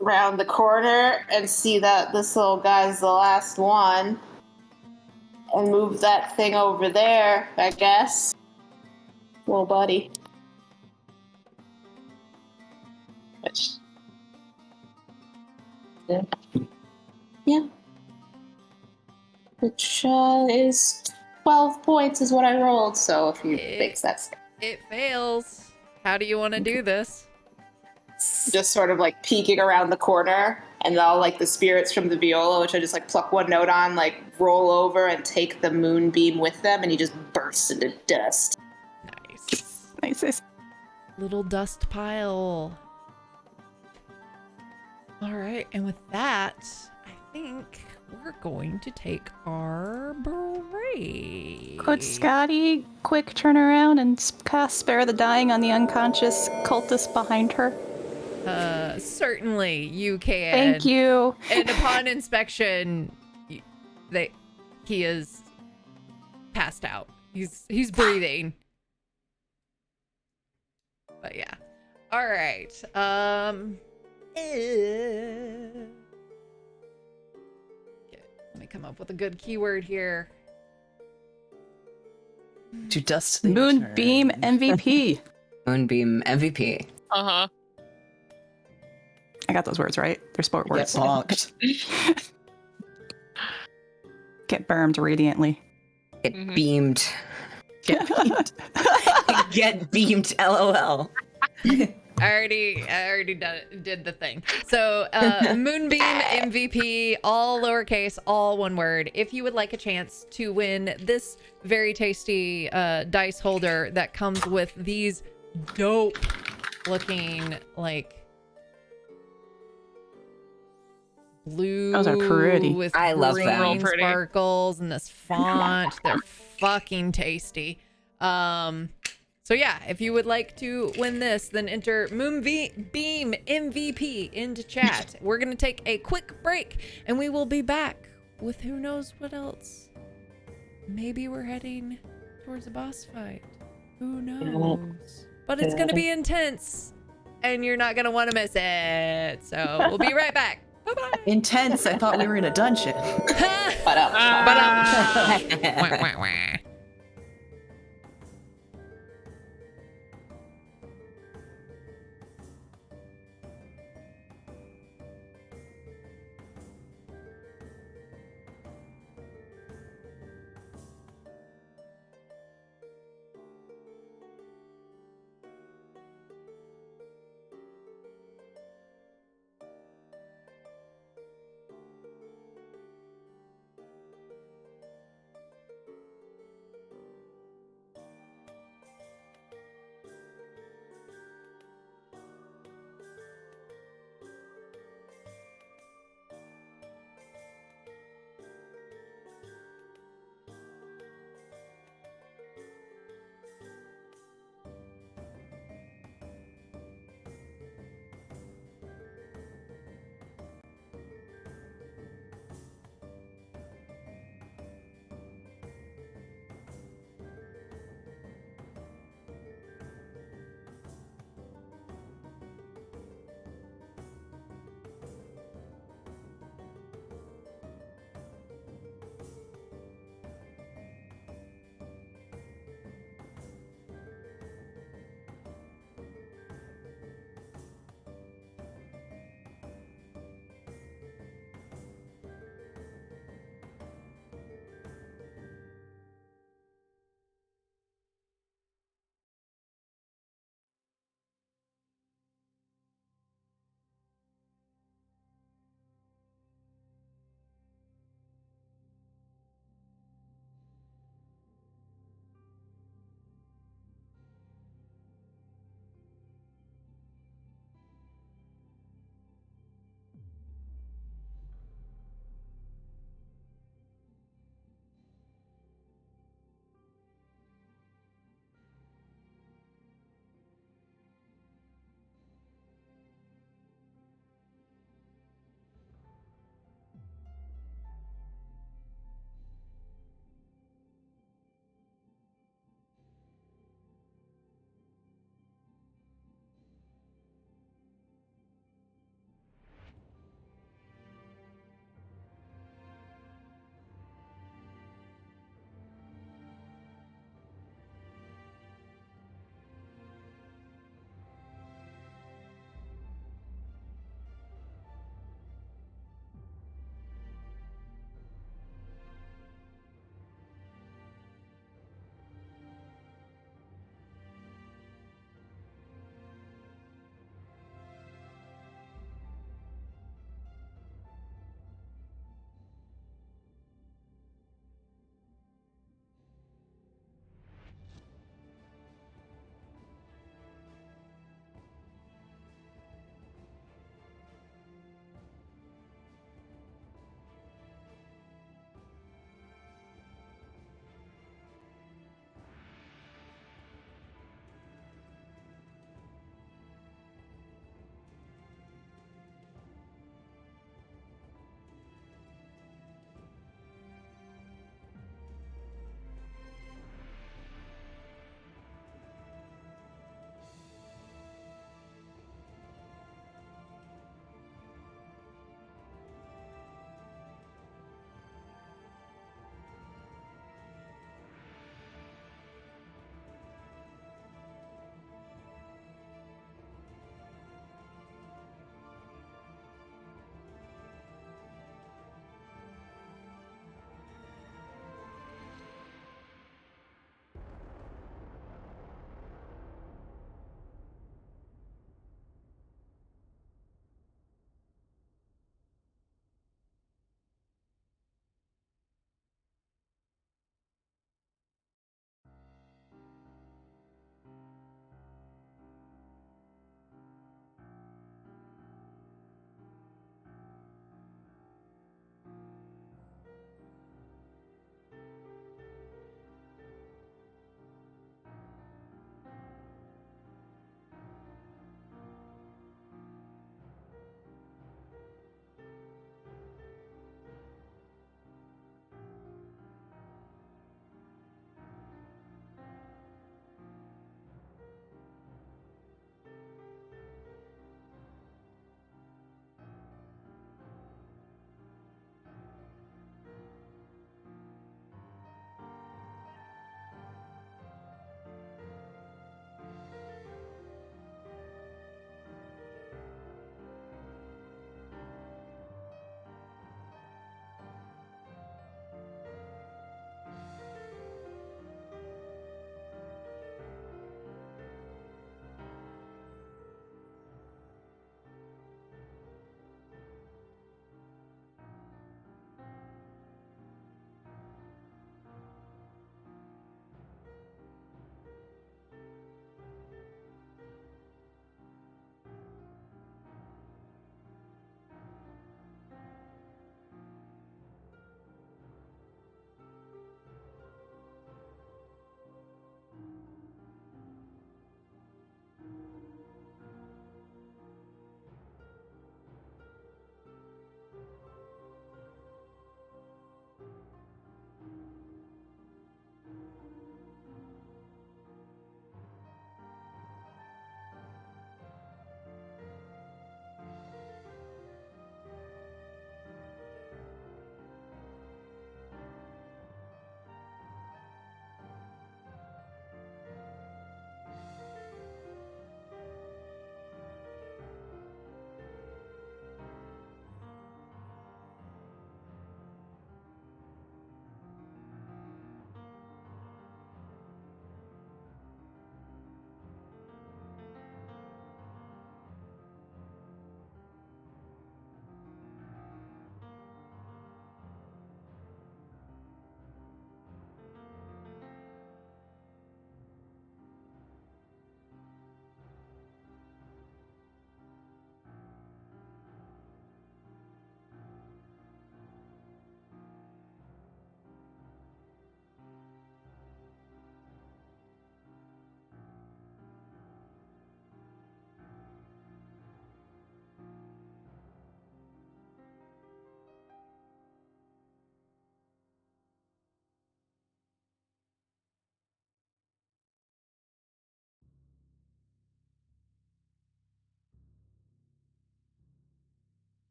around the corner and see that this little guy's the last one, and move that thing over there, I guess. Little buddy. Which. Yeah. Which is 12 points is what I rolled, so if you think that's It fails. How do you want to do this? just sort of like peeking around the corner, and all like the spirits from the viola, which I just like pluck one note on, like roll over and take the moonbeam with them, and he just bursts into dust. Nice. Nice. Little dust pile. All right, and with that, I think we're going to take our break. Could Scotty quick turn around and cast Spare the Dying on the unconscious cultist behind her? Certainly you can. Thank you. And upon inspection, he is passed out. He's breathing. But yeah. All right. Let me come up with a good keyword here. To dust the Moonbeam turn. MVP. Moonbeam MVP. Uh-huh. I got those words right. They're sport Get words. bonked. Get burned radiantly. Get Mhm. beamed. Get beamed. Get beamed, LOL. I already did the thing. So, Moonbeam MVP, all lowercase, all one word. If you would like a chance to win this very tasty dice holder that comes with these dope looking, like, blue Those are pretty. with I love green them. Real pretty. sparkles and this font. They're fucking tasty. So yeah, if you would like to win this, then enter Moonbeam MVP into chat. We're gonna take a quick break, and we will be back with who knows what else. Maybe we're heading towards a boss fight. Who knows? But it's gonna be intense, and you're not gonna want to miss it. So we'll be right back. Bye bye. Intense. I thought we were in a dungeon. But Wah, wah, wah.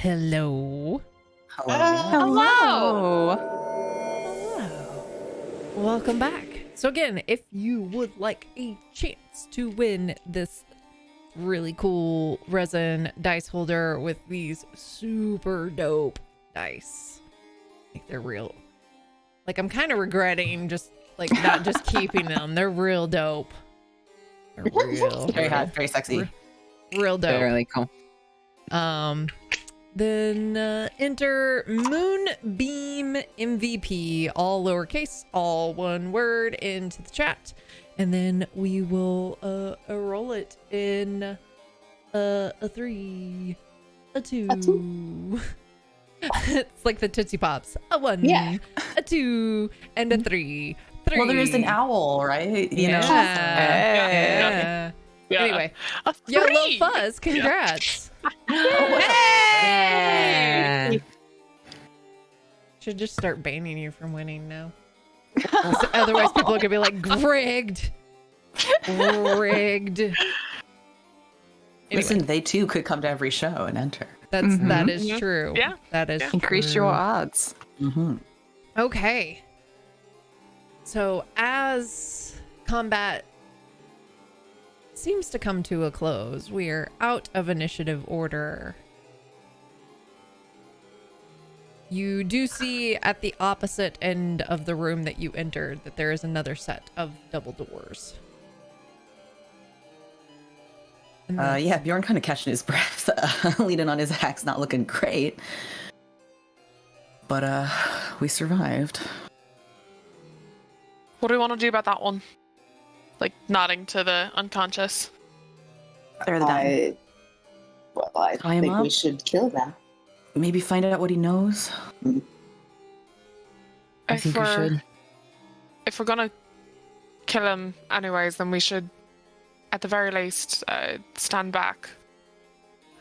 Hello. Hello. Hello. Welcome back. So again, if you would like a chance to win this really cool resin dice holder with these super dope dice, like they're real. Like I'm kind of regretting just like not just keeping them. They're real dope. They're real. Very hot, very sexy. Real dope. Really cool. Then enter Moonbeam MVP, all lowercase, all one word, into the chat, and then we will roll it in a 3, a 2. It's like the Tootsie Pops. A 1, Yeah. a 2, and a 3. Well, there is an owl, right? You know? Yeah. Yeah. Anyway, A yo, Lil 3! Fuzz, congrats. Yeah. Should just start banning you from winning now. Otherwise, people are gonna be like, rigged. Rigged. Anyway, Listen, they too could come to every show and enter. that is Mhm. true. Yeah. That is Increase true. your odds. Mm-hmm. Okay. So as combat seems to come to a close, we are out of initiative order. You do see at the opposite end of the room that you entered that there is another set of double doors. And then- Yeah, Bjorn kind of catching his breath, leaning on his axe, not looking great. But we survived. What do we want to do about that one? Like nodding to the unconscious. They're the dying. I Tie him think we up? should kill them. Maybe find out what he knows. I think we should. If we're gonna kill him anyways, then we should, at the very least, stand back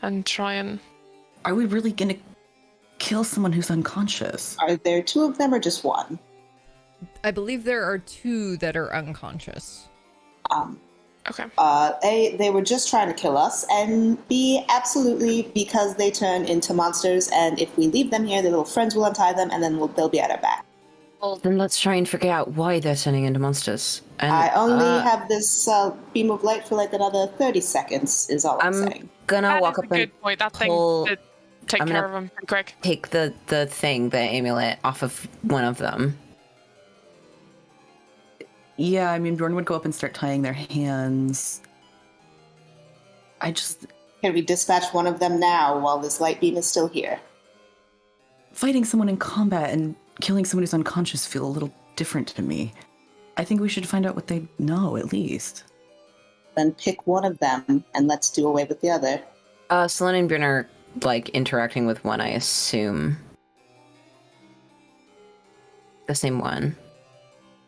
and try and. Are we really gonna kill someone who's unconscious? Are there 2 of them or just 1? I believe there are 2 that are unconscious. Okay. A, they were just trying to kill us, and B, absolutely because they turn into monsters, and if we leave them here, their little friends will untie them, and then they'll be at our back. Well, then let's try and figure out why they're turning into monsters. And I only have this beam of light for like another 30 seconds, is all I'm saying. gonna That walk is up a and good point. That pull- thing to take I'm care gonna- of him pretty quick. take the thing, the amulet, off of one of them. Yeah, I mean, Bjorn would go up and start tying their hands. Can we dispatch one of them now while this light beam is still here? Fighting someone in combat and killing someone who's unconscious feel a little different to me. I think we should find out what they know, at least. Then pick one of them, and let's do away with the other. Sloan and Bjorn are, like, interacting with one, I assume. The same one.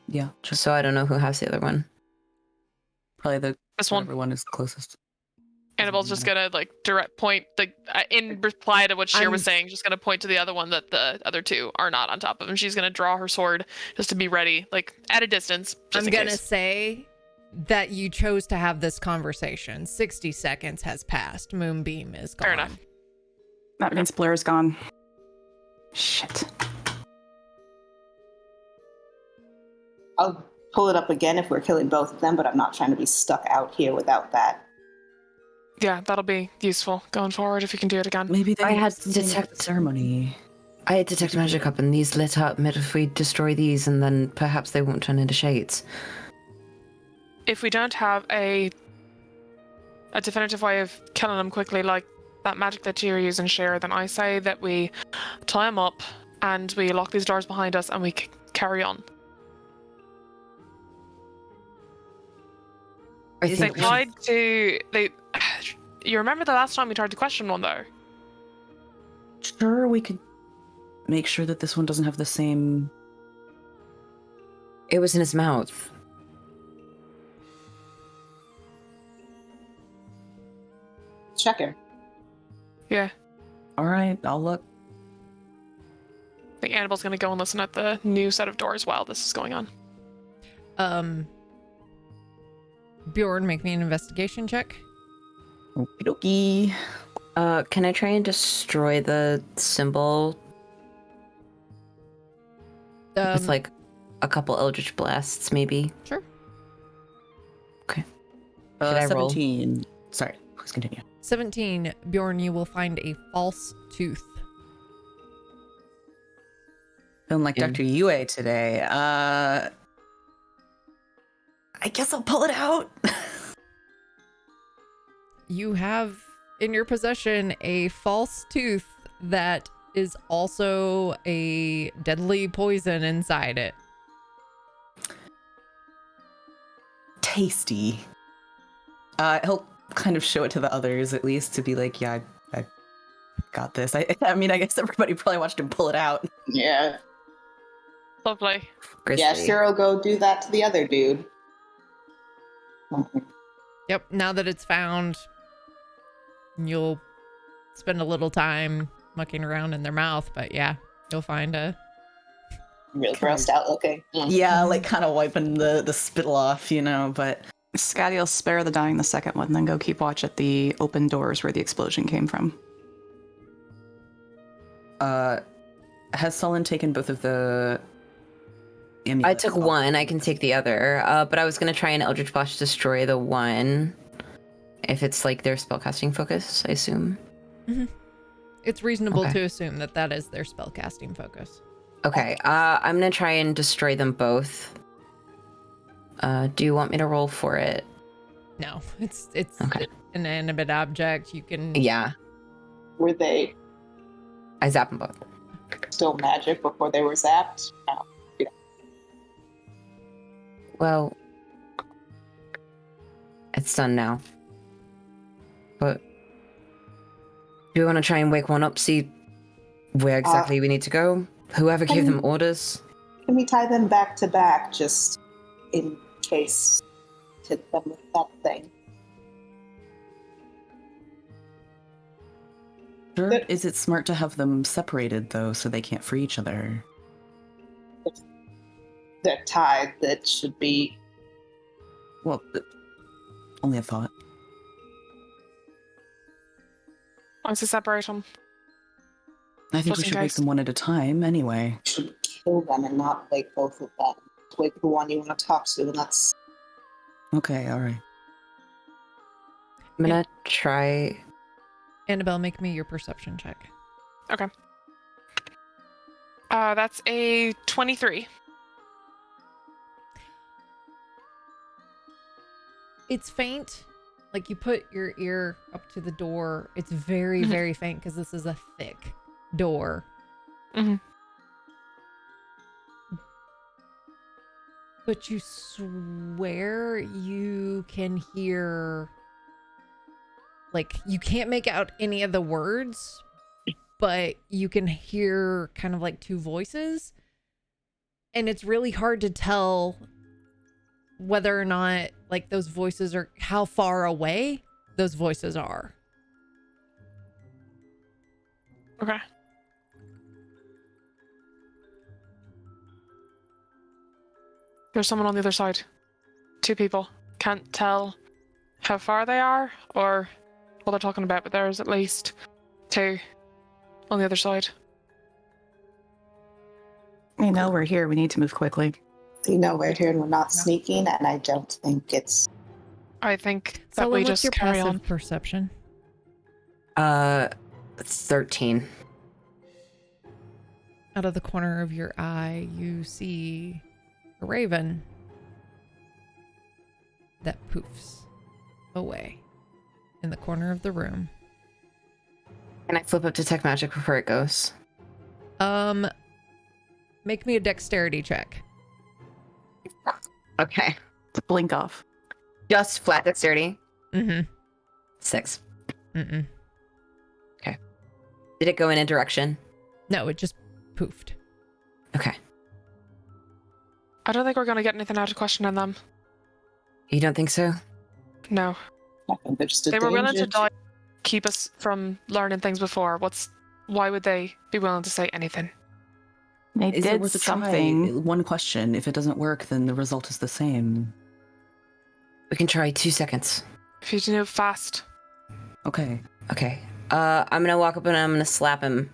Yeah, just So I don't know who has the other one. probably the This one. whatever one is closest. Annabelle's just gonna like direct point the in reply to what Sheer was I'm- saying. Just gonna point to the other one that the other 2 are not on top of, and she's gonna draw her sword just to be ready, like at a distance. Just I'm in gonna case. say that you chose to have this conversation. 60 seconds has passed. Moonbeam is gone. Fair enough. That means Blair's gone. Shit. I'll pull it up again if we're killing both of them, but I'm not trying to be stuck out here without that. Yeah, that'll be useful going forward if you can do it again. Maybe they I had something detect- with the ceremony. I had detect magic up and these lit up. Maybe if we destroy these and then perhaps they won't turn into shades. If we don't have a definitive way of killing them quickly, like that magic that you're using, Sheer, then I say that we tie them up and we lock these doors behind us and we carry on. I They think we should- tried to. You remember the last time we tried to question one, though? Sure, we could make sure that this one doesn't have the same. It was in his mouth. Check her. Yeah. All right, I'll look. I think Annabelle's gonna go and listen at the new set of doors while this is going on. Bjorn, make me an investigation check. Okie dokie. Can I try and destroy the symbol with like a couple Eldritch Blasts, maybe? Sure. Okay. Should I roll? 17. Sorry, please continue. 17, Bjorn, you will find a false tooth. Feeling like Dr. Yue today. I guess I'll pull it out. You have in your possession a false tooth that is also a deadly poison inside it. Tasty. He'll kind of show it to the others at least to be like, yeah, I got this. I mean, I guess everybody probably watched him pull it out. Yeah. Lovely. Grizzly. Yeah, sure, go do that to the other dude. Yep, now that it's found, you'll spend a little time mucking around in their mouth, but yeah, you'll find a... Real grossed out looking. Yeah, like kind of wiping the spittle off, you know, but... Scotty will spare the dying the second one, then go keep watch at the open doors where the explosion came from. Has Sullen taken both of the I amulets? took one. I can take the other. But I was gonna try and Eldritch Blast destroy the one. If it's like their spellcasting focus, I assume. Mm-hmm. It's reasonable Okay. to assume that that is their spellcasting focus. Okay. I'm gonna try and destroy them both. Do you want me to roll for it? No, it's Okay. an inanimate object. You can... Yeah. Were they I zap them both. still magic before they were zapped? No. Well, it's done now. But do you want to try and wake one up, see where exactly we need to go? Whoever gave them orders? Can we tie them back to back just in case hit them with that thing? Sure. Is it smart to have them separated, though, so they can't free each other? They're tied, that should be... Well, only a thought. Once to separate them. I think Just we in should wake case. them one at a time, anyway. should kill them and not wake both of them. Wake the one you want to talk to, and that's... Okay, alright. I'm gonna try. Annabelle, make me your perception check. Okay. That's a 23. It's faint. Like you put your ear up to the door. It's very, very faint because this is a thick door. Mm-hmm. But you swear you can hear... Like, you can't make out any of the words, but you can hear kind of like two voices. And it's really hard to tell whether or not, like, those voices are... How far away those voices are. Okay. There's someone on the other side. Two people. Can't tell how far they are or what they're talking about, but there's at least two on the other side. We know we're here. We need to move quickly. You know, we're here and we're not sneaking, and I don't think it's... I think that Sullen, we what's just your carry passive on. perception? 13. Out of the corner of your eye, you see a raven that poofs away in the corner of the room. Can I flip up Detect Magic before it goes? Make me a dexterity check. Okay. To blink off. Just flat dexterity. Mm-hmm. 6. Mm-mm. Did it go in a direction? No, it just poofed. Okay. I don't think we're going to get anything out of questioning them. You don't think so? No. I think they're just a They were willing danger to die, keep us from learning things before. Why would they be willing to say anything? They Is it did worth a something. try? One question. If it doesn't work, then the result is the same. We can try 2 seconds. If you do it fast. Okay. Okay. I'm gonna walk up and I'm gonna slap him.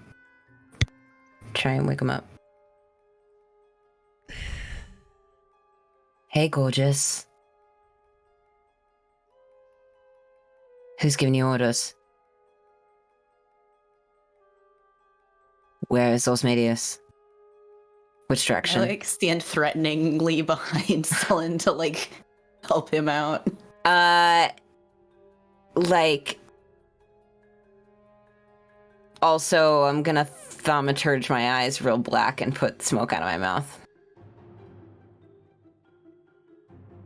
Try and wake him up. Hey, gorgeous. Who's giving you orders? Where is Osmadius? Which I direction? like stand threateningly behind Sullen to like help him out. Like. Also, I'm gonna thaumaturge my eyes real black and put smoke out of my mouth.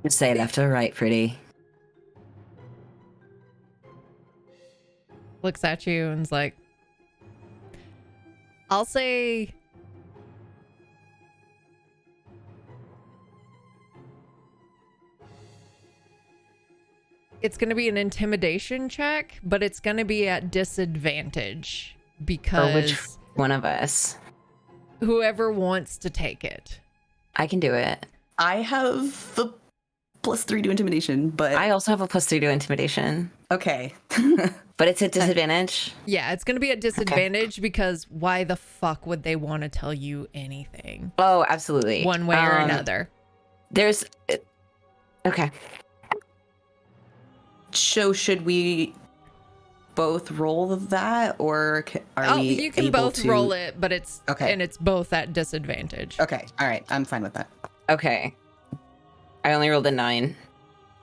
Say left or right, pretty. Looks at you and is like, I'll say it's going to be an intimidation check, but it's going to be at disadvantage Or because which one of us? whoever wants to take it. I can do it. I have the +3 to intimidation, but I also have a +3 to intimidation, okay. but it's at disadvantage. Yeah, it's going to be at disadvantage because why the fuck would they want to tell you anything? Oh, absolutely. One way or another. There's. Okay. So should we both roll that, or are we You can able both to... roll it, but it's Okay. and it's both at disadvantage. Okay, all right, I'm fine with that. Okay. I only rolled a 9.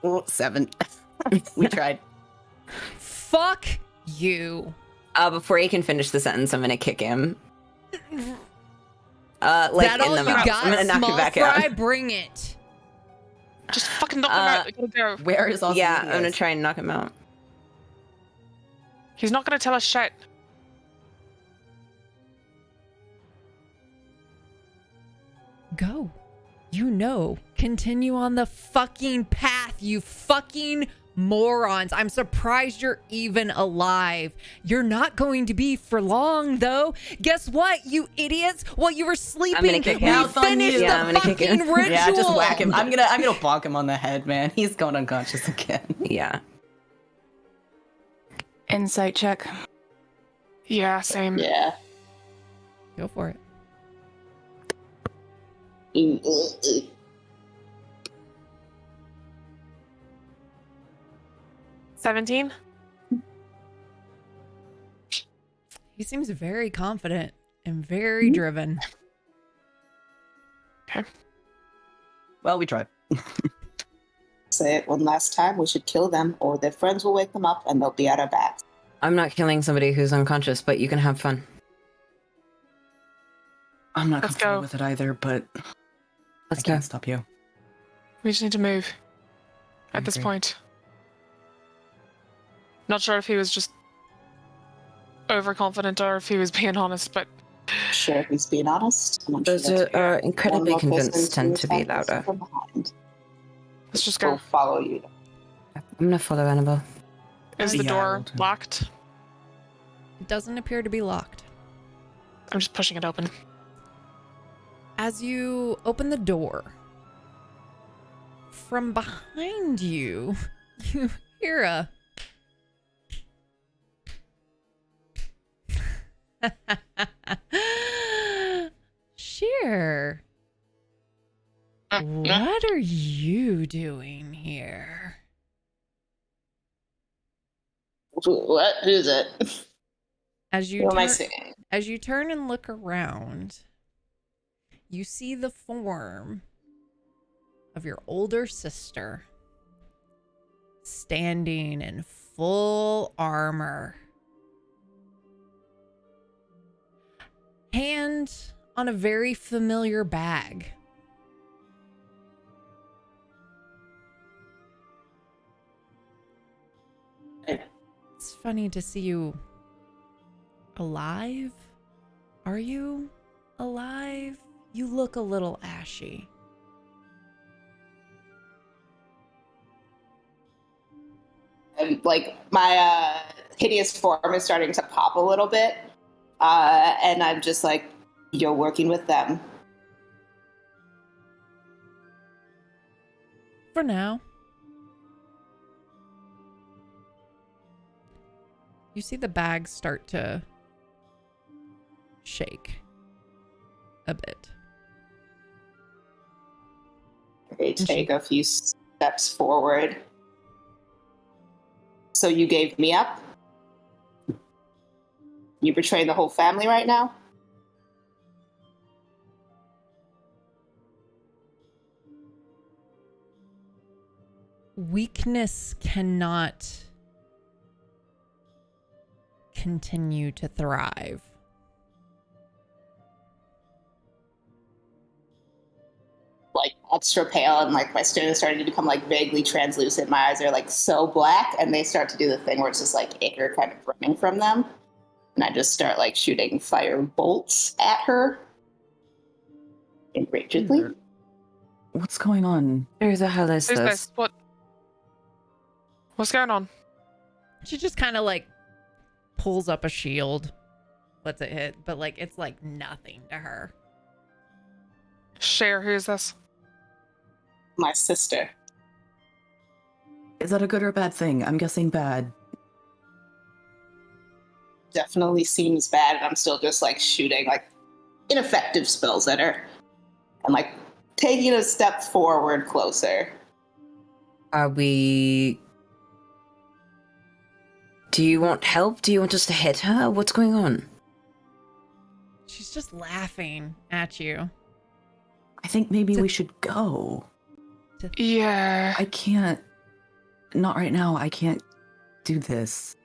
Oh, 7. We tried. Fuck you. Before he can finish the sentence, I'm gonna kick him. Like That in all the you mouth. got? I'm gonna knock Small him back fry, out. bring it. Just fucking knock him out. We gotta go. Where is all? Yeah, I'm gonna try and knock him out. He's not gonna tell us shit. Go. You know. Continue on the fucking path, you fucking morons. I'm surprised you're even alive. You're not going to be for long, though. Guess what, you idiots? While you were sleeping, kick we him. Mouth on finished you. Yeah, I'm the gonna kick fucking him. ritual. Yeah, just whack him. I'm gonna bonk him on the head, man. He's going unconscious again. Yeah. Insight check. Yeah, same. Yeah. Go for it. 17? He seems very confident and very driven. Okay. Well, we tried. Say it one last time. We should kill them, or their friends will wake them up, and they'll be at our backs. I'm not killing somebody who's unconscious, but you can have fun. I'm not Let's comfortable go. with it either, but Let's I go. can't stop you. We just need to move. At this agree. point. Not sure if he was just overconfident or if he was being honest, but Sure, if he's being honest. And I'm sure Those that's who are one incredibly more person convinced tend to be attack us louder. from behind. let's just We'll go. follow you. I'm gonna follow Annabelle. Is the Yeah, door we'll do. locked? It doesn't appear to be locked. I'm just pushing it open. As you open the door, from behind you, you hear a Sheer. What are you doing here? What is it? As you What am I turn- singing? As you turn and look around, you see the form of your older sister standing in full armor. Hand on a very familiar bag. It's funny to see you alive. Are you alive? You look a little ashy. And like my hideous form is starting to pop a little bit, and I'm just like, "You're working with them." For now. You see the bag start to shake a bit. They take a few steps forward. So you gave me up? You betraying the whole family right now? Weakness cannot continue to thrive. Like extra pale, and like my skin is starting to become like vaguely translucent. My eyes are like so black, and they start to do the thing where it's just like ichor kind of running from them. And I just start like shooting fire bolts at her enragedly. What's going on? Who the hell is Who's this? this? What? What's going on? She just kind of like pulls up a shield, lets it hit, but like it's like nothing to her. Share, who's this? My sister. Is that a good or bad thing? I'm guessing bad. Definitely seems bad, and I'm still just like shooting like ineffective spells at her. And like taking a step forward closer. Are we... Do you want help? Do you want us to hit her? What's going on? She's just laughing at you. I think maybe we should go. Yeah. I can't. Not right now. I can't do this.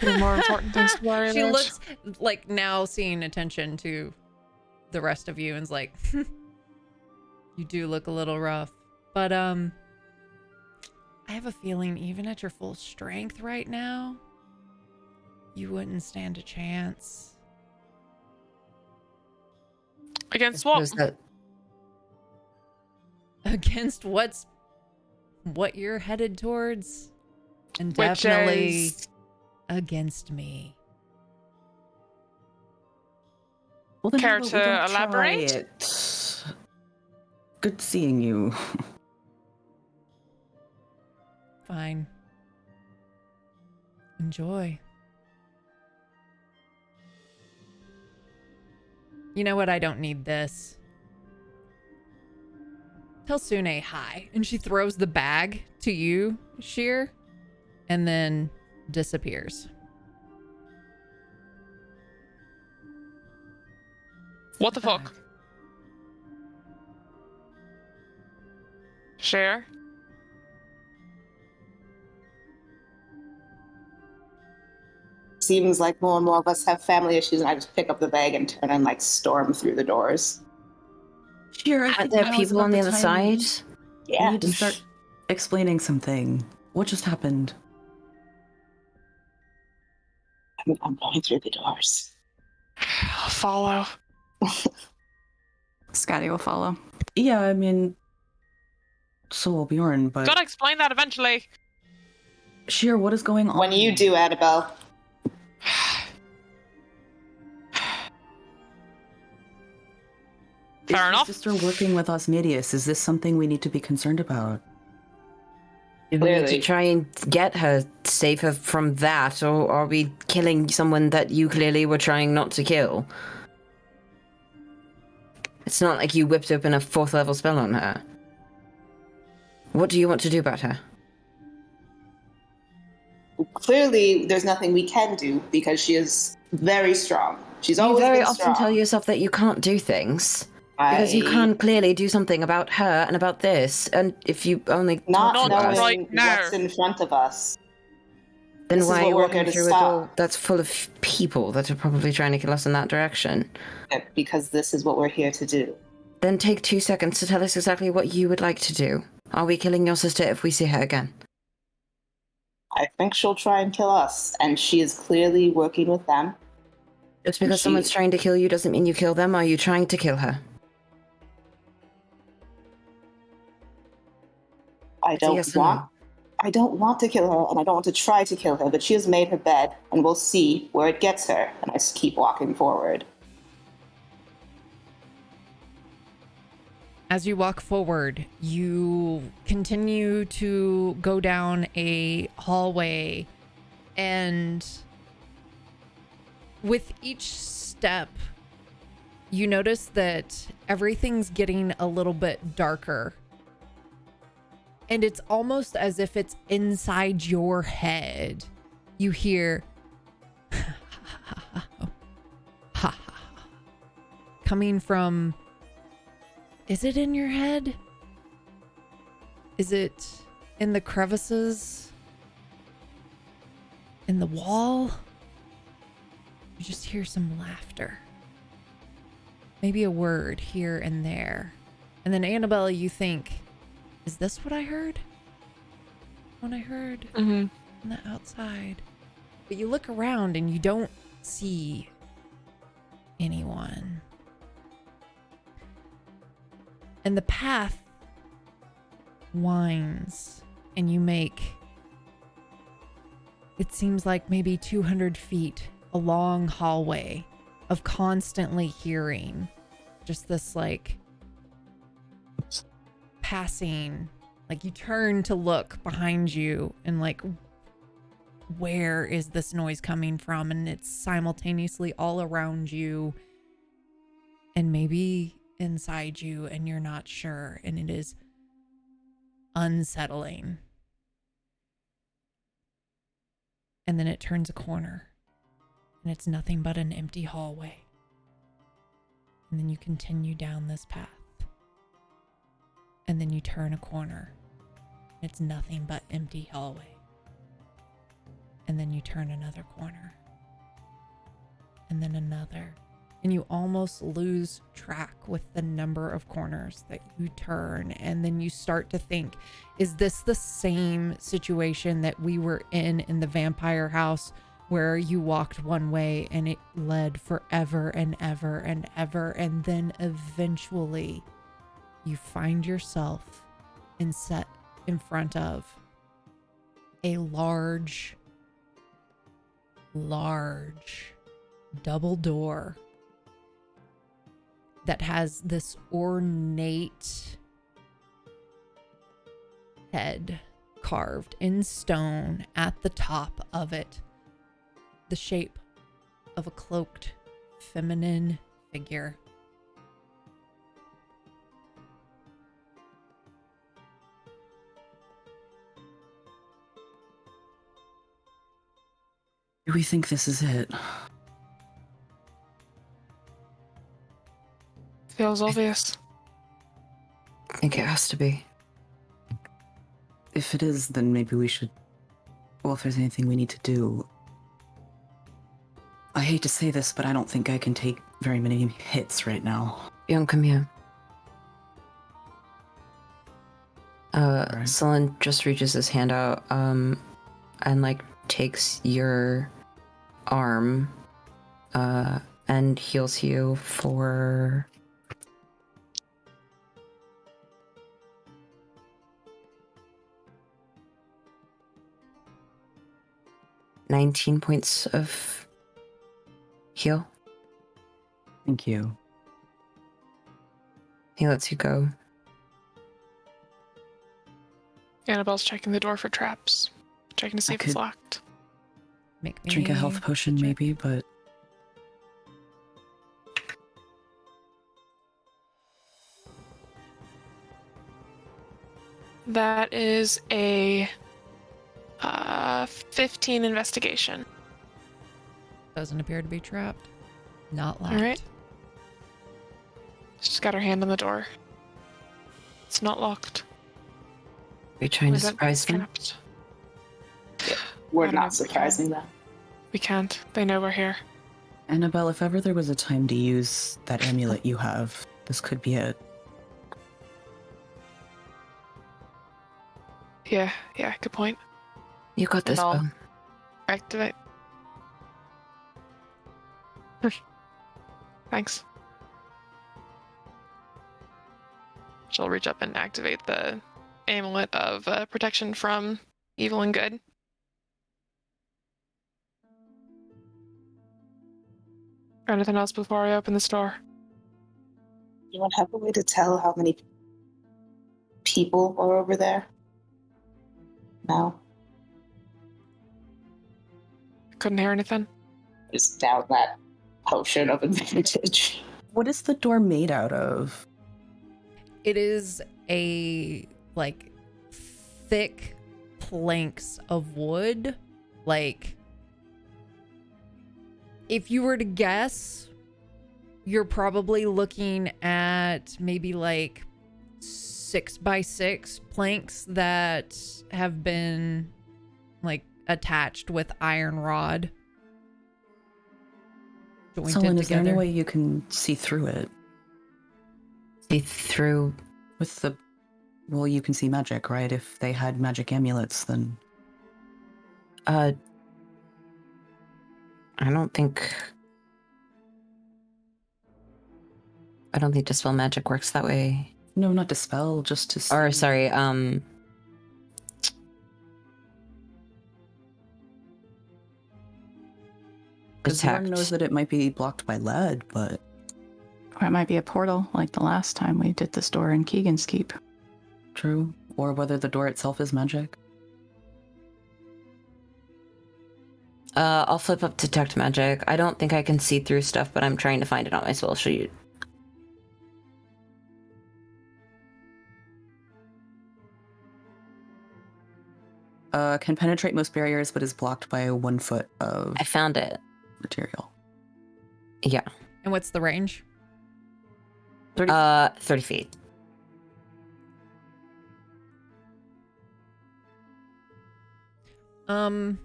There are more important things to worry She about. looks like now seeing attention to the rest of you and's like, you do look a little rough. But I have a feeling even at your full strength right now, you wouldn't stand a chance. Against what? Is that... Against what you're headed towards. And Which definitely is... against me. Well, then Care how about to we don't try elaborate? it? Good seeing you. Fine. Enjoy. You know what? I don't need this. Tell Sune hi. And she throws the bag to you, Sheer, and then disappears. What the fuck? Share? Seems like more and more of us have family issues, and I just pick up the bag and turn and like storm through the doors. Sure, I Are think there now is people about on the other time side? We Yeah. need to start explaining something. What just happened? I'm going through the doors. I'll follow. Scotty will follow. Yeah, I mean, so will Bjorn, but Gotta explain that eventually. Sheer, what is going on? When you do, Annabelle. Is Fair your enough. sister working with Osmedius? Is this something we need to be concerned about? Do we need to Clearly. try and get her, save her from that, or are we killing someone that you clearly were trying not to kill? It's not like you whipped open a 4th level spell on her. What do you want to do about her? Clearly, there's nothing we can do because she is very strong. She's You always very been often strong. tell yourself that you can't do things. Because you can't clearly do something about her and about this, and if you only Not talk to us, knowing right now. what's in front of us. then this is why are what you we're walking here to through a stop. door that's full of people that are probably trying to kill us in that direction? Because this is what we're here to do. Then take 2 seconds to tell us exactly what you would like to do. Are we killing your sister if we see her again? I think she'll try and kill us, and she is clearly working with them. Just because She- someone's trying to kill you doesn't mean you kill them. Are you trying to kill her? I don't yes or no? want. I don't want to kill her, and I don't want to try to kill her. But she has made her bed, and we'll see where it gets her. And I just keep walking forward. As you walk forward, you continue to go down a hallway And with each step, you notice that everything's getting a little bit darker. And it's almost as if it's inside your head. You hear coming from, is it in your head? Is it in the crevices? In the wall? You just hear some laughter. Maybe a word here and there. And then Annabella, you think, is this what I heard? When I heard on the outside. But you look around and you don't see anyone. And the path winds and you make, it seems like maybe 200 feet, a long hallway of constantly hearing just this like passing, like you turn to look behind you and like, where is this noise coming from? And it's simultaneously all around you and maybe inside you, and you're not sure, and it is unsettling. And then it turns a corner and it's nothing but an empty hallway. And then you continue down this path. And then you turn a corner. It's nothing but empty hallway. And then you turn another corner. And then another. And you almost lose track with the number of corners that you turn. And then you start to think, is this the same situation that we were in the vampire house, where you walked one way and it led forever and ever and ever, and then eventually you find yourself set in front of a large double door that has this ornate head carved in stone at the top of it, the shape of a cloaked feminine figure. Do we think this is it? Feels obvious. I think it has to be. If it is, then maybe we should... Well, if there's anything we need to do... I hate to say this, but I don't think I can take very many hits right now. Young, come here. Right. Sullen just reaches his hand out, and like takes your arm, and heals you for 19 points of heal. Thank you. He lets you go. Annabelle's checking the door for traps. Checking to see I if it's could- locked. Make me Drink a health potion, check. maybe, but... That is a 15 investigation. Doesn't appear to be trapped. Not locked. All right. She's got her hand on the door. It's not locked. Are you trying to Was that surprise them? trapped? We're I don't know not if we surprising them. We can't. They know we're here. Annabelle, if ever there was a time to use that amulet you have, this could be it. Yeah, good point. You got this, And I'll- Belle. Activate. Thanks. She'll reach up and activate the amulet of protection from evil and good. Anything else before I open this door? You don't have a way to tell how many people are over there? No. Couldn't hear anything. Just down that potion of advantage. What is the door made out of? It is a like thick planks of wood. Like, if you were to guess, you're probably looking at maybe like 6x6 planks that have been like attached with iron rod. Jointed Solon, is there any together. way you can see through it? See through. With the... Well, you can see magic, right? If they had magic amulets, then... I don't think dispel magic works that way. No, not dispel, just to see. Or sorry, Because Lauren detect. knows that it might be blocked by lead, but... Or it might be a portal, like the last time we did this door in Keegan's Keep. True. Or whether the door itself is magic. I'll flip up detect magic. I don't think I can see through stuff, but I'm trying to find it on my spell sheet. Can penetrate most barriers, but is blocked by 1 foot of I found it. material. Yeah. And what's the range? 30 feet. Oh,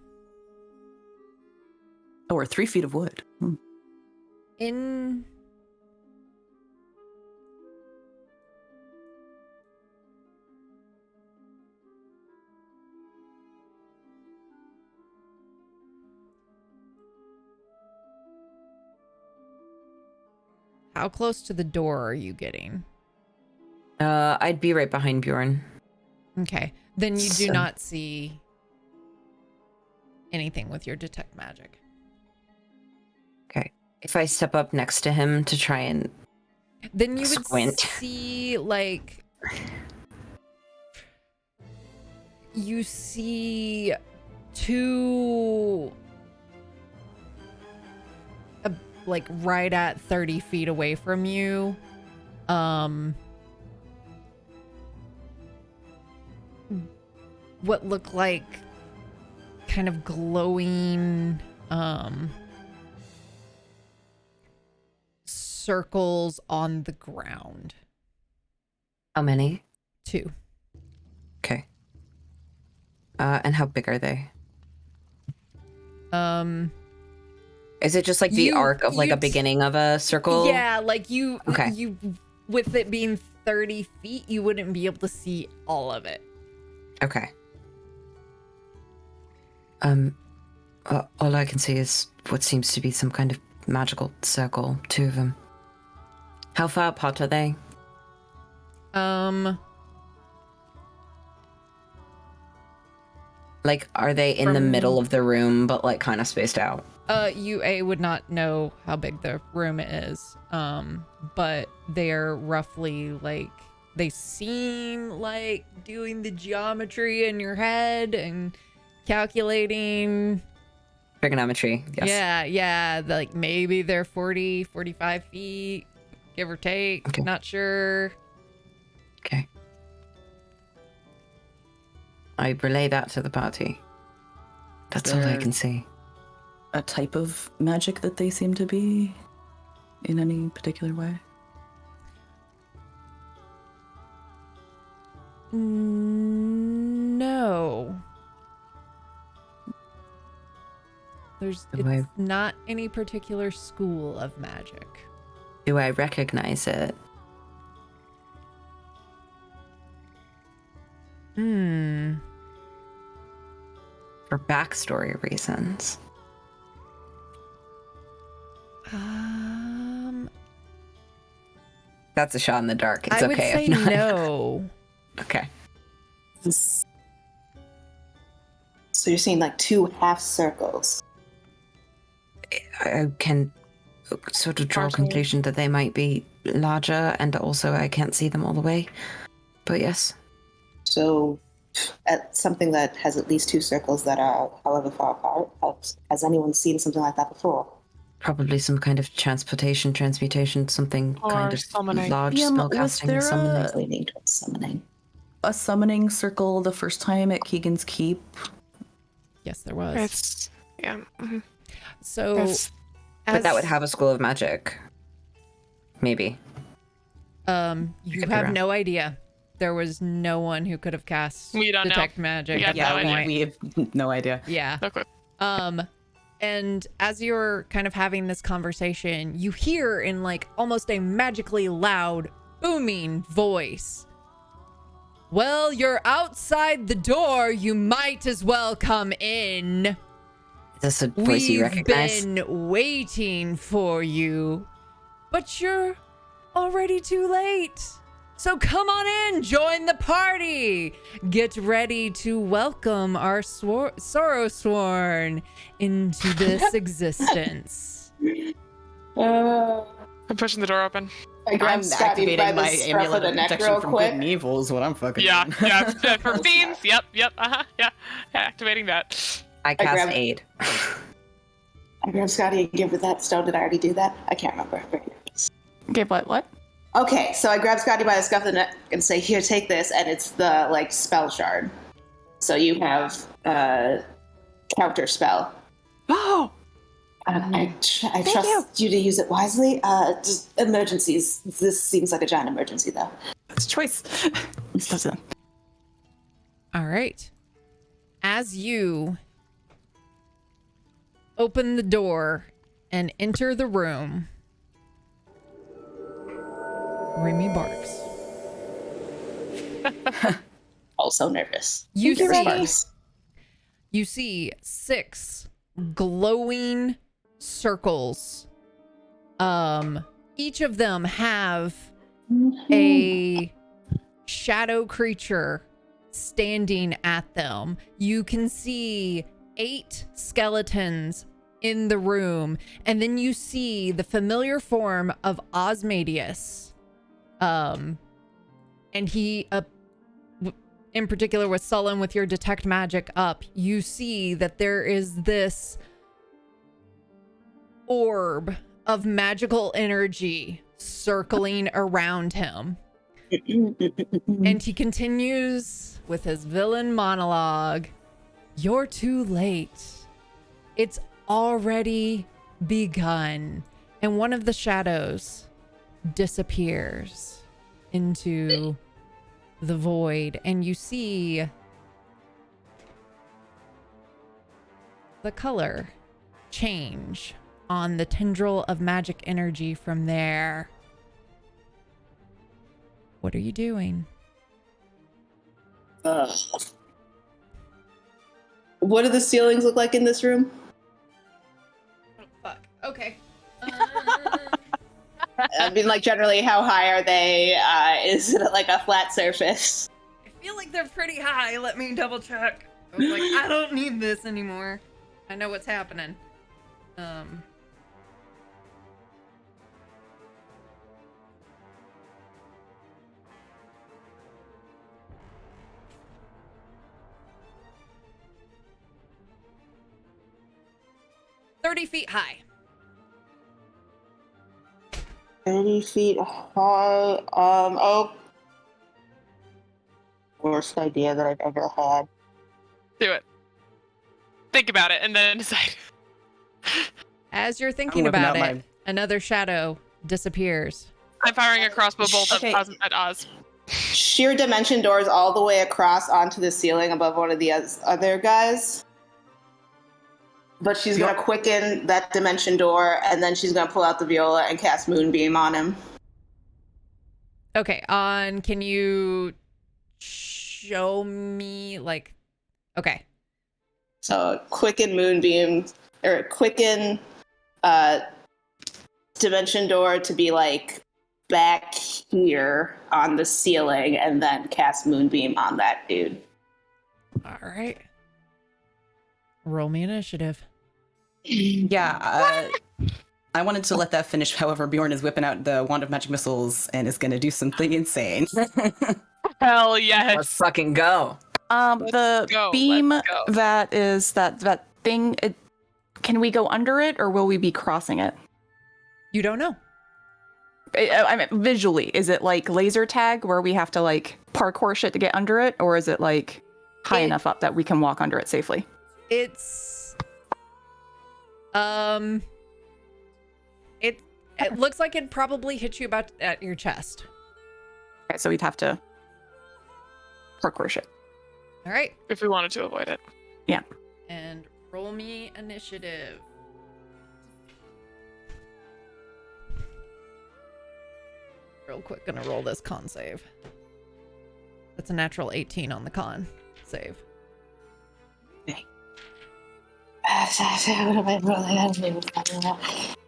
or 3 feet of wood. In how close to the door are you getting? I'd be right behind Bjorn. Okay. Then you do So- not see anything with your detect magic. Okay. If I step up next to him to try and Then you would Squint. see like you see two like right at 30 feet away from you. What look like kind of glowing circles on the ground. how many? 2. Okay. And how big are they? Is it just like the You- arc of like a you'd- beginning of a circle? Yeah, like you Okay. you with it being 30 feet, you wouldn't be able to see all of it. Okay. All I can see is what seems to be some kind of magical circle. 2 of them. How far apart are they? Like, are they in the From- middle of the room, but like kind of spaced out? You would not know how big the room is. But they're roughly like they seem like doing the geometry in your head and calculating. Trigonometry. Yes. Yeah, like maybe they're 40, 45 feet, give or take. Okay. Not sure. Okay. I relay that to the party. That's all I There- can see. A type of magic that they seem to be in any particular way? No. It's Do not any particular school of magic. Do I recognize it? For backstory reasons. That's a shot in the dark. It's I would okay say if not. no. Okay. So you're seeing like 2 half circles. I can sort of draw a Partially. conclusion that they might be larger, and also I can't see them all the way. But yes. So at something that has at least 2 circles that are however far apart helps. Has anyone seen something like that before? Probably some kind of transmutation, something Or kind of summoning. large Liam, was spellcasting, there summoning. Leaning towards summoning. a summoning circle the first time at Keegan's Keep? Yes, there was. It's yeah. Mhm. So, That's- But that would as- have a school of magic. Maybe. you could be have wrong. no idea. There was no one who could have cast We don't know. detect magic We at have that no point. we have no idea. Yeah. No clue. And as you're kind of having this conversation, you hear in like almost a magically loud, booming voice. Well, you're outside the door. You might as well come in. Is this a voice you We've recognize? been waiting for you, but you're already too late. So come on in, join the party. Get ready to welcome our Sorrowsworn into this existence. I'm pushing the door open. I grabbed Scotty by the scruff of the neck real quick. evil is what I'm fucking Yeah, doing. yeah. For fiends. Yep. Yeah. Activating that. I cast grabbed- aid. I grabbed Scotty and give her that stone. Did I already do that? I can't remember. Okay, what? Okay, so I grab Scotty by the scruff of the neck and say, "Here, take this," and it's the like spell shard. So you have counter spell. Oh! I trust you to use it wisely. Just emergencies. This seems like a giant emergency, though. That's a choice. This doesn't. All right. As you open the door and enter the room, Remy barks. Also nervous. You Thank see, Barks. you see 6 glowing circles. Each of them have a shadow creature standing at them. You can see 8 skeletons in the room, and then you see the familiar form of Osmadius. And he, in particular with Sullen, with your detect magic up, you see that there is this orb of magical energy circling around him. And he continues with his villain monologue. You're too late. It's already begun. And one of the shadows disappears into the void, and you see the color change on the tendril of magic energy from there. What are you doing? What do the ceilings look like in this room? Oh, fuck. Okay. I mean, like, generally, how high are they? Is it like a flat surface? I feel like they're pretty high. Let me double check. I was like, I don't need this anymore. I know what's happening. 30 feet high. 30 feet high. Oh. Worst idea that I've ever had. Do it. Think about it and then decide. As you're thinking whipping about out it, another shadow disappears. I'm firing a crossbow bolt Okay. at Oz. Sheer dimension doors all the way across onto the ceiling above one of the other guys. But she's going to quicken that dimension door, and then she's going to pull out the viola and cast Moonbeam on him. Okay, can you show me, like, okay. So quicken Moonbeam, or quicken dimension door to be, like, back here on the ceiling, and then cast Moonbeam on that dude. All right. Roll me initiative. Yeah, I wanted to let that finish. However, Bjorn is whipping out the wand of magic missiles and is going to do something insane. Hell Let's yes. fucking go. The go, beam let's go. that is that thing. Can we go under it, or will we be crossing it? You don't know. I mean, visually, is it like laser tag where we have to like parkour shit to get under it, or is it like high enough up that we can walk under it safely? It's it looks like it probably hit you about at your chest. Okay, so we'd have to parkour shit. All right. If we wanted to avoid it. Yeah. And roll me initiative. Real quick, gonna roll this con save. That's a natural 18 on the con save.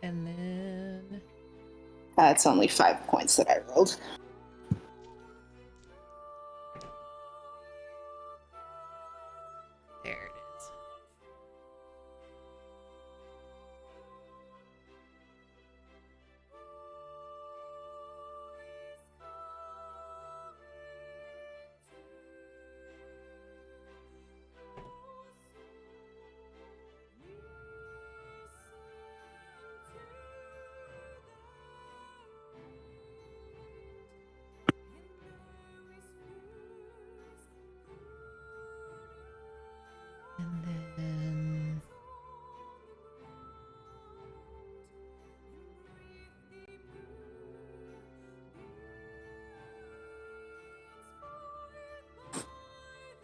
And then That's only 5 points that I rolled. there it is. And then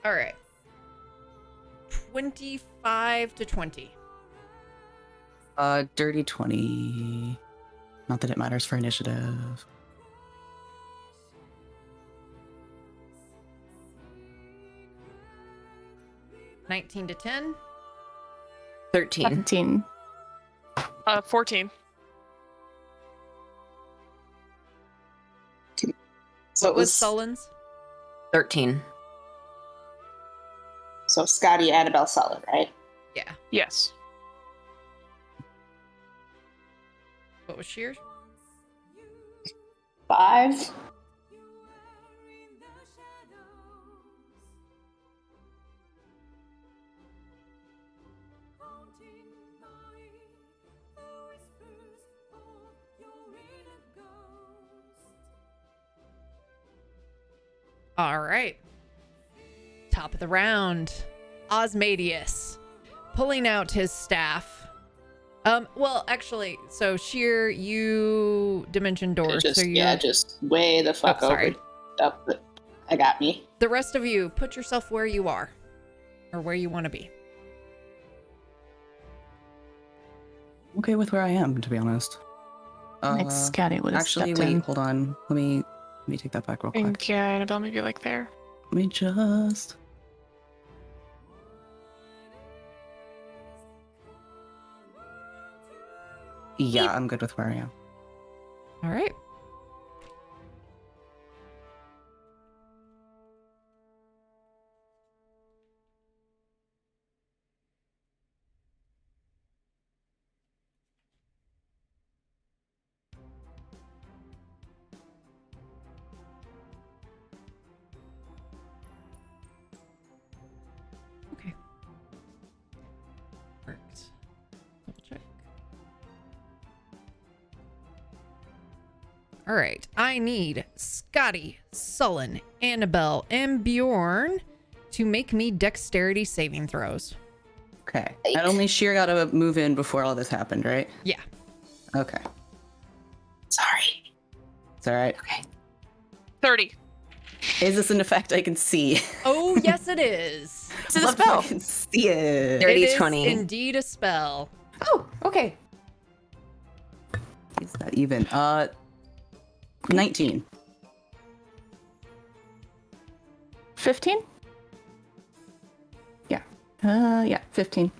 all right. 25 to 20. Dirty 20. Not that it matters for initiative. $19 to 10. 13. 17. 14. So What it was was Sullen's? 13. so Scotty, Annabelle, Sullen, right? Yeah. Yes. What was Shears? 5. All right. Top of the round. Osmadius pulling out his staff. Well, actually, so Sheer, you dimension door. Just, so you just way the fuck Oh, sorry. over. Up. I got me. the rest of you put yourself where you are or where you want to be. I'm okay with where I am, to be honest. Like Scotty would have Actually, stepped wait, in. hold on. Let me take that back real I quick. think, yeah, Annabelle maybe like there. Let me just. Yeah, I'm good with where I am. All right. Okay. Worked. Double check. All right. I need Scotty, Sullen, Annabelle, and Bjorn to make me dexterity saving throws. Okay. And only Sheer got to move in before all this happened, right? Yeah. Okay. Sorry. It's all right. 30. Is this an effect I can see? Oh, yes, it is. This is a Love if I spell. can see it. Dirty It is 20. indeed a spell. Oh, okay. Is that even? 19. 15? Yeah. Yeah, 15.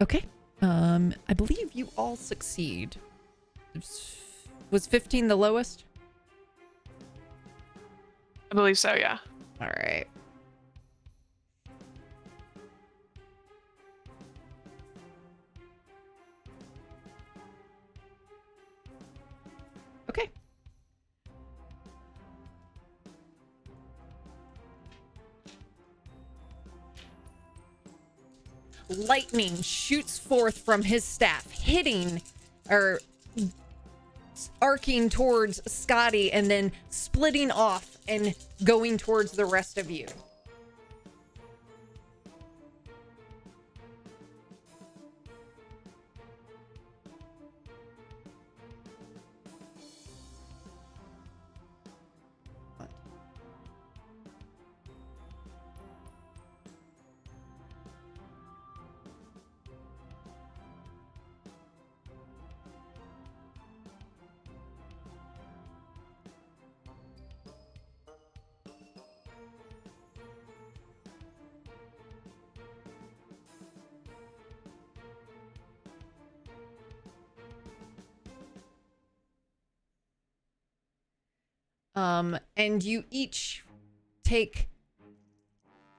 Okay. I believe you all succeed. Was 15 the lowest? I believe so, yeah. All right. Okay. lightning shoots forth from his staff, hitting or arcing towards Scotty and then splitting off and going towards the rest of you. And you each take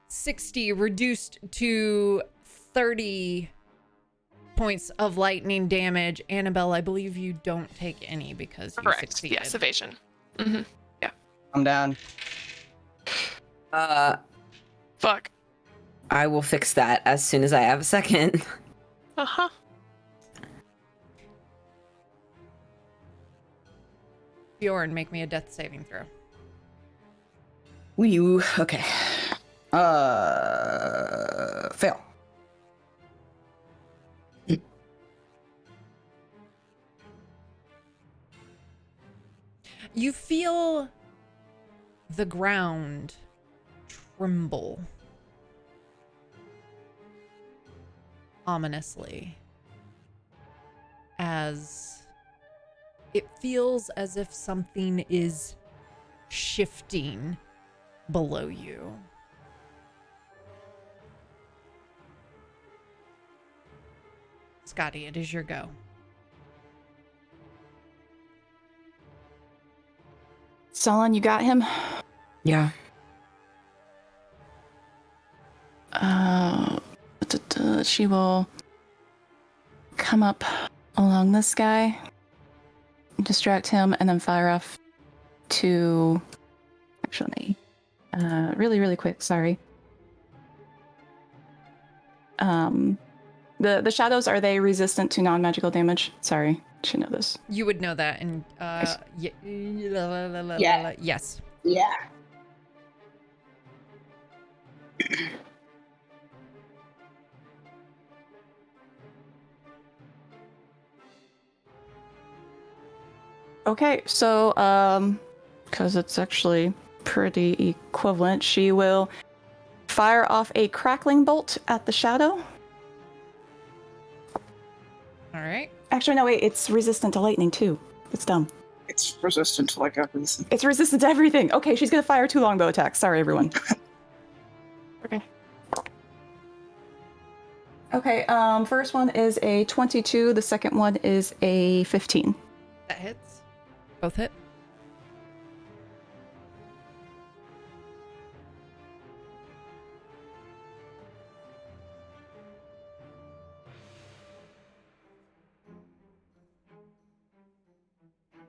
60 reduced to 30 points of lightning damage. Annabelle, I believe you don't take any because you Correct. succeeded. Yes, evasion. Mm-hmm. Yeah. I'm down. Fuck. I will fix that as soon as I have a second. Uh-huh. Bjorn, make me a death saving throw. Wee okay. Fail. You feel the ground tremble ominously as it feels as if something is shifting below you. Scotty, it is your go. Solon, you got him? Yeah. She will come up along this guy, distract him, and then fire off to... Actually, really quick, sorry. The shadows, are they resistant to non-magical damage? Sorry, should know this. You would know that, and Yeah. yes. Yeah. Okay, so, because it's actually pretty equivalent, she will fire off a crackling bolt at the shadow. All right. Actually, no, wait, it's resistant to lightning, too. It's dumb. It's resistant to like everything. It's resistant to everything. Okay, she's gonna fire 2 longbow attacks. Sorry, everyone. Okay. Okay, first one is a 22, the second one is a 15. That hits. Both hit.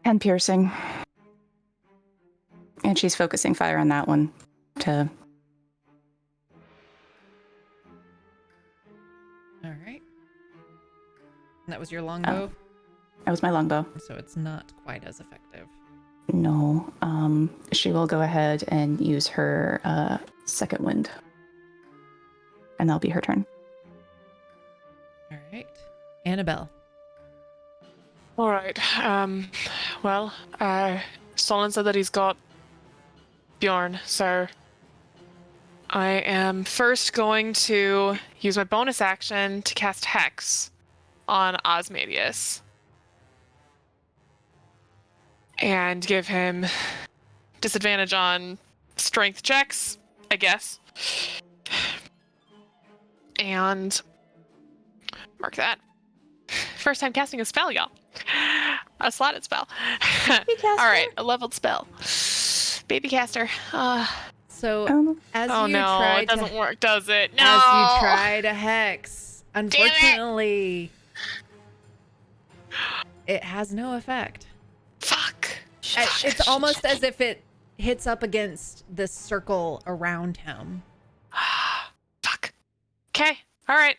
And piercing. And she's focusing fire on that one to... All right. And that was your longbow, That was my longbow. so it's not quite as effective. No. She will go ahead and use her second wind. And that'll be her turn. All right. Annabelle. All right. Well, Solon said that he's got Bjorn, so I am first going to use my bonus action to cast Hex on Osmadius and give him disadvantage on strength checks, I guess. And mark that. First time casting a spell, y'all. A slotted spell. All right, a leveled spell. Baby caster. So as Oh you no, try it doesn't to, work, does it? No. as you try to hex, unfortunately, it has no effect. Fuck. It's almost as if it hits up against the circle around him. Fuck. Okay. All right.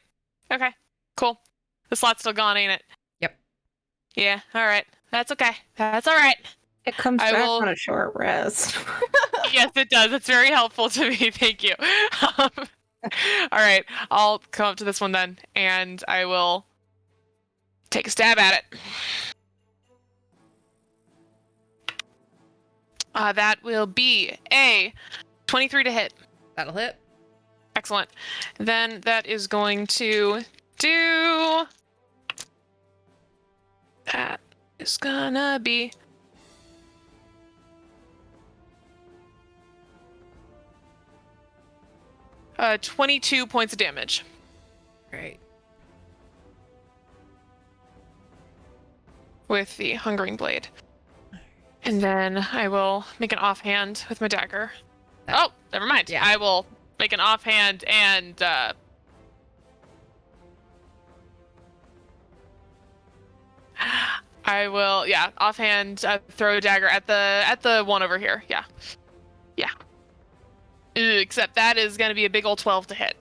Okay. Cool. The slot's still gone, ain't it? Yep. Yeah. All right. That's okay. That's all right. It comes I back will- on a short rest. Yes, it does. It's very helpful to me. Thank you. All right. I'll come up to this one then, and I will take a stab at it. That will be a 23 to hit. That'll hit. Excellent. Then that is going to do... That is gonna be... 22 points of damage. Great. With the Hungering Blade. And then I will make an offhand with my dagger. Oh, never mind. Yeah. I will make an offhand and I will offhand throw a dagger at the one over here. Yeah. Except that is going to be a big old 12 to hit.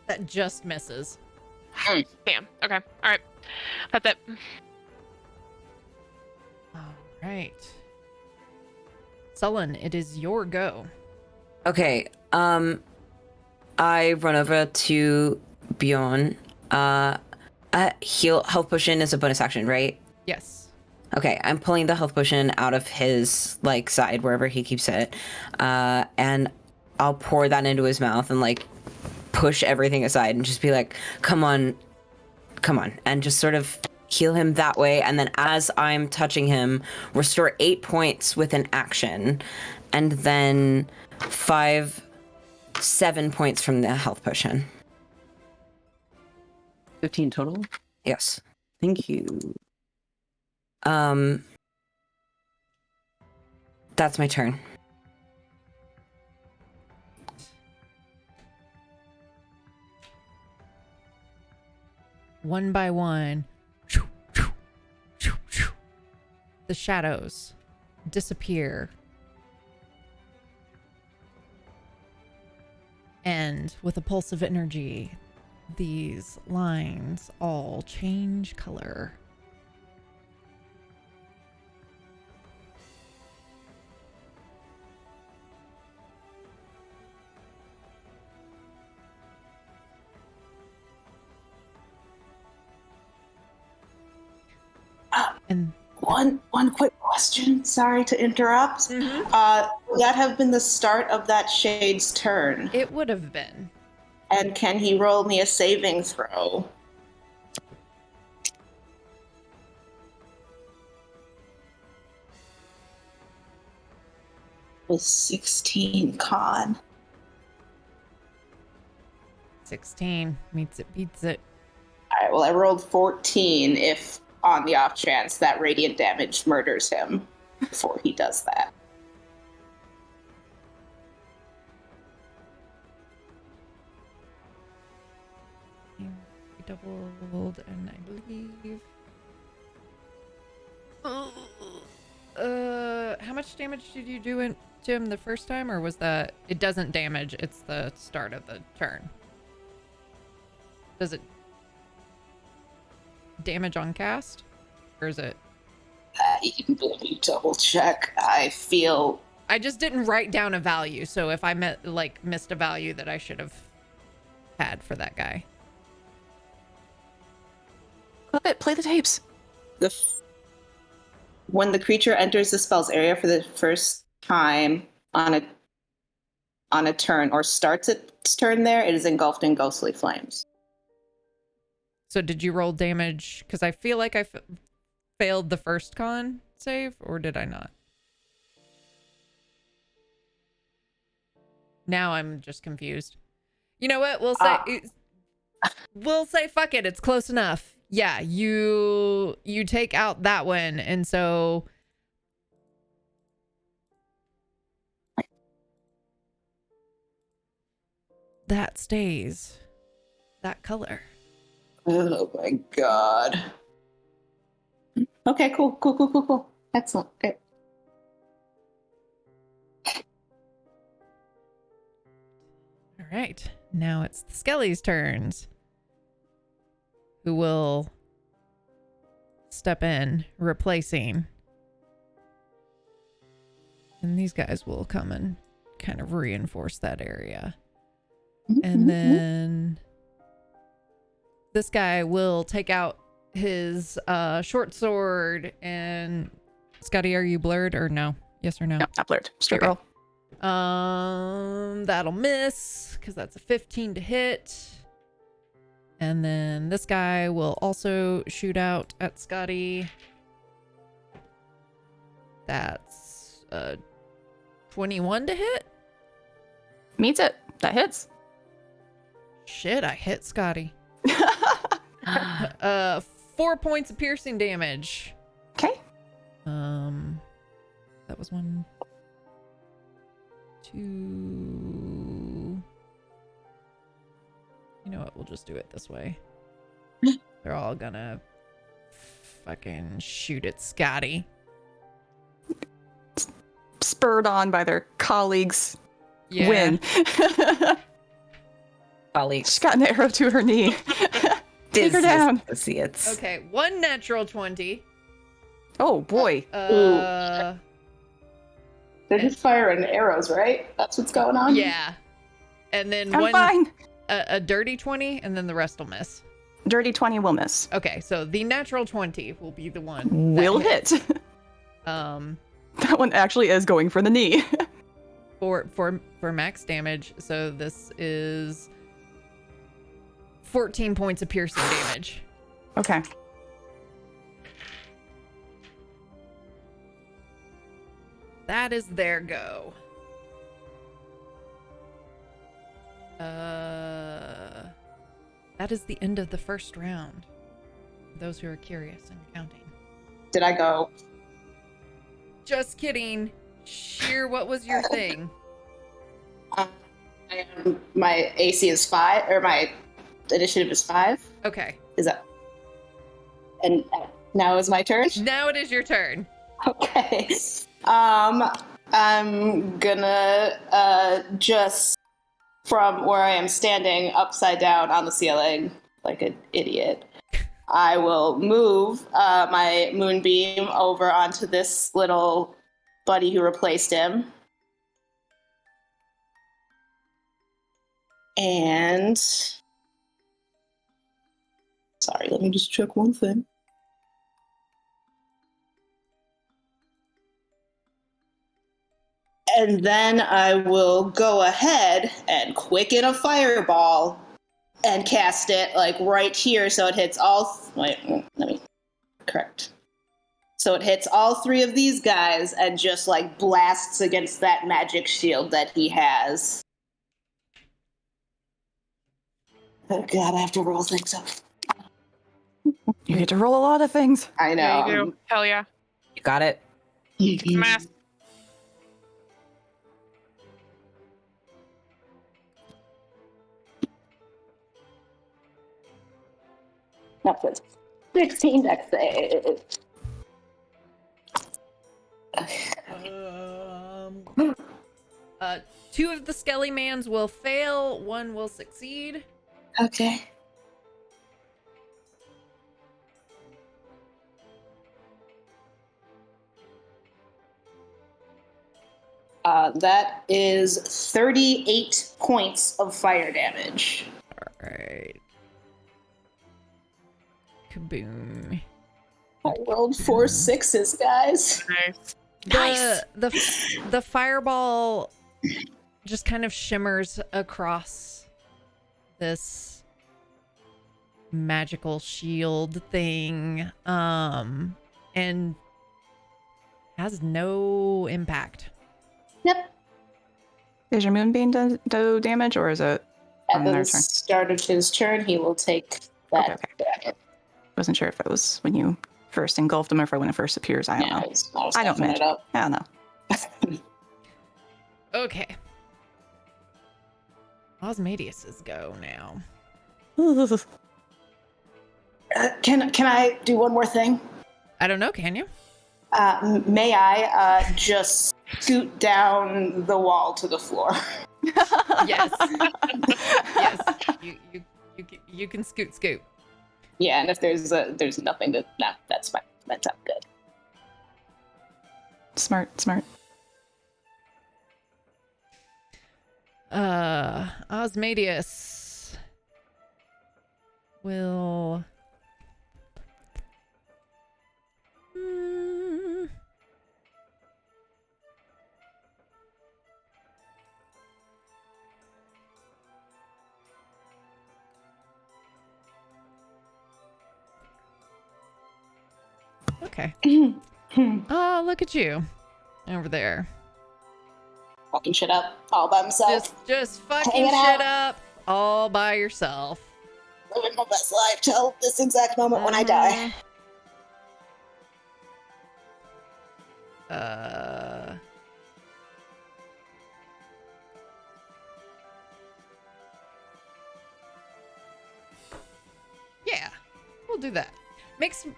That just misses. Damn. Okay. All right. That's it. All right. Sullen, it is your go. Okay. I run over to Bjorn. Health potion is a bonus action, right? Yes. Okay, I'm pulling the health potion out of his side wherever he keeps it, and I'll pour that into his mouth and push everything aside and just be like, come on, and just sort of heal him that way. And then as I'm touching him, restore 8 points with an action, and then 7 points from the health potion. 15 total? Yes. Thank you. That's my turn. One by one, the shadows disappear. And with a pulse of energy, these lines all change color. And One quick question. Sorry to interrupt. Would that have been the start of that shade's turn? it would have been. And can he roll me a saving throw? With 16 con. 16 meets it, beats it. All right, well, I rolled 14 if on the off chance that radiant damage murders him before he does that. Doubled, and I believe. How much damage did you do to him the first time, or was that it doesn't damage? It's the start of the turn. Does it damage on cast, or is it? Let me double check. I feel I just didn't write down a value, so if I missed a value that I should have had for that guy. Play the tapes. when the creature enters the spell's area for the first time on a turn or starts its turn there, it is engulfed in ghostly flames. So did you roll damage? Because I feel like I failed the first con save, or did I not? Now I'm just confused. You know what? We'll say fuck it. It's close enough. Yeah, you take out that one, and so that stays that color. Oh my god. Okay, cool. Excellent. Okay. All right. Now it's the Skelly's turns. Who will step in, replacing. And these guys will come and kind of reinforce that area. And then this guy will take out his short sword and Scotty, are you blurred or no? Yes or no? No, not blurred. Straight Okay. roll. That'll miss because that's a 15 to hit. And then this guy will also shoot out at Scotty. That's 21 to hit. Meets it. That hits. Shit, I hit Scotty. 4 points of piercing damage. Okay. That was 1, 2. You know what? We'll just do it this way. They're all gonna fucking shoot at Scotty. Spurred on by their colleagues' Yeah. win. Colleagues. She's got an arrow to her knee. Take her down. Associates. Okay, 1 natural 20. Oh boy. They're just firing arrows, right? That's what's going on? Yeah. And then I'm fine. A dirty 20, and then the rest will miss. Dirty 20 will miss. Okay, so the natural 20 will be the one that Will hits. hit. That one actually is going for the knee. for max damage. So this is 14 points of piercing damage. Okay. That is their go. That is the end of the first round. Those who are curious and counting. Did I go? Just kidding. Sheer, what was your thing? My AC is 5, or my initiative is 5. Okay. Is that? And now is my turn? Now it is your turn. Okay. I'm gonna just from where I am standing upside down on the ceiling like an idiot. I will move my Moonbeam over onto this little buddy who replaced him. And sorry, let me just check one thing. And then I will go ahead and quicken a fireball and cast it like right here so it hits all... Wait, let me correct. So it hits all 3 of these guys and just like blasts against that magic shield that he has. Oh god, I have to roll things up. You get to roll a lot of things. I know. Yeah, you do. Hell yeah. You got it. Math. That's it. 16 dex save. 2 of the Skelly Mans will fail, 1 will succeed. Okay. That is 38 points of fire damage. All right. Kaboom. I rolled 4 6s, guys. Nice. The fireball just kind of shimmers across this magical shield thing, and has no impact. Yep. Is your Moonbeam do damage, or is it At on the their turn? start of his turn, he will take that. Okay. Wasn't sure if it was when you first engulfed him or if when it first appears. I don't know. I don't mess match. it up. I don't know. Okay. Osmadius's go now. Can I do one more thing? I don't know, can you? May I just scoot down the wall to the floor? Yes. Yes. You can scoot. Yeah, and if there's nothing to that's fine. That sounds good. Smart. Osmadius will okay. Oh, look at you over there. Fucking shit up all by himself. Just fucking Hanging shit out. up all by yourself. Living my best life till this exact moment when I die. Yeah, we'll do that.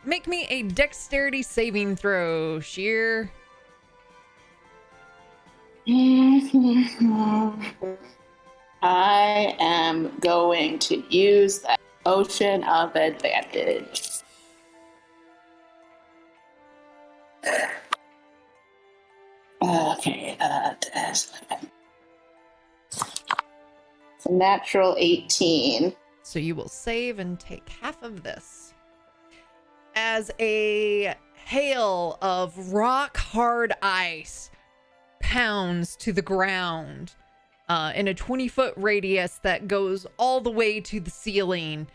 Make me a dexterity saving throw, Sheer. I am going to use that potion of advantage. Okay, it's a natural 18. So you will save and take half of this. As a hail of rock hard ice pounds to the ground in a 20-foot radius that goes all the way to the ceiling.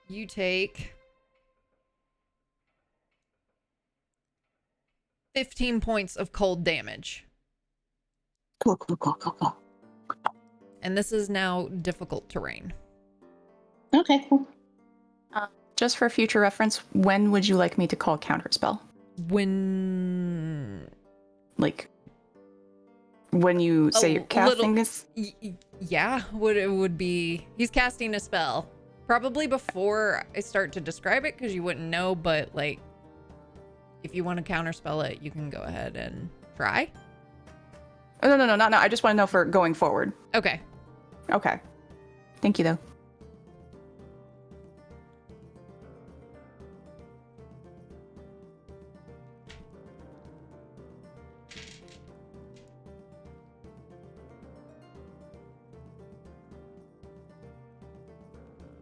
You take 15 points of cold damage. Cool. And this is now difficult terrain. Okay, cool. Just for future reference, when would you like me to call counterspell? When Like, when you say you're casting this? Yeah, it would be he's casting a spell. Probably before I start to describe it, because you wouldn't know, but like if you want to counterspell it, you can go ahead and try. Oh, no, not now. I just want to know for going forward. Okay. Okay. Thank you, though.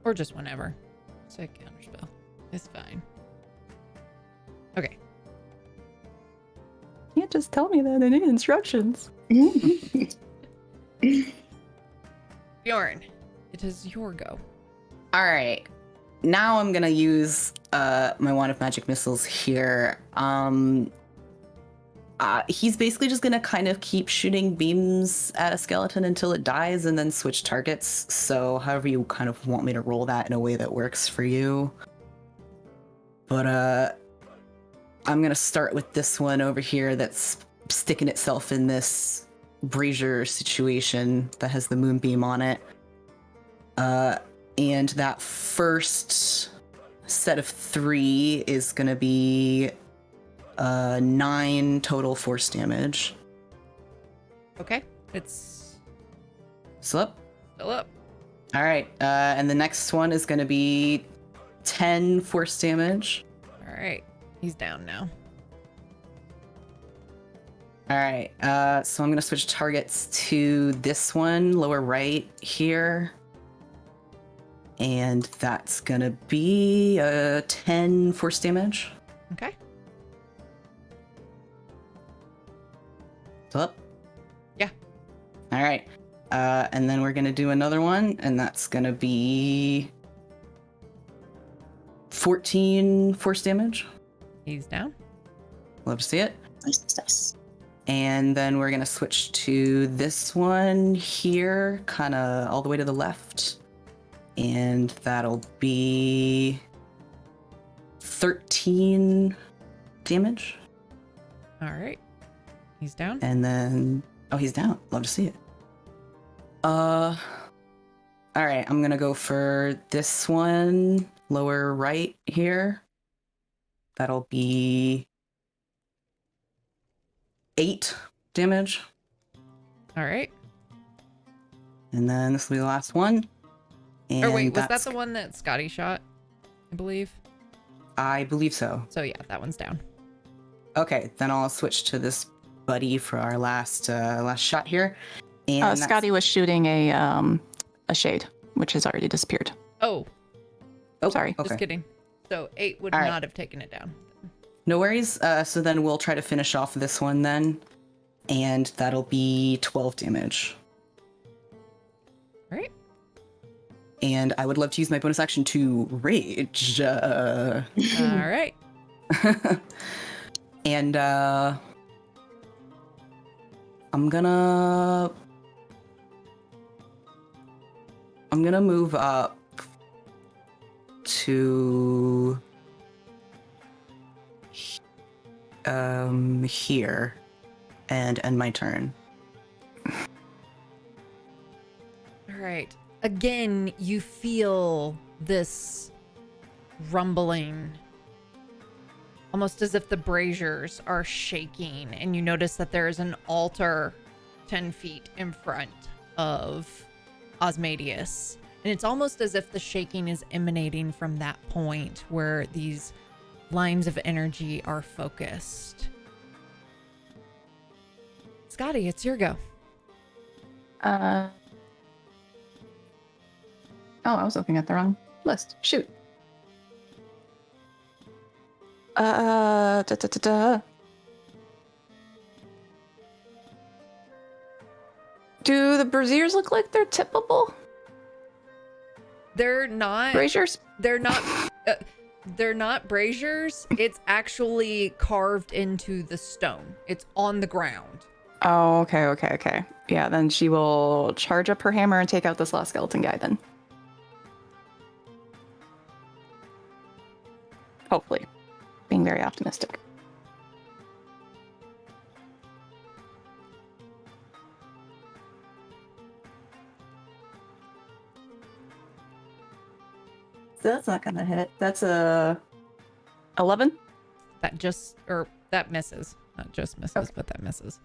Or just whenever. Say counterspell. It's fine. Okay. You can't just tell me that. I need instructions. Bjorn, it is your go. All right. Now I'm gonna use my wand of magic missiles here. He's basically just gonna kind of keep shooting beams at a skeleton until it dies, and then switch targets. So however you kind of want me to roll that in a way that works for you. But I'm gonna start with this one over here that's sticking itself in this brazier situation that has the moonbeam on it. And that first set of 3 is gonna be 9 total force damage. Okay. It's Still up? still up. All right. And the next one is gonna be 10 force damage. All right. He's down now. All right. So I'm gonna switch targets to this one, lower right here. And that's gonna be 10 force damage. Okay. Still up? Yeah. All right. And then we're gonna do another one, and that's gonna be 14 force damage. He's down. Love to see it. Nice. And then we're gonna switch to this one here, kind of all the way to the left. And that'll be 13 damage. All right. He's down. And then, oh, he's down. Love to see it. All right, I'm gonna go for this one, lower right here. that'll be 8 damage. All right. And then this will be the last one. And Or wait, was that that's- the one that Scotty shot? I believe. I believe so. So yeah, that one's down. Okay, then I'll switch to this buddy for our last shot here. And that's- Scotty was shooting a shade, which has already disappeared. Oh, Oh, sorry. Okay. just kidding. So 8 would All right. not have taken it down. No worries. So then we'll try to finish off this one then. And that'll be 12 damage. All right. And I would love to use my bonus action to rage. All right. And I'm gonna move up to here and end my turn. All right. Again, you feel this rumbling, almost as if the braziers are shaking, and you notice that there is an altar 10 feet in front of Osmadius. And it's almost as if the shaking is emanating from that point where these lines of energy are focused. Scotty, it's your go. Oh, I was looking at the wrong list. Shoot. Da, da, da, da. Do the braziers look like they're tippable? They're not. Braziers? They're not. They're not braziers. It's actually carved into the stone. It's on the ground. Oh, okay. Yeah, then she will charge up her hammer and take out this last skeleton guy then. Hopefully. Being very optimistic. So that's not gonna hit. That's a 11. That misses. Not just misses, Okay. but that misses.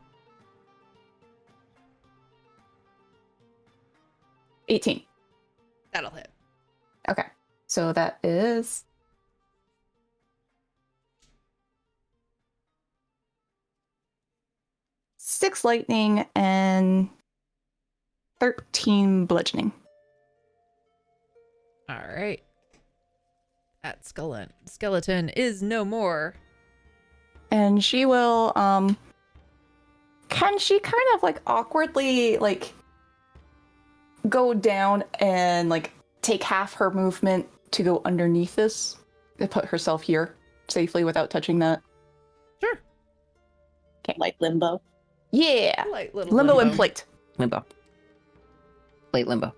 18. That'll hit. Okay. So that is 6 lightning and 13 bludgeoning. All right. That skeleton is no more. And she will can she kind of like awkwardly like go down and like take half her movement to go underneath this and put herself here safely without touching that? Sure. Like limbo. Yeah. Light little Limbo and plate. Limbo. Late limbo.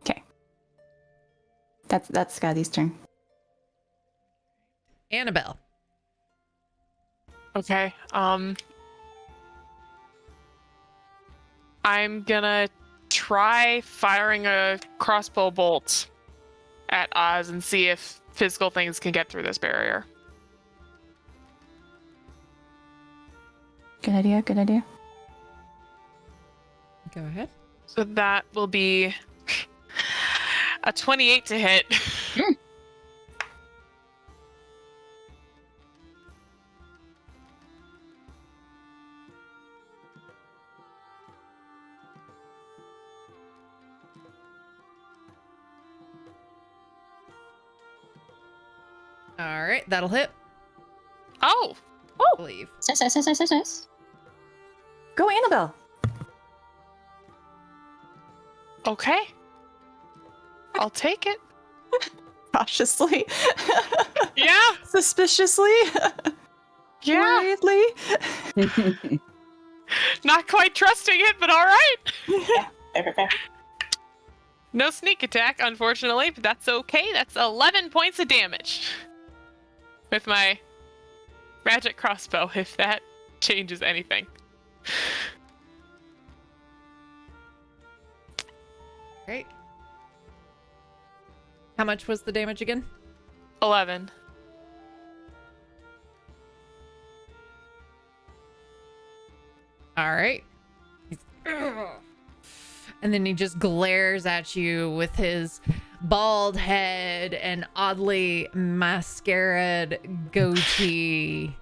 Okay. That's Scotty's turn. Annabelle. Okay. I'm gonna try firing a crossbow bolt at Oz and see if physical things can get through this barrier. Good idea. Go ahead. So that will be a 28 to hit. All right. That'll hit. Oh, I believe. Yes. Go Annabelle. okay. I'll take it. Cautiously. Yeah, Suspiciously. yeah. Worriedly. Not quite trusting it, but all right. Fair. No sneak attack, unfortunately, but that's okay. That's 11 points of damage with my magic crossbow, if that changes anything. Great. How much was the damage again? 11. All right. And then he just glares at you with his bald head and oddly mascaraed goatee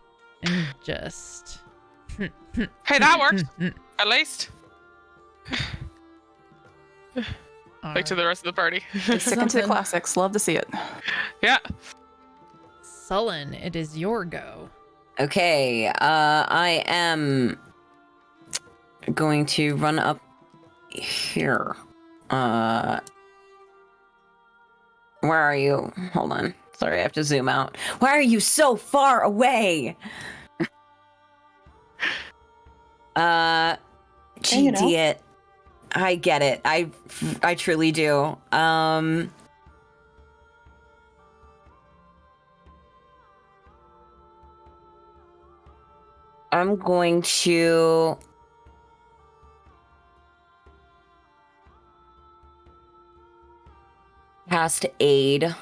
and just... Hey, that worked. At least. Like to the rest of the party. Sticking to the classics. Love to see it. Yeah. Sullen, it is your go. Okay, I am going to run up here. Where are you? Hold on. Sorry, I have to zoom out. Why are you so far away? Idiot. I get it. I truly do. I'm going to cast aid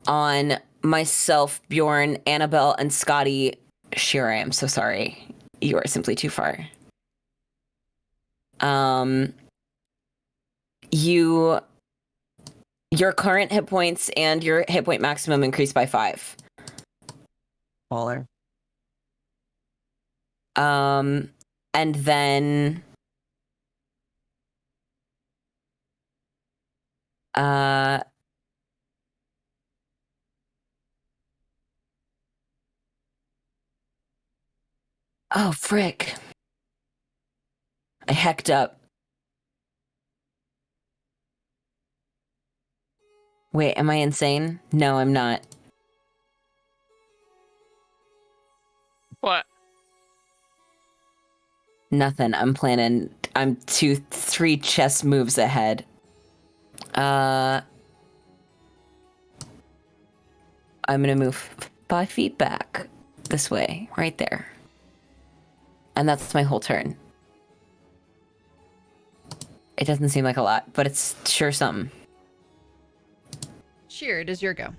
on myself, Bjorn, Annabelle, and Scotty. Shira, I'm so sorry. You are simply too far. Your current hit points and your hit point maximum increase by 5. Baller. And then oh frick. I hecked up. Wait, am I insane? No, I'm not. What? Nothing. I'm 2-3 chess moves ahead. I'm gonna move 5 feet back this way, right there. And that's my whole turn. It doesn't seem like a lot, but it's sure something. Sheer, it is your go.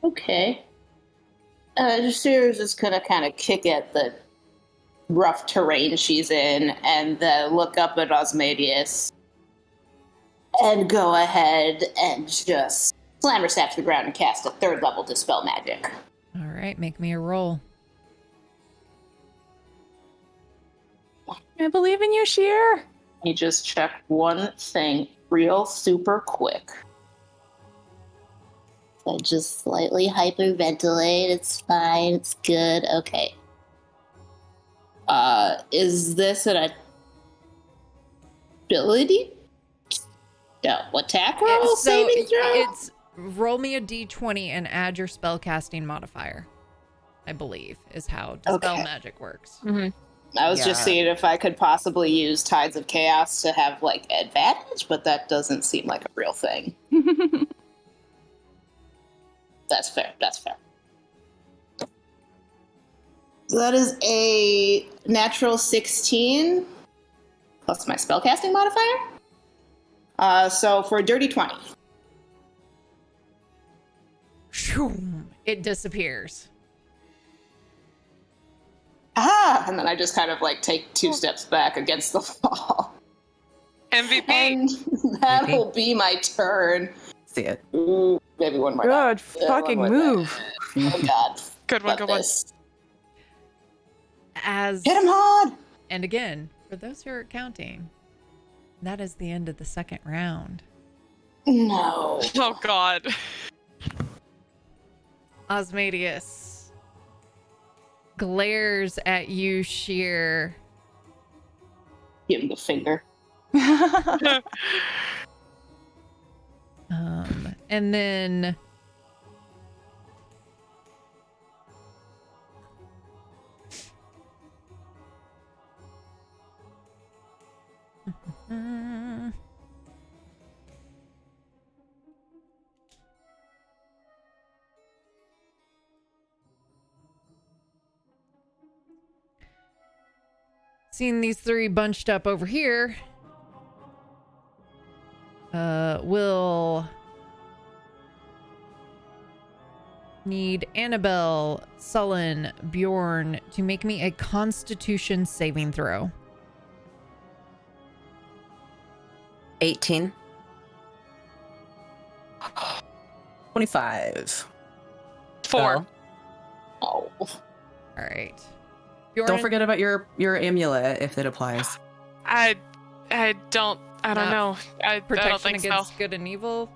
Okay. Shear's just gonna kind of kick at the rough terrain she's in and look up at Osmadius and go ahead and just slam her staff to the ground and cast a 3rd level Dispel Magic. All right, make me a roll. I believe in you, Sheer. You just check one thing real super quick. I just slightly hyperventilate. It's fine. It's good. Okay. Is this an ability? No. Attack roll? Saving throw? It's roll me a d20 and add your spellcasting modifier, I believe, is how Dispel Magic works. Mm-hmm. I was just seeing if I could possibly use Tides of Chaos to have, like, advantage, but that doesn't seem like a real thing. That's fair. That's fair. So that is a natural 16 plus my spellcasting modifier. So for a dirty 20. It disappears. And then I just kind of like take 2 steps back against the wall. MVP. And that'll be my turn. See it. Ooh, maybe one more. Good Yeah, fucking one more move. Oh god. Good one, good one. As Hit him hard! And again, for those who are counting, that is the end of the second round. No. Oh god. Osmadius glares at you, Sheer. Give him the finger. And then seeing these 3 bunched up over here, will need Annabelle, Sullen, Bjorn to make me a Constitution saving throw. 18. 25. 4. Oh. All right. Bjorn, Don't forget about your amulet if it applies. I don't know. I protection don't think against so. good and evil.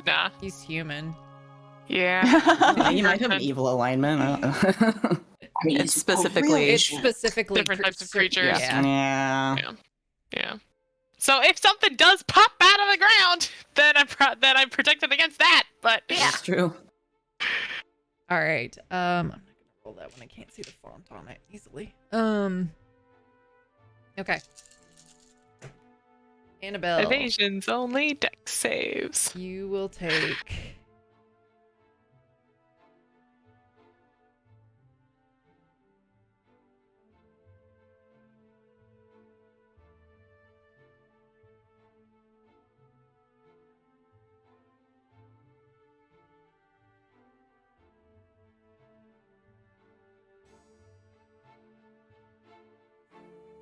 Nah. He's human. Yeah. You might have an evil alignment. I don't know. I mean, It's specifically- It's specifically Different types of creatures. Yeah. Yeah. So if something does pop out of the ground, then I'm protected against that. But That's true. All right. I'm not gonna roll that one. I can't see the font on it easily. Okay. Annabelle, evasion's only dex saves. you will take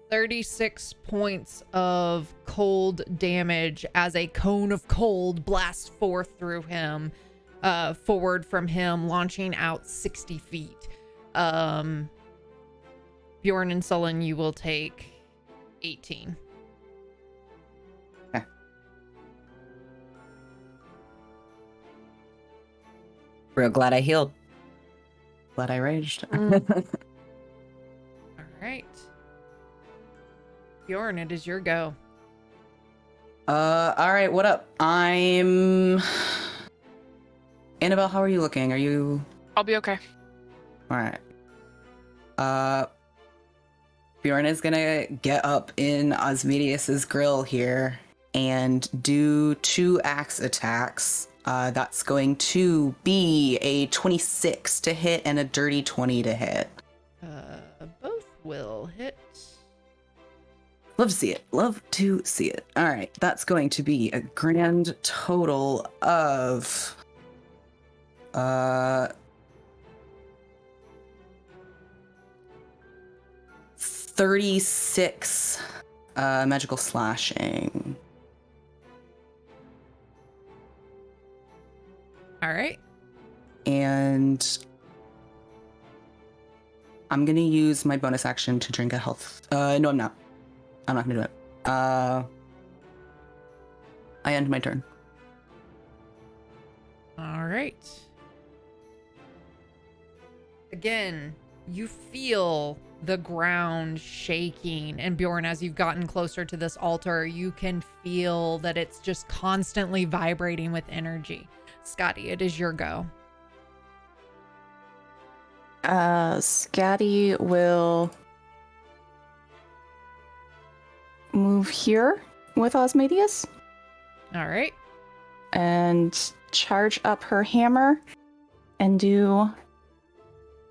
36 points of cold damage as a cone of cold blasts forth through him, forward from him, launching out 60 feet. Bjorn and Sullen, you will take 18. Real glad I healed. Glad I raged. All right. Bjorn, it is your go. All right, what up? I'm Annabelle, how are you looking? Are you I'll be okay. all right? Bjorn is gonna get up in Osmedius's grill here and do 2 axe attacks. That's going to be a 26 to hit and a dirty 20 to hit. Both will hit. Love to see it. Love to see it. All right, that's going to be a grand total of 36 magical slashing. All right. And I'm gonna use my bonus action to drink a health. No, I'm not. I'm not gonna do it. I end my turn. All right. Again, you feel the ground shaking. And Bjorn, as you've gotten closer to this altar, you can feel that it's just constantly vibrating with energy. Scotty, it is your go. Scatty will move here with Osmedius All right. and charge up her hammer and do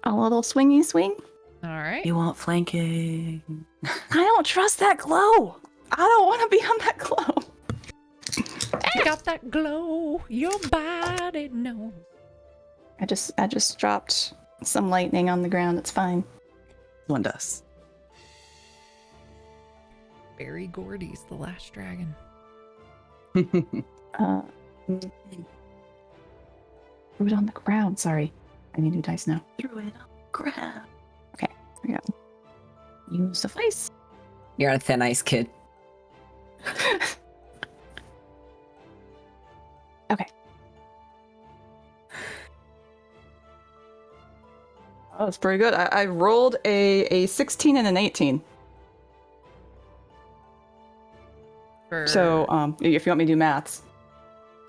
a little swingy swing. All right. You want flanking? I don't trust that glow. I don't want to be on that glow. You got that glow. Your body knows. I just dropped some lightning on the ground. It's fine. One does. Barry Gordy's the last dragon. Threw it on the ground. Sorry. I need new dice now. Threw it on the ground. Okay, here we go. Use suffice. You're a thin ice kid. Okay. Oh, that's pretty good. I rolled a 16 and an 18. So, if you want me to do maths.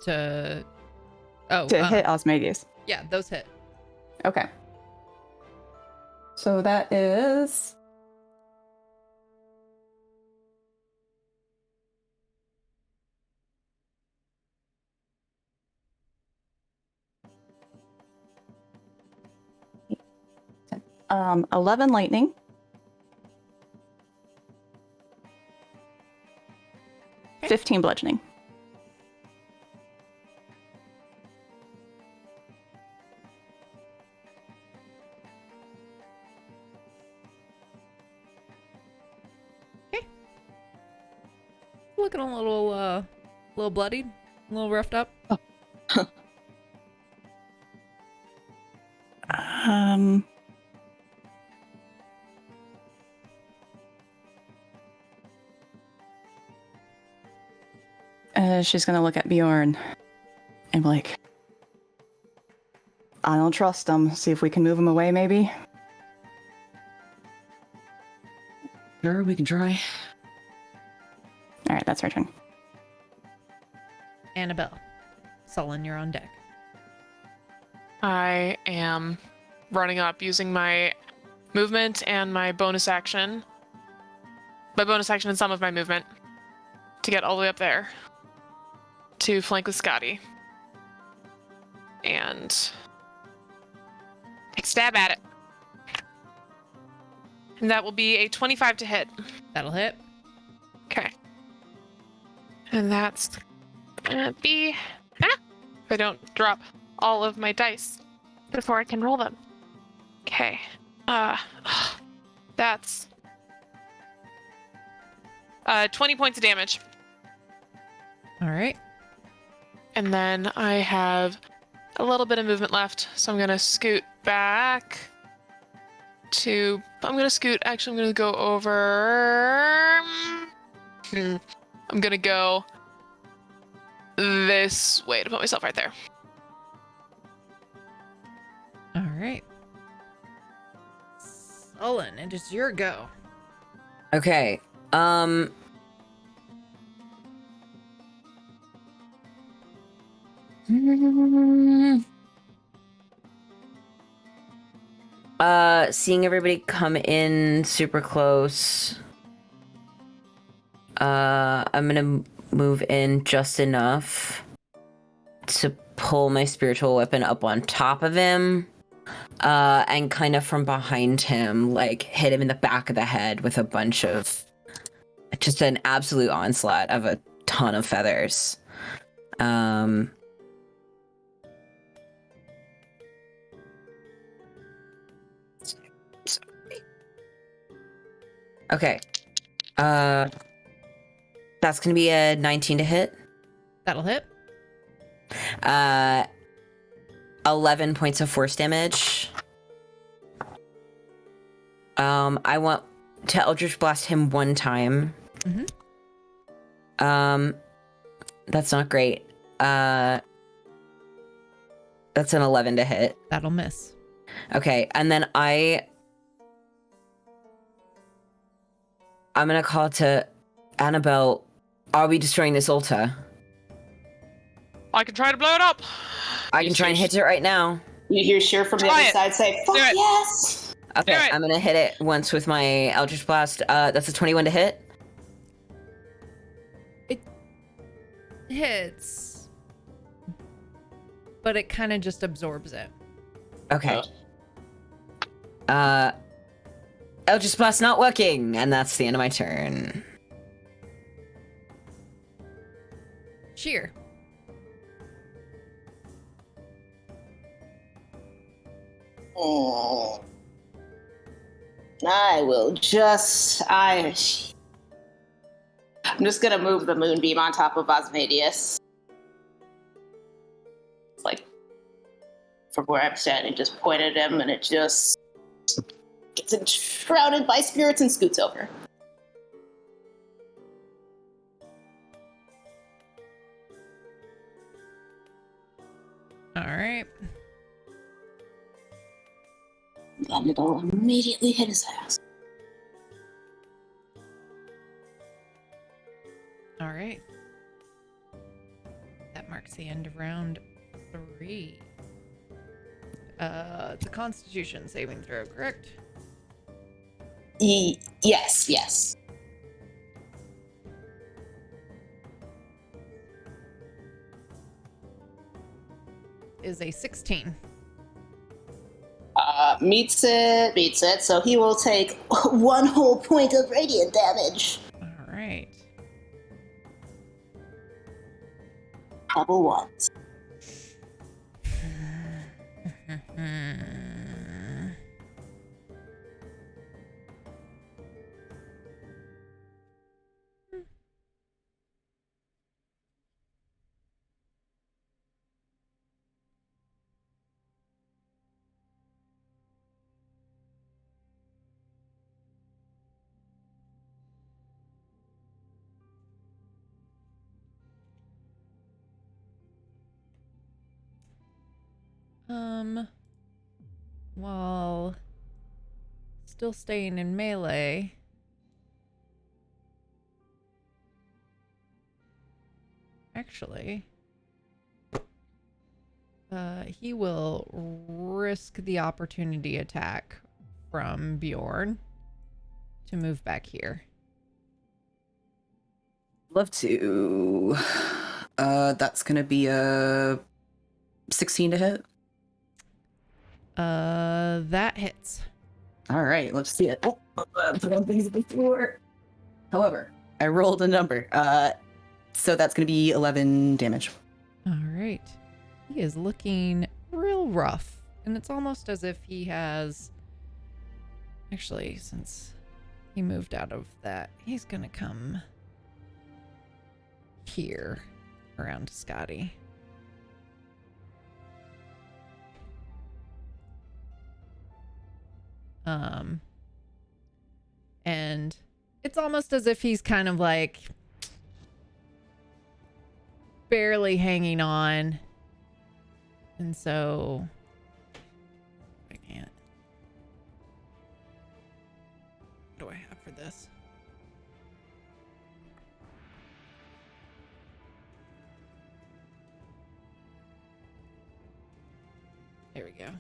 To Hit Osmedius. Yeah, those hit. Okay. So that is... Um, 11 lightning. Okay. 15 bludgeoning. looking a little bloodied, a little roughed up. She's gonna look at Bjorn and be like, I don't trust him. See if we can move him away, maybe? Sure, we can try. Alright, that's her turn. Annabelle, Sullen, you're on deck. I am running up using my movement and my bonus action. My bonus action and some of my movement to get all the way up there to flank with Scotty. And take a stab at it. And that will be a 25 to hit. That'll hit. Okay. And that's gonna be... if I don't drop all of my dice before I can roll them. Okay. That's 20 points of damage. All right. And then I have a little bit of movement left, so I'm gonna scoot back to... I'm gonna go over... I'm gonna go this way to put myself right there. All right. Sullen, it is your go. Okay. Seeing everybody come in super close. I'm gonna move in just enough to pull my spiritual weapon up on top of him. And kind of from behind him, like, hit him in the back of the head with a bunch of... just an absolute onslaught of a ton of feathers. Okay. That's gonna be a 19 to hit. That'll hit. 11 points of force damage. I want to Eldritch Blast him one time. That's not great. That's an 11 to hit. That'll miss. Okay, and then I'm gonna call to Annabelle. Are we destroying this altar? I can try to blow it up. I can try and hit it right now. You hear Sheer from the Try other it. side say, fuck Do it. yes! Okay, Do it. I'm gonna hit it once with my Eldritch Blast. That's a 21 to hit. It hits, but it kind of just absorbs it. Okay. Eldritch Blast not working, and that's the end of my turn. Sheer. Oh. I'm just gonna move the Moonbeam on top of Osmadius. It's like, from where I'm standing, just point at him, and it just gets enshrouded by spirits and scoots over. All right. And it'll immediately hit his ass. All right. That marks the end of round 3. It's a Constitution saving throw, correct? Yes. Is a 16. Meets it, so he will take 1 whole point of radiant damage. All right. Double ones. While still staying in melee. Actually, he will risk the opportunity attack from Bjorn to move back here. Love to. That's gonna be a 16 to hit. That hits. All right, let's see it. Oh, put on things before. However, I rolled a number. So that's gonna be 11 damage. All right. He is looking real rough, and it's almost as if he has. Actually, since he moved out of that, he's gonna come here around to Scotty. And it's almost as if he's kind of like barely hanging on. And so I can't. What do I have for this? There we go.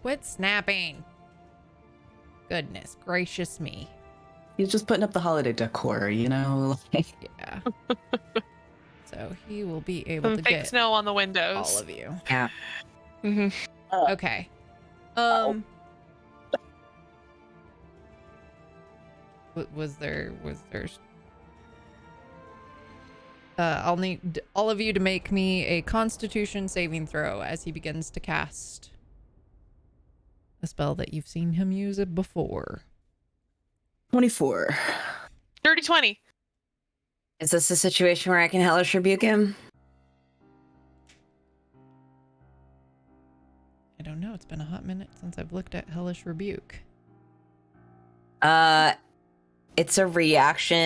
Quit snapping. Goodness gracious me. He's just putting up the holiday decor, you know? Yeah. So he will be able Some to fake get snow on the windows. all of you. Yeah. Mm-hmm. Okay. Was there I'll need all of you to make me a Constitution saving throw as he begins to cast a spell that you've seen him use it before. 24. Dirty 20. Is this a situation where I can hellish rebuke him? I don't know. It's been a hot minute since I've looked at Hellish Rebuke. It's a reaction.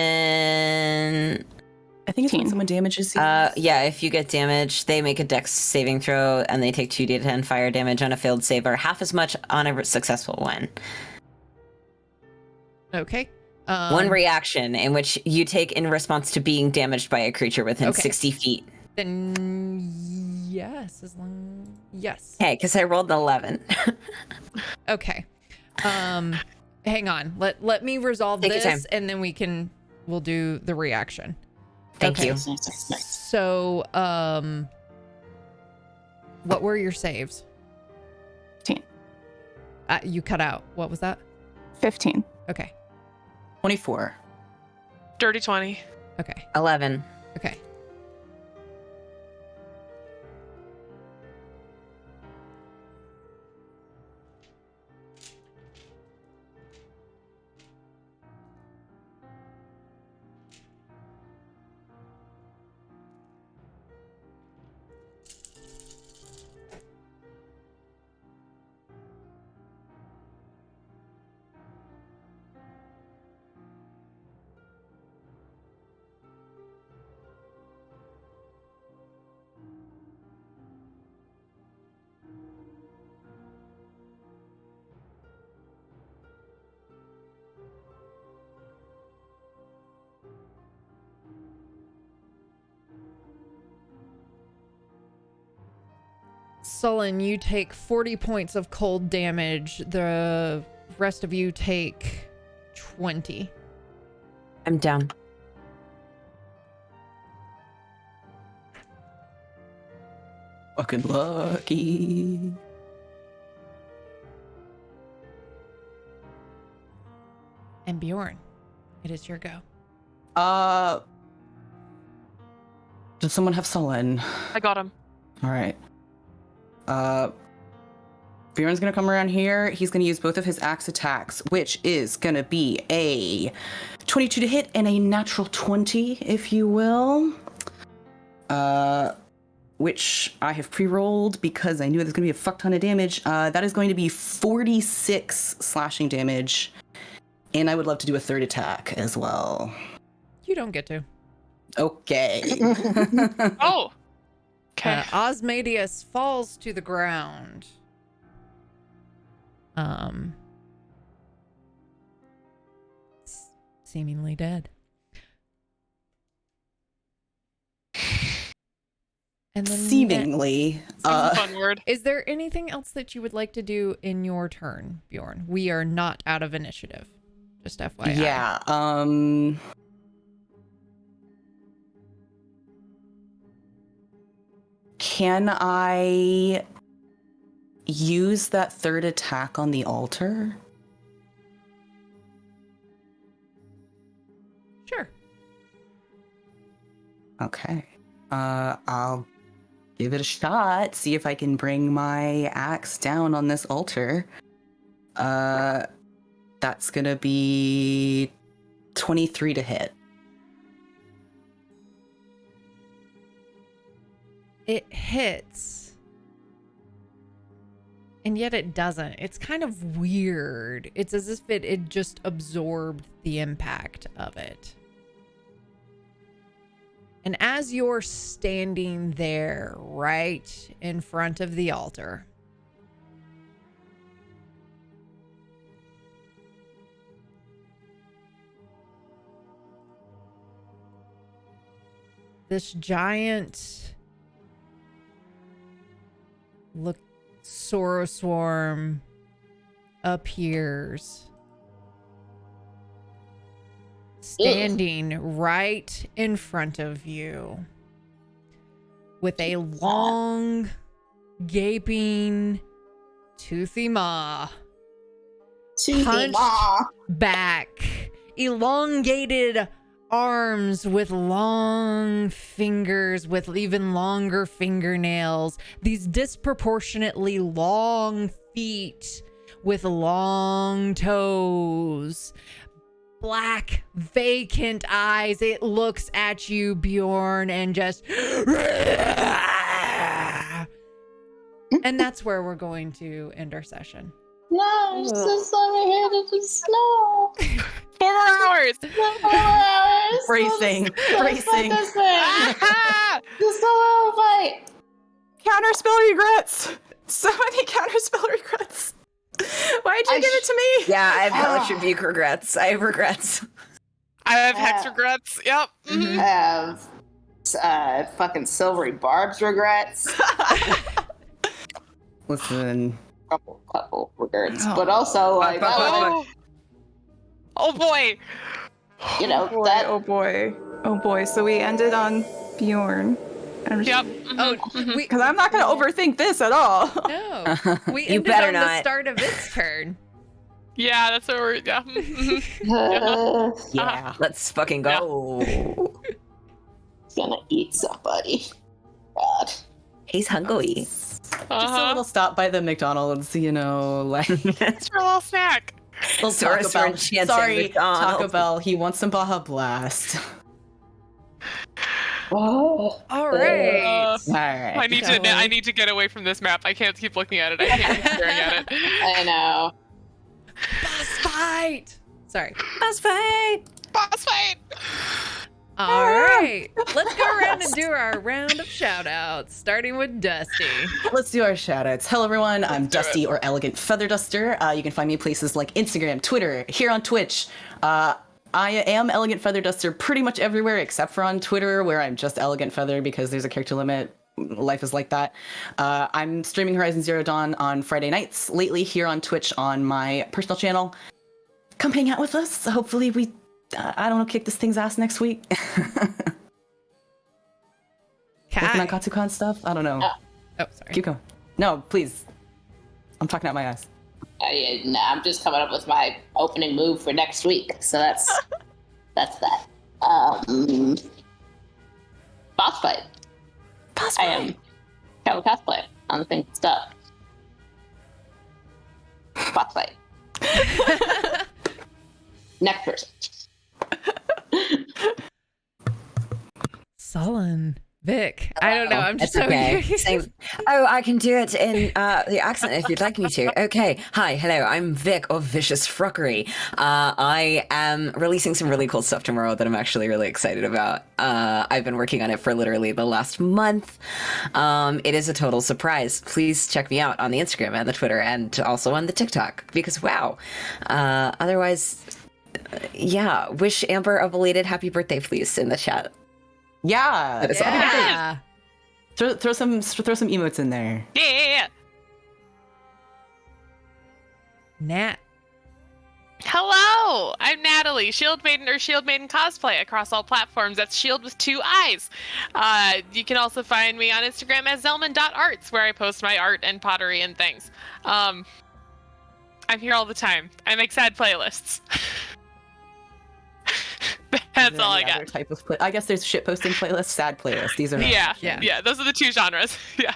I think it's when someone damages you. Yeah, if you get damaged, they make a dex saving throw and they take 2d10 fire damage on a failed save or half as much on a successful one. Okay. One reaction in which you take in response to being damaged by a creature within 60 feet. Then yes, yes. Okay, because I rolled an 11. Okay. Hang on. Let me resolve Take your time. this and then we'll do the reaction. Thank you. So, what were your saves? 15. You cut out. What was that? 15. Okay. 24. Dirty 20. Okay. 11. Okay. Sullen, you take 40 points of cold damage. The rest of you take 20. I'm down. Fucking lucky. And Bjorn, it is your go. Does someone have Sullen? I got him. All right. Bjorn's gonna come around here. He's gonna use both of his axe attacks, which is gonna be a 22 to hit and a natural 20, if you will. which I have pre-rolled because I knew there's going to be a fuck ton of damage. That is going to be 46 slashing damage. And I would love to do a third attack as well. You don't get to. Okay. Oh. Okay. Osmadius falls to the ground. Seemingly dead. And then Seemingly. Seems a fun word. is there anything else that you would like to do in your turn, Bjorn? We are not out of initiative. Just FYI. Yeah. Can I use that third attack on the altar? Sure. Okay. I'll give it a shot, see if I can bring my axe down on this altar. That's gonna be 23 to hit. It hits. And yet it doesn't. It's kind of weird. It's as if it just absorbed the impact of it. And as you're standing there right in front of the altar, this giant Sorrow Swarm appears, standing right in front of you with a long, gaping, toothy maw, punched back, elongated arms with long fingers with even longer fingernails, these disproportionately long feet with long toes, black vacant eyes. It looks at you, Bjorn, and just and that's where we're going to end our session. No, just let me hear the snow. 4 more hours. 4 hours. Bracing. Bracing. Just a little fight. Counterspell regrets. So many counterspell regrets. Why'd you give it to me? Yeah, I have hellish rebuke regrets. I have regrets. I have hex regrets. Yep. Mhm. I have fucking silvery barbs regrets. Listen. Couple regrets, but also like Oh boy. you know Oh boy, that. oh boy. Oh boy. So we ended on Bjorn. Yep. Oh, Because I'm not going to overthink this at all. no. We You ended better on the not. start of its turn. Yeah, that's what we're. Yeah. Mhm. Yeah. Let's fucking go. Gonna eat somebody. God. He's hungry. Just a Uh-huh. little stop by the McDonald's, you know, like It's for a little snack. little Sorcerer's Taco Bell. chance at Sorry, McDonald's. Taco Bell. He wants some Baja Blast. Oh. All right. All right. I need Shall to. we? I need to get away from this map. I can't keep looking at it. I can't keep staring at it. I know. Boss fight. Sorry. Boss fight. Boss fight. All right. Let's go around and do our round of shout outs, starting with Dusty. Let's do our shoutouts. Hello, everyone. I'm do Dusty or Elegant Feather Duster. You can find me places like Instagram, Twitter, here on Twitch. I am Elegant Feather Duster pretty much everywhere except for on Twitter, where I'm just Elegant Feather because there's a character limit. Life is like that. I'm streaming Horizon Zero Dawn on Friday nights lately here on Twitch on my personal channel. Come hang out with us. Hopefully we, I don't know, kick this thing's ass next week. Working on Kai. Katsucon stuff? I don't know. Oh, sorry. Keep going. No, please. I'm talking out my ass. I'm just coming up with my opening move for next week, so that's that. Boss fight. Boss I am travel cosplay on the thing stuff. Boss fight. Next person. Sullen. Vic, I don't know. I'm just It's so okay. curious. Oh, I can do it in the accent if you'd like me to. Okay. Hi, hello. I'm Vic of Vicious Frockery. I am releasing some really cool stuff tomorrow that I'm actually really excited about. I've been working on it for literally the last month. It is a total surprise. Please check me out on the Instagram and the Twitter and also on the TikTok because wow. Otherwise, yeah. Wish Amber a belated happy birthday, please, in the chat. Yeah. That is Yeah. Throw some emotes in there. Yeah. Nat. Hello, I'm Natalie, Shield Maiden or Shield Maiden cosplay across all platforms. That's Shield with 2 eyes. You can also find me on Instagram as zelman.arts, where I post my art and pottery and things. I'm here all the time. I make sad playlists. That's all I got. Type of I guess there's shit posting playlists, sad playlists. These are Yeah. Those are the 2 genres. Yeah.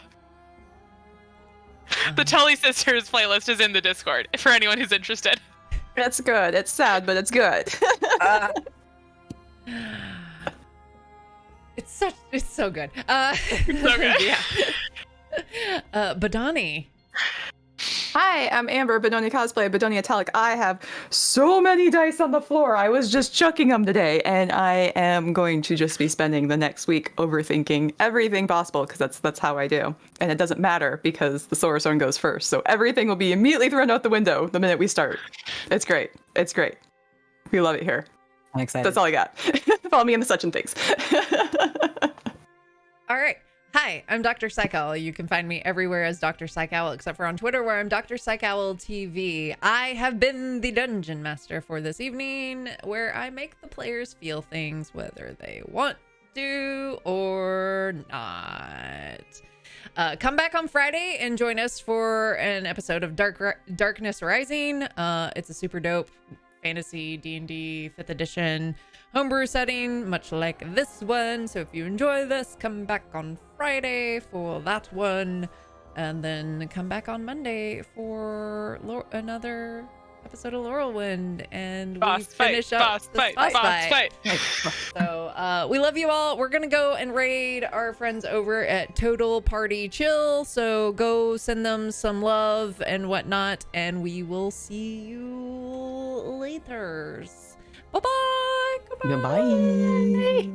The Tully Sisters playlist is in the Discord for anyone who's interested. That's good. It's sad, but it's good. It's so good. It's so good. Yeah. Badani. Hi, I'm Amber, Bedonia Cosplay, Bedonia Telic. I have so many dice on the floor. I was just chucking them today, and I am going to just be spending the next week overthinking everything possible, because that's how I do. And it doesn't matter, because the Solar Stone goes first, so everything will be immediately thrown out the window the minute we start. It's great. It's great. We love it here. I'm excited. That's all I got. Follow me in the such and things. All right. Hi, I'm Dr. Psychowl. You can find me everywhere as Dr. Psychowl, except for on Twitter, where I'm Dr. Psychowl TV. I have been the Dungeon Master for this evening, where I make the players feel things whether they want to or not. Come back on Friday and join us for an episode of Darkness Rising. It's a super dope fantasy D&D 5th edition homebrew setting, much like this one. So if you enjoy this, come back on Friday for that one, and then come back on Monday for another episode of Lorelwind, and we finish up the boss fight. So we love you all. We're gonna go and raid our friends over at Total Party Chill, so go send them some love and whatnot, and we will see you later. Bye-bye. Goodbye.